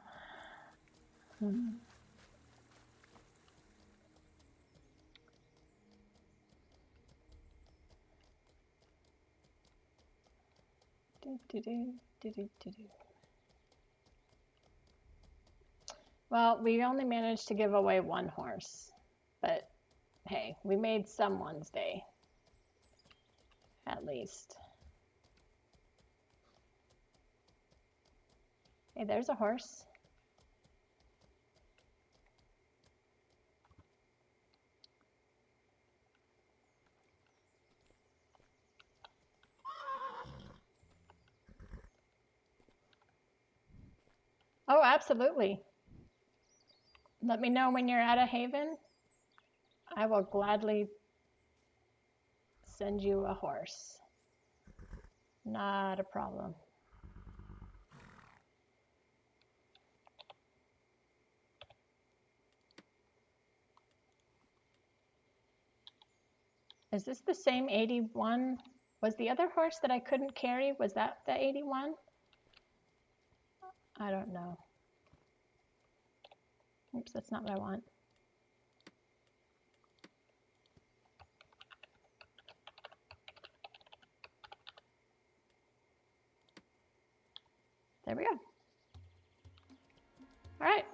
Well, we only managed to give away 1 horse. But hey, we made someone's day. At least. Hey, there's a horse. Oh, absolutely. Let me know when you're at a haven. I will gladly send you a horse. Not a problem. Is this the same 81? Was the other horse that I couldn't carry, was that the 81? I don't know. Oops, that's not what I want. There we go. All right.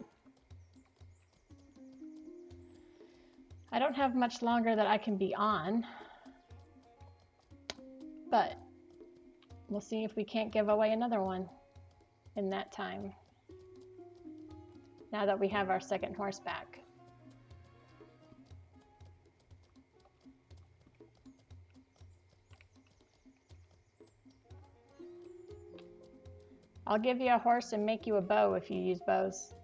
I don't have much longer that I can be on, but we'll see if we can't give away another one in that time, now that we have our second horse back. I'll give you a horse and make you a bow if you use bows.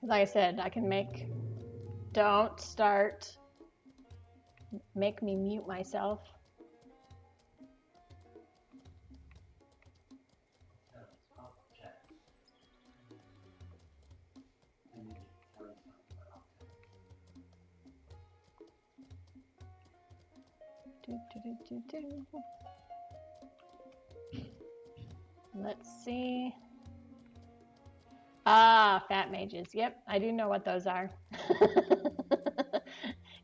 Like I said, I can make... Don't start. Make me mute myself. Let's see. Ah, fat mages. Yep, I do know what those are.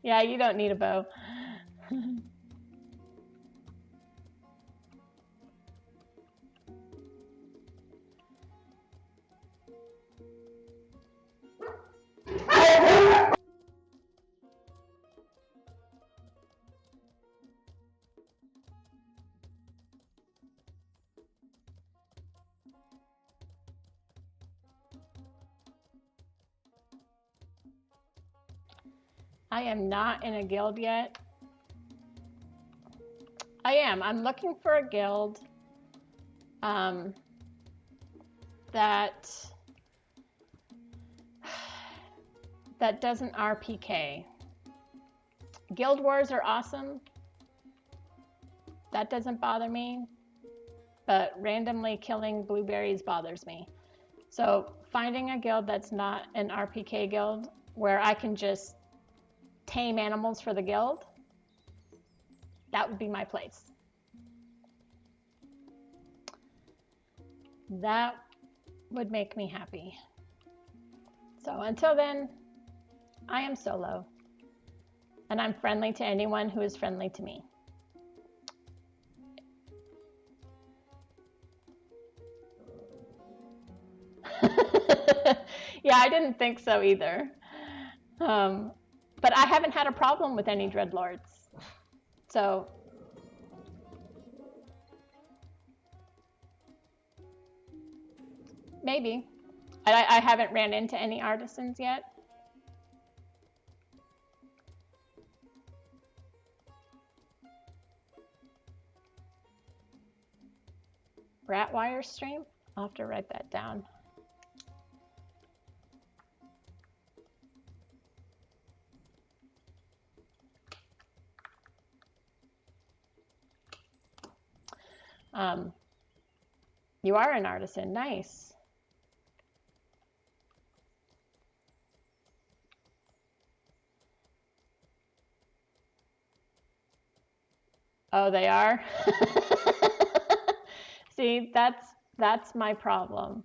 Yeah, you don't need a bow. I am not in a guild yet. I am. I'm looking for a guild. that doesn't RPK. Guild Wars are awesome. That doesn't bother me. But randomly killing blueberries bothers me. So finding a guild that's not an RPK guild where I can just tame animals for the guild, that would be my place. That would make me happy. So until then, I am solo. And I'm friendly to anyone who is friendly to me. Yeah, I didn't think so either. But I haven't had a problem with any dreadlords. So maybe. I haven't ran into any artisans yet. Ratwire stream? I'll have to write that down. You are an artisan, nice. Oh, they are? See, that's my problem.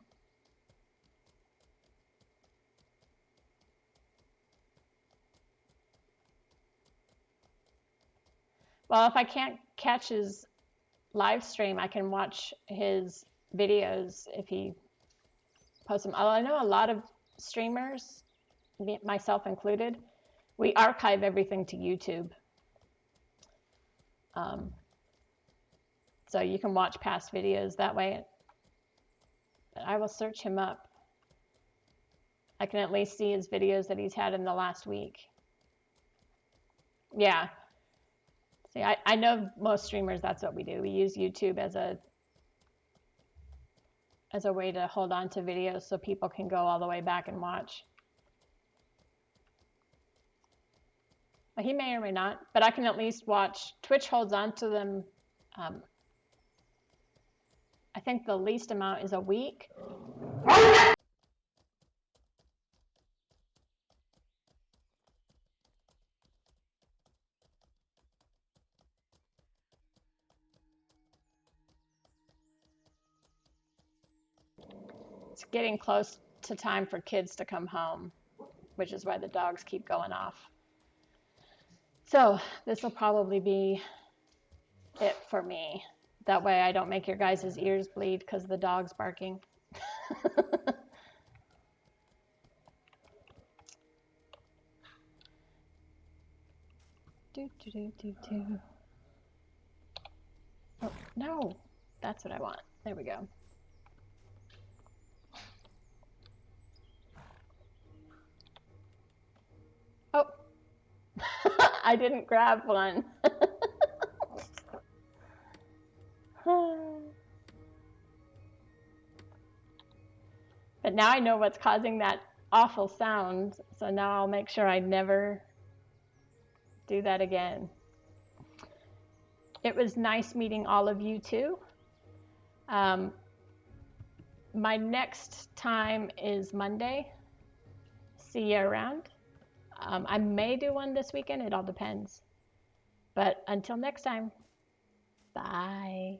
Well, if I can't catch his live stream, I can watch his videos if he posts them. I know a lot of streamers, myself included, we archive everything to YouTube. So you can watch past videos that way. But I will search him up. I can at least see his videos that he's had in the last week. Yeah. See, I know most streamers, that's what we do. We use YouTube as a way to hold on to videos so people can go all the way back and watch. Well, he may or may not, but I can at least watch. Twitch holds on to them. I think the least amount is a week. It's getting close to time for kids to come home, which is why the dogs keep going off. So this will probably be it for me. That way I don't make your guys' ears bleed because the dog's barking. Oh, no, that's what I want. There we go. Oh, I didn't grab one. But now I know what's causing that awful sound, so now I'll make sure I never do that again. It was nice meeting all of you too. My next time is Monday. See you around. I may do one this weekend, it all depends. But until next time, bye.